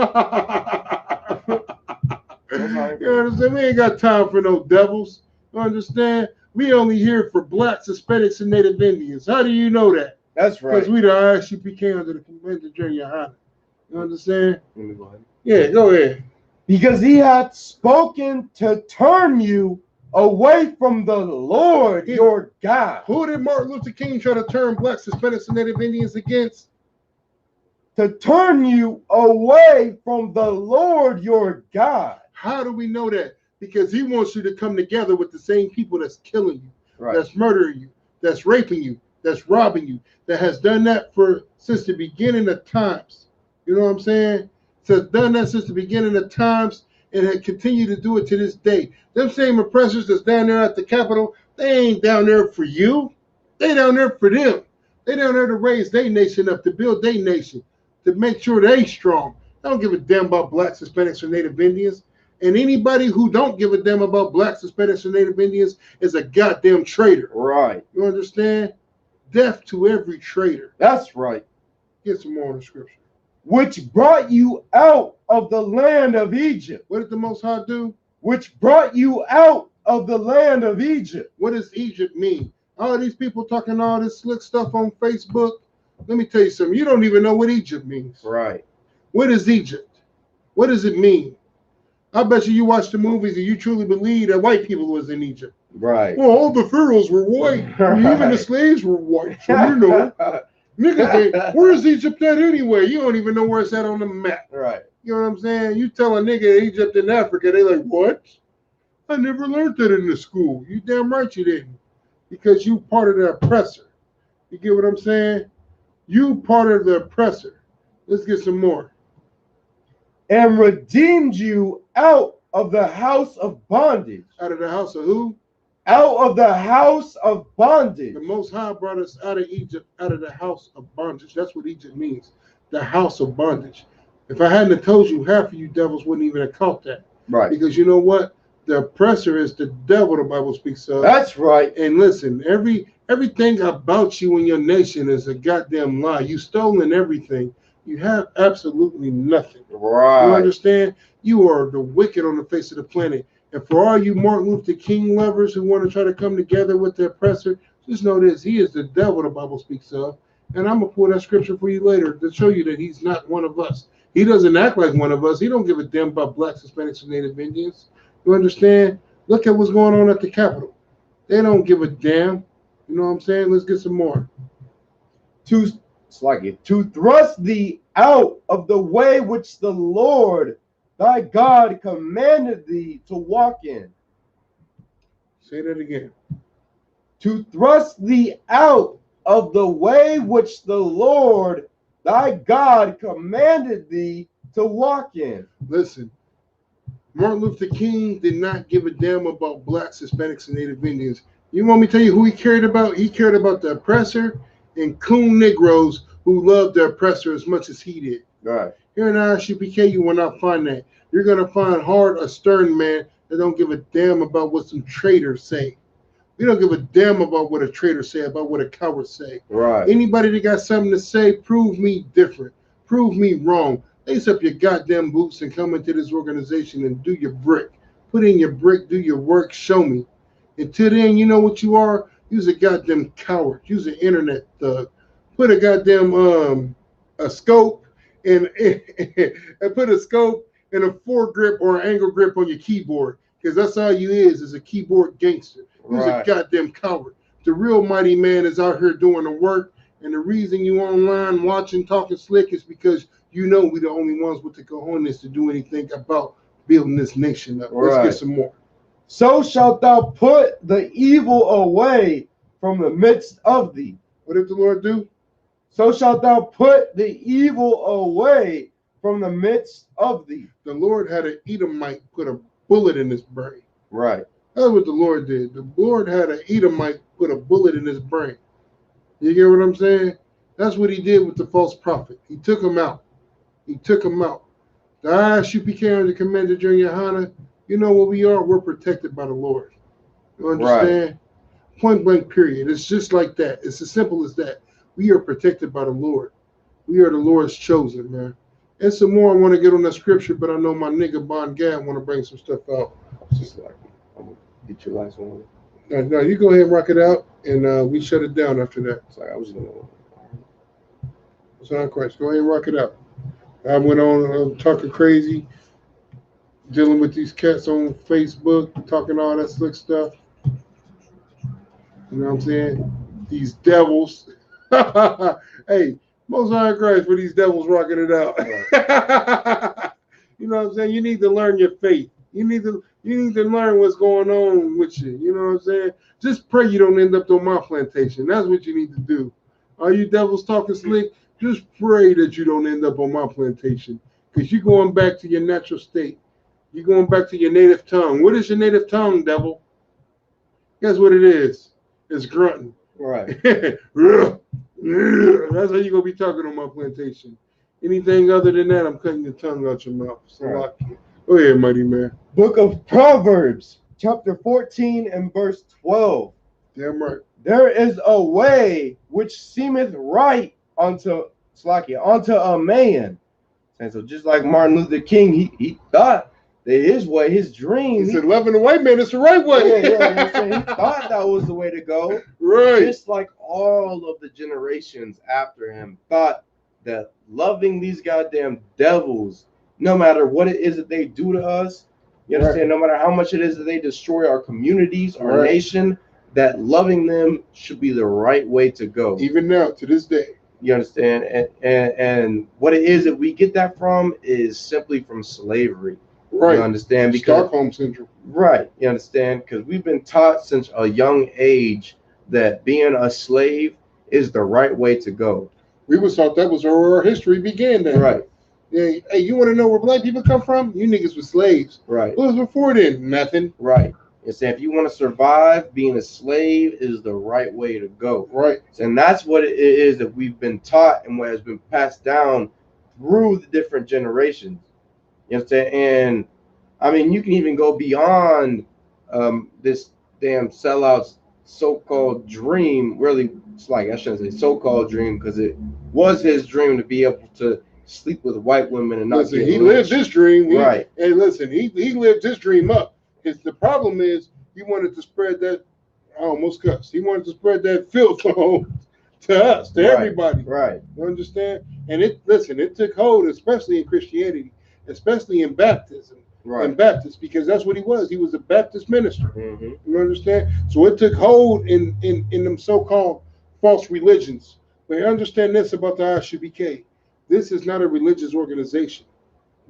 Speaker 3: You understand? We ain't got time for no devils. You understand? We only here for blacks, Hispanics, and Native Indians. How do you know that?
Speaker 2: That's right.
Speaker 3: Because we the ISUPK under the Convention Junior High. You understand?
Speaker 2: Let me go ahead.
Speaker 3: Yeah, go ahead.
Speaker 2: Because he hath spoken to turn you away from the Lord your God.
Speaker 3: Who did Martin Luther King try to turn blacks, Hispanics, and Native Indians against?
Speaker 2: To turn you away from the Lord your God.
Speaker 3: How do we know that? Because he wants you to come together with the same people that's killing you,
Speaker 2: Right.
Speaker 3: that's murdering you, that's raping you, that's robbing you, that has done that since the beginning of times. You know what I'm saying? So done that since the beginning of times and had continued to do it to this day. Them same oppressors that's down there at the Capitol, they ain't down there for you. They down there for them. They down there to raise their nation up, to build their nation, to make sure they strong. They don't give a damn about blacks, Hispanics, or Native Indians. And anybody who don't give a damn about blacks, Hispanics, and Native Indians is a goddamn traitor.
Speaker 2: Right.
Speaker 3: You understand? Death to every traitor.
Speaker 2: That's right.
Speaker 3: Get some more in the scripture.
Speaker 2: Which brought you out of the land of Egypt.
Speaker 3: What did the Most High do?
Speaker 2: Which brought you out of the land of Egypt.
Speaker 3: What does Egypt mean? All these people talking all this slick stuff on Facebook. Let me tell you something. You don't even know what Egypt means.
Speaker 2: Right.
Speaker 3: What is Egypt? What does it mean? I bet you watch the movies and you truly believe that white people was in Egypt.
Speaker 2: Right.
Speaker 3: Well, all the pharaohs were white. Even the slaves were white. So you know. Niggas, where's Egypt at anyway? You don't even know where it's at on the map.
Speaker 2: Right.
Speaker 3: You know what I'm saying? You tell a nigga Egypt in Africa, they like, what? I never learned that in the school. You damn right you didn't. Because you part of the oppressor. You get what I'm saying? You part of the oppressor. Let's get some more.
Speaker 2: and redeemed you out of the house of bondage.
Speaker 3: Out of the house of who?
Speaker 2: Out of the house of bondage.
Speaker 3: The Most High brought us out of Egypt, out of the house of bondage. That's what Egypt means, the house of bondage. If I hadn't have told you, half of you devils wouldn't even have caught that.
Speaker 2: Right.
Speaker 3: Because you know what? The oppressor is the devil, the Bible speaks of.
Speaker 2: That's right.
Speaker 3: And listen, everything about you and your nation is a goddamn lie. You stolen everything. You have absolutely nothing.
Speaker 2: Right.
Speaker 3: You understand? You are the wicked on the face of the planet. And for all you Martin Luther King lovers who want to try to come together with the oppressor, just know this. He is the devil the Bible speaks of. And I'm going to pull that scripture for you later to show you that he's not one of us. He doesn't act like one of us. He don't give a damn about blacks, Hispanics, and Native Indians. You understand? Look at what's going on at the Capitol. They don't give a damn. You know what I'm saying? Let's get some more.
Speaker 2: To thrust thee out of the way which the Lord thy God commanded thee to walk in.
Speaker 3: Say that again.
Speaker 2: To thrust thee out of the way which the Lord thy God commanded thee to walk in.
Speaker 3: Listen, Martin Luther King did not give a damn about blacks, Hispanics, and Native Indians. You want me to tell you who he cared about? He cared about the oppressor and coon Negroes who loved the oppressor as much as he did.
Speaker 2: Right.
Speaker 3: Here in ISUPK, you will not find that. You're going to find hard, a stern man that don't give a damn about what some traitors say. We don't give a damn about what a traitor say, about what a coward say.
Speaker 2: Right.
Speaker 3: Anybody that got something to say, prove me different. Prove me wrong. Lace up your goddamn boots and come into this organization and do your brick. Put in your brick, do your work, show me. Until then, you know what you are? You's a goddamn coward. You's an internet thug. Put a goddamn a scope and put a scope and a foregrip or an angle grip on your keyboard, because that's all you is a keyboard gangster. You's a goddamn coward. The real mighty man is out here doing the work, and the reason you online watching, talking slick is because you know we the only ones with the cojones to do anything about building this nation up. Let's get some more.
Speaker 2: So shalt thou put the evil away from the midst of thee.
Speaker 3: What did the Lord do?
Speaker 2: So shalt thou put the evil away from the midst of thee.
Speaker 3: The Lord had an Edomite put a bullet in his brain.
Speaker 2: Right.
Speaker 3: That's what the Lord did. The Lord had an Edomite put a bullet in his brain. You get what I'm saying? That's what he did with the false prophet. He took him out. He took him out. The ISUPK under Commander Junior Hana, you know what we are? We're protected by the Lord. You understand? Right. Point blank period. It's just like that. It's as simple as that. We are protected by the Lord. We are the Lord's chosen, man. And some more I want to get on that scripture, but I know my nigga Bon Gad want to bring some stuff out.
Speaker 2: Just like, I'm going to get your last one.
Speaker 3: No, you go ahead and rock it out, and we shut it down after that.
Speaker 2: It's like I was going to.
Speaker 3: Son of Christ, go ahead and rock it out. I went on talking crazy, dealing with these cats on Facebook, talking all that slick stuff. You know what I'm saying? These devils. Hey, most high Christ for these devils rocking it out. Right. You know what I'm saying? You need to learn your faith. You need to learn what's going on with you. You know what I'm saying? Just pray you don't end up on my plantation. That's what you need to do. Are you devils talking slick? Just pray that you don't end up on my plantation, because you're going back to your natural state. You're going back to your native tongue. What is your native tongue, devil? Guess what it is? It's grunting.
Speaker 2: Right.
Speaker 3: That's how you're going to be talking on my plantation. Anything other than that, I'm cutting your tongue out your mouth. So right. Go ahead, mighty man.
Speaker 2: Book of Proverbs, chapter 14 and verse 12.
Speaker 3: Damn right.
Speaker 2: There is a way which seemeth right unto a man. And so just like Martin Luther King, he thought that his way, his dream.
Speaker 3: He said, loving the white man is the right way.
Speaker 2: Yeah, he thought that was the way to go.
Speaker 3: Right.
Speaker 2: Just like all of the generations after him thought that loving these goddamn devils, no matter what it is that they do to us, you understand, no matter how much it is that they destroy our communities, our nation, that loving them should be the right way to go.
Speaker 3: Even now, to this day.
Speaker 2: You understand? And what it is that we get that from is simply from slavery.
Speaker 3: Right.
Speaker 2: You understand? Because
Speaker 3: Stockholm Syndrome.
Speaker 2: Right. You understand? Because we've been taught since a young age that being a slave is the right way to go.
Speaker 3: We was taught that was where our history began then.
Speaker 2: Right.
Speaker 3: Hey, you want to know where black people come from? You niggas were slaves.
Speaker 2: Right.
Speaker 3: What was before then? Nothing.
Speaker 2: Right. And say if you want to survive, being a slave is the right way to go.
Speaker 3: Right.
Speaker 2: And that's what it is that we've been taught and what has been passed down through the different generations. You know what I'm saying? And I mean, you can even go beyond this damn sellout's so-called dream. Really, it's like, I shouldn't say so-called dream, because it was his dream to be able to sleep with white women and not get
Speaker 3: he
Speaker 2: lynched.
Speaker 3: lived this dream.
Speaker 2: Right.
Speaker 3: Hey, listen, he lived his dream up. The problem is he wanted to spread that. I almost cussed. He wanted to spread that filth on to us, to everybody.
Speaker 2: Right.
Speaker 3: You understand? And it took hold, especially in Christianity, especially in baptism.
Speaker 2: Right.
Speaker 3: And Baptist, because that's what he was. He was a Baptist minister.
Speaker 2: Mm-hmm.
Speaker 3: You understand? So it took hold in them so-called false religions. But understand this about the Isupk. This is not a religious organization.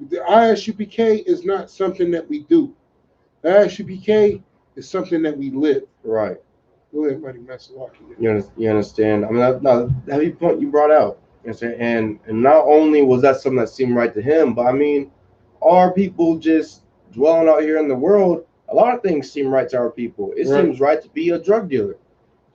Speaker 3: The Isupk is not something that we do. The Isupk is something that we live.
Speaker 2: Right.
Speaker 3: Go ahead, buddy.
Speaker 2: You understand? I mean, that's a heavy point you brought out. You understand? And not only was that something that seemed right to him, but I mean, our people just dwelling out here in the world, a lot of things seem right to our people. It seems right to be a drug dealer.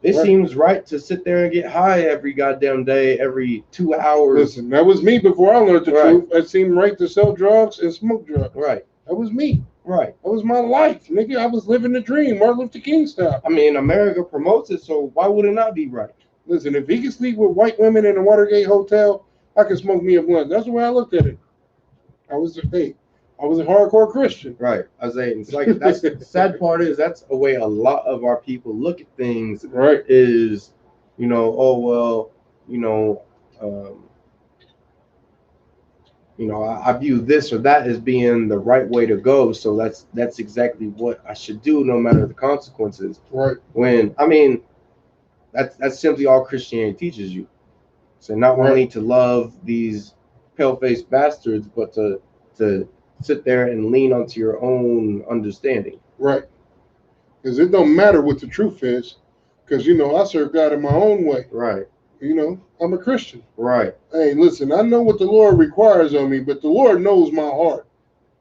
Speaker 2: It seems right to sit there and get high every goddamn day, every 2 hours.
Speaker 3: Listen, that was me before I learned the truth. It seemed right to sell drugs and smoke drugs.
Speaker 2: Right.
Speaker 3: That was me.
Speaker 2: Right.
Speaker 3: That was my life, nigga. I was living the dream, Martin Luther King style.
Speaker 2: I mean, America promotes it, so why would it not be right?
Speaker 3: Listen, if he can sleep with white women in a Watergate hotel, I can smoke me a blunt. That's the way I looked at it. I was a hardcore Christian.
Speaker 2: Right. I was saying, it's like, that's the sad part is that's a way a lot of our people look at things.
Speaker 3: Right.
Speaker 2: Is, oh, well, I view this or that as being the right way to go. So that's exactly what I should do, no matter the consequences.
Speaker 3: Right.
Speaker 2: When, I mean, that's simply all Christianity teaches you. So not only to love these pale-faced bastards, but to sit there and lean onto your own understanding.
Speaker 3: Right. Because it don't matter what the truth is. Because, I serve God in my own way.
Speaker 2: Right.
Speaker 3: I'm a Christian.
Speaker 2: Right.
Speaker 3: Hey, listen, I know what the Lord requires of me, but the Lord knows my heart.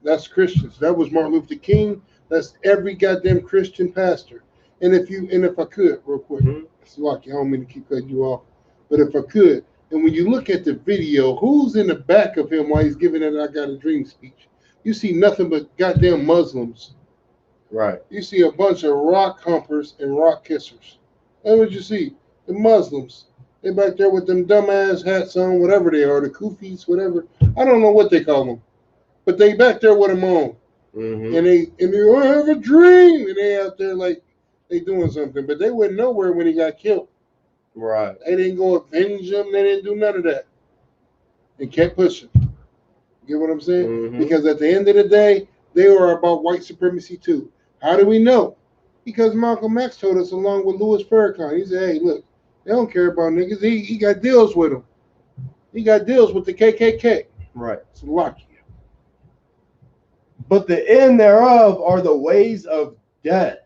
Speaker 3: That's Christians. That was Martin Luther King. That's every goddamn Christian pastor. And if I could, real quick, it's lucky, I don't mean to keep cutting you off, but if I could, and when you look at the video, who's in the back of him while he's giving that I Got a Dream speech? You see nothing but goddamn Muslims.
Speaker 2: Right.
Speaker 3: You see a bunch of rock humpers and rock kissers. That's what you see. The Muslims. They back there with them dumbass hats on, whatever they are, the kufis, whatever. I don't know what they call them. But they back there with them on.
Speaker 2: Mm-hmm.
Speaker 3: And they have a dream. And they out there like they doing something. But they went nowhere when he got killed.
Speaker 2: Right.
Speaker 3: They didn't go avenge him. They didn't do none of that. They kept pushing. You get what I'm saying?
Speaker 2: Mm-hmm.
Speaker 3: Because at the end of the day, they were about white supremacy too. How do we know? Because Malcolm X told us along with Louis Farrakhan. He said, hey, look, they don't care about niggas. He got deals with them. He got deals with the KKK.
Speaker 2: Right.
Speaker 3: It's lucky.
Speaker 2: But the end thereof are the ways of death.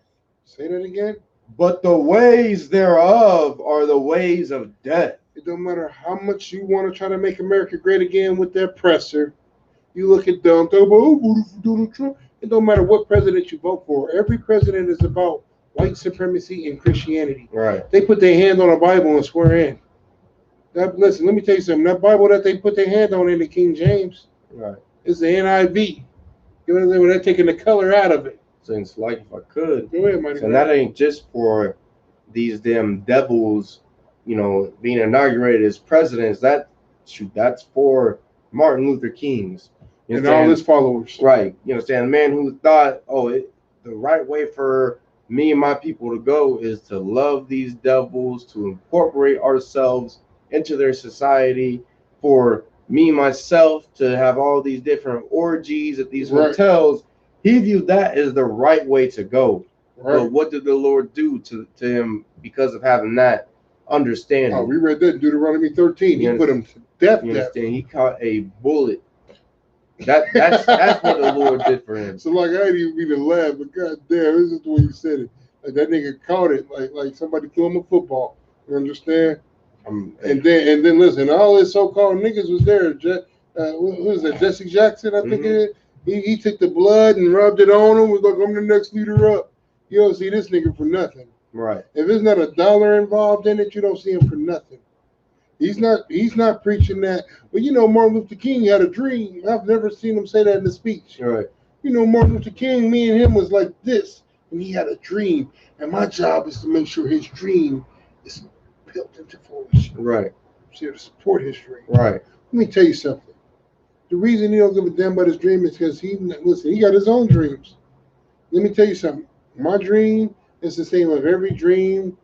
Speaker 3: Say that again.
Speaker 2: But the ways thereof are the ways of death.
Speaker 3: It don't matter how much you want to try to make America great again with that presser. You look at Donald Trump. It don't matter what president you vote for. Every president is about white supremacy and Christianity.
Speaker 2: Right.
Speaker 3: They put their hand on a Bible and swear in. Listen, let me tell you something. That Bible that they put their hand on in the King James,
Speaker 2: right,
Speaker 3: is the NIV. You know what I'm saying? When they're taking the color out of it.
Speaker 2: So it's like, if I could.
Speaker 3: Go ahead, Mighty.
Speaker 2: So that ain't just for these damn devils, being inaugurated as presidents. That's for Martin Luther King's.
Speaker 3: And all his followers.
Speaker 2: Right. You understand? The man who thought, the right way for me and my people to go is to love these devils, to incorporate ourselves into their society, for me, myself, to have all these different orgies at these hotels. He viewed that as the right way to go. Right. But what did the Lord do to him because of having that understanding?
Speaker 3: Oh, we read that in Deuteronomy 13. He put him to death.
Speaker 2: You understand? He caught a bullet. That's what the Lord did for him.
Speaker 3: So like I didn't even mean to laugh, but goddamn, this is the way you said it. Like that nigga caught it, like somebody threw him a football. You understand? And then listen, all his so-called niggas was there. what was it, Jesse Jackson, I think
Speaker 2: Mhm.
Speaker 3: it is. He took the blood and rubbed it on him. Was like, I'm the next leader up. You don't see this nigga for nothing.
Speaker 2: Right.
Speaker 3: If there's not a dollar involved in it, you don't see him for nothing. He's not preaching that. Well, you know, Martin Luther King had a dream. I've never seen him say that in a speech.
Speaker 2: Right.
Speaker 3: You know, Martin Luther King, me and him was like this, and he had a dream. And my job is to make sure his dream is built into fruition.
Speaker 2: Right.
Speaker 3: So to support his dream.
Speaker 2: Right.
Speaker 3: Let me tell you something. The reason he don't give a damn about his dream is because he got his own dreams. Let me tell you something. My dream is the same of every dream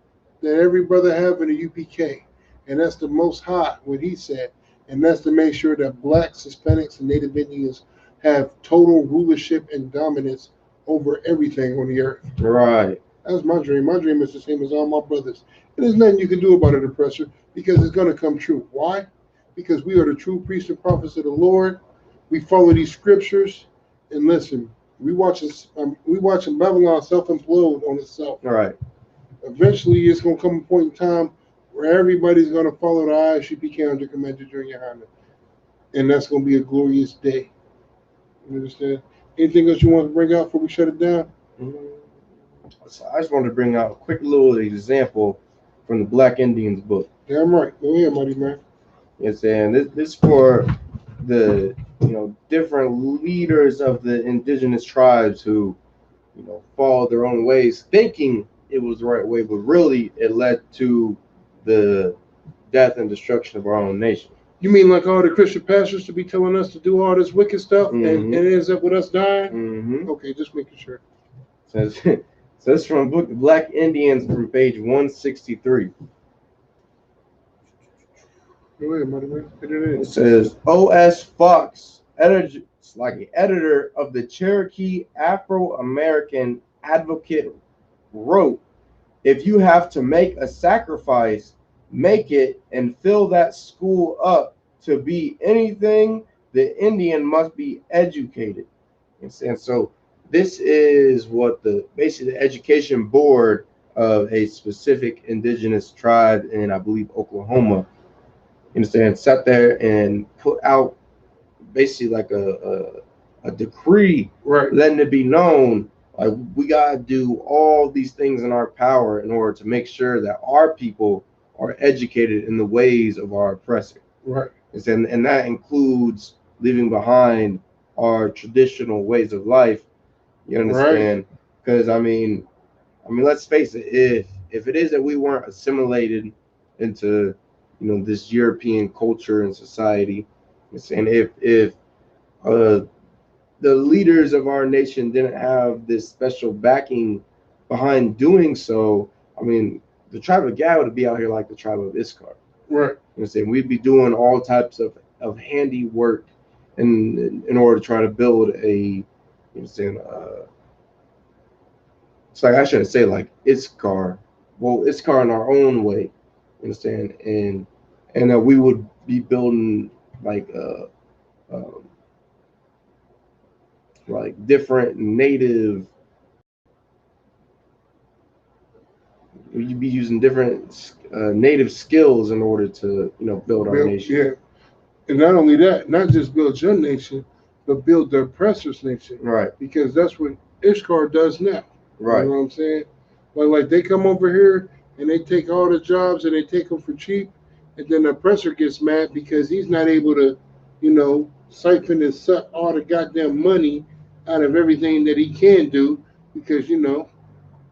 Speaker 3: that every brother have in the UPK. And that's the most high, what he said. And that's to make sure that blacks, Hispanics, and Native Indians have total rulership and dominance over everything on the earth.
Speaker 2: Right.
Speaker 3: That's my dream. My dream is the same as all my brothers. And there's nothing you can do about it, oppressor, because it's going to come true. Why? Because we are the true priests and prophets of the Lord. We follow these scriptures. And listen, we watching Babylon self-implode on itself.
Speaker 2: Right.
Speaker 3: Eventually, it's going to come a point in time where everybody's going to follow the ISUP calendar commanded during your Honor. And that's going to be a glorious day. You understand? Anything else you want to bring out before we shut it down?
Speaker 2: So I just wanted to bring out a quick little example from the Black Indians book.
Speaker 3: Damn right. Go ahead, mighty man.
Speaker 2: It's saying this for the different leaders of the indigenous tribes who follow their own ways, thinking it was the right way, but really it led to the death and destruction of our own nation.
Speaker 3: You mean like all the Christian pastors to be telling us to do all this wicked stuff and it ends up with us dying?
Speaker 2: Mm-hmm.
Speaker 3: Okay, just making sure.
Speaker 2: Says this from book Black Indians from page 163.
Speaker 3: Go ahead, mighty man.
Speaker 2: It says O.S. Fox, editor of the Cherokee Afro-American Advocate, wrote, "If you have to make a sacrifice, make it and fill that school up. To be anything, the Indian must be educated." And so this is what basically the education board of a specific indigenous tribe in, I believe, Oklahoma, sat there and put out basically like a decree,
Speaker 3: right,
Speaker 2: letting it be known, like, we gotta do all these things in our power in order to make sure that our people are educated in the ways of our oppressor.
Speaker 3: Right.
Speaker 2: And that includes leaving behind our traditional ways of life. You understand? Because I mean, let's face it. If it is that we weren't assimilated into this European culture and society, and if the leaders of our nation didn't have this special backing behind doing so, I mean, the tribe of Gad would be out here like the tribe of Issachar. Right. We'd be doing all types of handiwork in order to try to build a, it's like, I shouldn't say like Issachar. Well, Issachar in our own way, and that we would be building like different native. You'd be using different native skills in order to build our nation.
Speaker 3: Yeah, and not only that, not just build your nation, but build the oppressor's nation.
Speaker 2: Right.
Speaker 3: Because that's what Issachar does now.
Speaker 2: Right.
Speaker 3: You know what I'm saying? Like they come over here and they take all the jobs and they take them for cheap, and then the oppressor gets mad because he's not able to, siphon and suck all the goddamn money out of everything that he can do because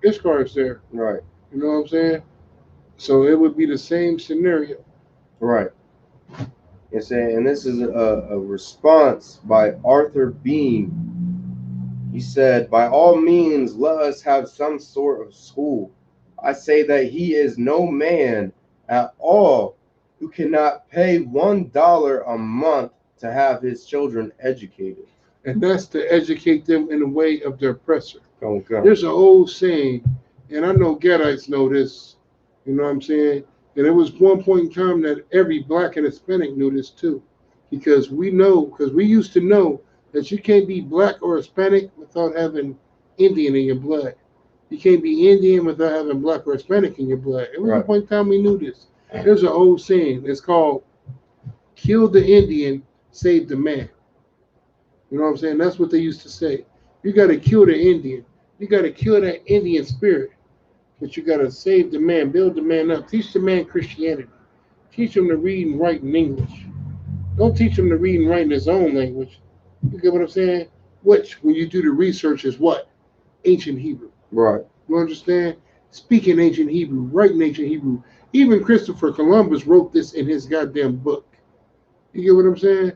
Speaker 3: Issachar is there.
Speaker 2: Right.
Speaker 3: You know what I'm saying? So it would be the same scenario.
Speaker 2: Right. And this is a response by Arthur Beam. He said, "By all means, let us have some sort of school. I say that he is no man at all who cannot pay $1 a month to have his children educated."
Speaker 3: And that's to educate them in the way of their oppressor.
Speaker 2: Okay.
Speaker 3: There's an old saying, and I know Gadites know this, you know what I'm saying? And it was one point in time that every black and Hispanic knew this too. Because we used to know that you can't be black or Hispanic without having Indian in your blood. You can't be Indian without having black or Hispanic in your blood. It was a point in time we knew this. There's an old saying. It's called, "Kill the Indian, save the man. You know what I'm saying? That's what they used to say. You got to kill the Indian. You got to kill that Indian spirit. But you got to save the man, build the man up. Teach the man Christianity. Teach him to read and write in English. Don't teach him to read and write in his own language. You get what I'm saying? Which, when you do the research, is what? Ancient Hebrew.
Speaker 2: Right.
Speaker 3: You understand? Speaking ancient Hebrew, writing ancient Hebrew. Even Christopher Columbus wrote this in his goddamn book. You get what I'm saying?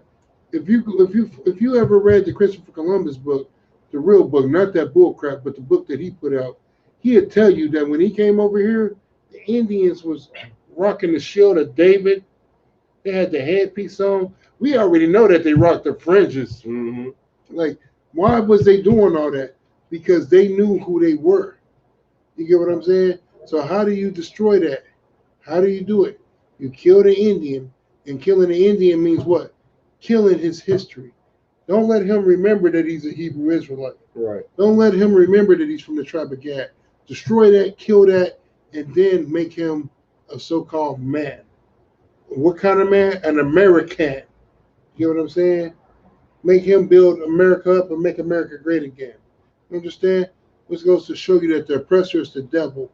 Speaker 3: If you ever read the Christopher Columbus book, the real book, not that bull crap, but the book that he put out, he'd tell you that when he came over here, the Indians was rocking the shield of David. They had the headpiece on. We already know that they rocked the fringes.
Speaker 2: Mm-hmm.
Speaker 3: Like, why was they doing all that? Because they knew who they were. You get what I'm saying? So how do you destroy that? How do you do it? You kill the Indian, and killing the Indian means what? Killing his history. Don't let him remember that he's a Hebrew Israelite.
Speaker 2: Right.
Speaker 3: Don't let him remember that he's from the tribe of Gad. Destroy that, kill that, and then make him a so-called man. What kind of man? An American. You know what I'm saying? Make him build America up and make America great again. Understand? Which goes to show you that the oppressor is the devil.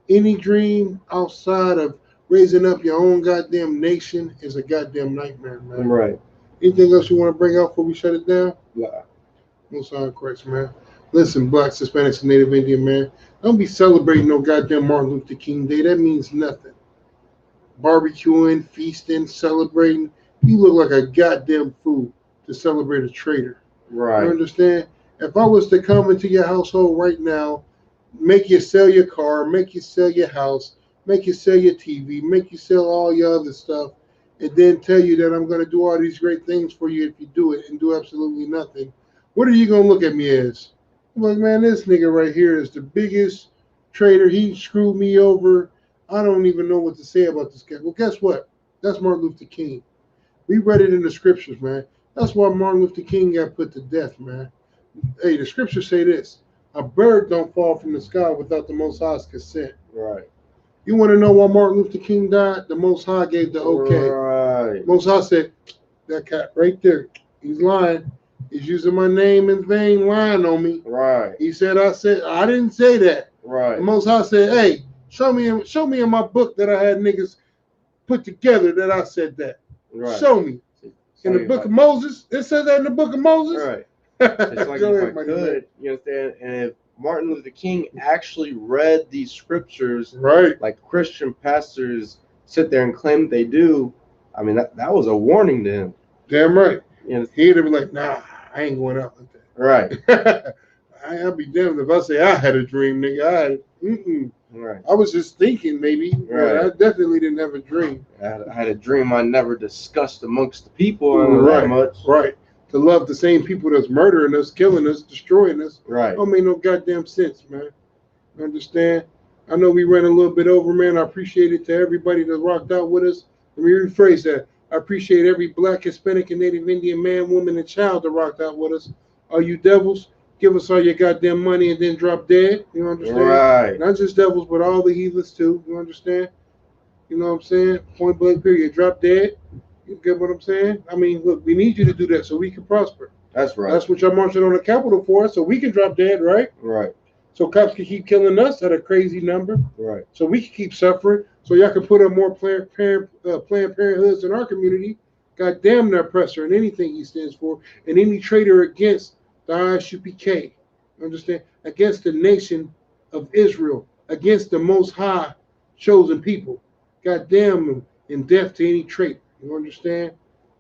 Speaker 3: Any dream outside of raising up your own goddamn nation is a goddamn nightmare, man.
Speaker 2: Right.
Speaker 3: Anything else you want to bring out before we shut it down?
Speaker 2: Yeah.
Speaker 3: Most high Christ, man. Listen, blacks, Hispanics, and Native Indian, man. Don't be celebrating no goddamn Martin Luther King Day. That means nothing. Barbecuing, feasting, celebrating. You look like a goddamn fool to celebrate a traitor.
Speaker 2: Right.
Speaker 3: You understand? If I was to come into your household right now, make you sell your car, make you sell your house, make you sell your TV, make you sell all your other stuff, and then tell you that I'm going to do all these great things for you if you do it and do absolutely nothing, what are you going to look at me as? I'm like, man, this nigga right here is the biggest traitor. He screwed me over. I don't even know what to say about this guy. Well, guess what? That's Martin Luther King. We read it in the scriptures, man. That's why Martin Luther King got put to death, man. Hey, the scriptures say this: a bird don't fall from the sky without the Most High's consent.
Speaker 2: Right.
Speaker 3: You want to know why Martin Luther King died? The Most High gave the okay.
Speaker 2: Right.
Speaker 3: Most High said, that cat right there, he's lying. He's using my name in vain, lying on me.
Speaker 2: Right.
Speaker 3: He said, I didn't say that.
Speaker 2: Right.
Speaker 3: The Most High said, hey, show me in my book that I had niggas put together that I said that.
Speaker 2: Right.
Speaker 3: Show me. In the book of Moses, it says that in the book of Moses.
Speaker 2: Right. It's like if I could, you understand? And if Martin Luther King actually read these scriptures,
Speaker 3: right,
Speaker 2: like Christian pastors sit there and claim they do, I mean, that was a warning to him.
Speaker 3: Damn right.
Speaker 2: You know?
Speaker 3: He'd have been like, nah, I ain't going out like that.
Speaker 2: Right.
Speaker 3: I'll be damned if I say I had a dream, nigga.
Speaker 2: Right.
Speaker 3: I was just thinking, maybe.
Speaker 2: Right.
Speaker 3: I definitely didn't have a dream.
Speaker 2: I had a dream I never discussed amongst the people.
Speaker 3: Right.
Speaker 2: That much.
Speaker 3: Right. To love the same people that's murdering us, killing us, destroying us.
Speaker 2: Right.
Speaker 3: Don't make no goddamn sense, man. Understand? I know we ran a little bit over, man. I appreciate it to everybody that rocked out with us. Let me rephrase that. I appreciate every black, Hispanic, and Native Indian man, woman, and child that rocked out with us. All you devils, give us all your goddamn money and then drop dead. You understand?
Speaker 2: Right.
Speaker 3: Not just devils, but all the heathens too. You understand? You know what I'm saying? Point blank period. Drop dead. You get what I'm saying? I mean, look, we need you to do that so we can prosper.
Speaker 2: That's right.
Speaker 3: That's what y'all marching on the Capitol for, so we can drop dead, right?
Speaker 2: Right.
Speaker 3: So cops can keep killing us at a crazy number.
Speaker 2: Right. So
Speaker 3: we can keep suffering. So y'all can put up more Planned Parenthoods in our community. God damn the oppressor and anything he stands for, and any traitor against the Isupk. Understand? Against the nation of Israel, against the Most High chosen people. God damn them, and death to any traitor. You understand?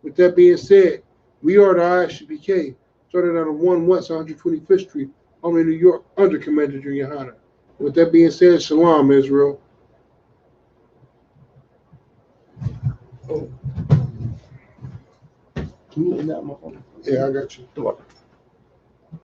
Speaker 3: With that being said, we are the Isupk, started out of 1 West 125th Street, home in New York, under Commander Junior Hanna. With that being said, Shalom, Israel. Oh. Can you end that, my phone? Yeah, I got you.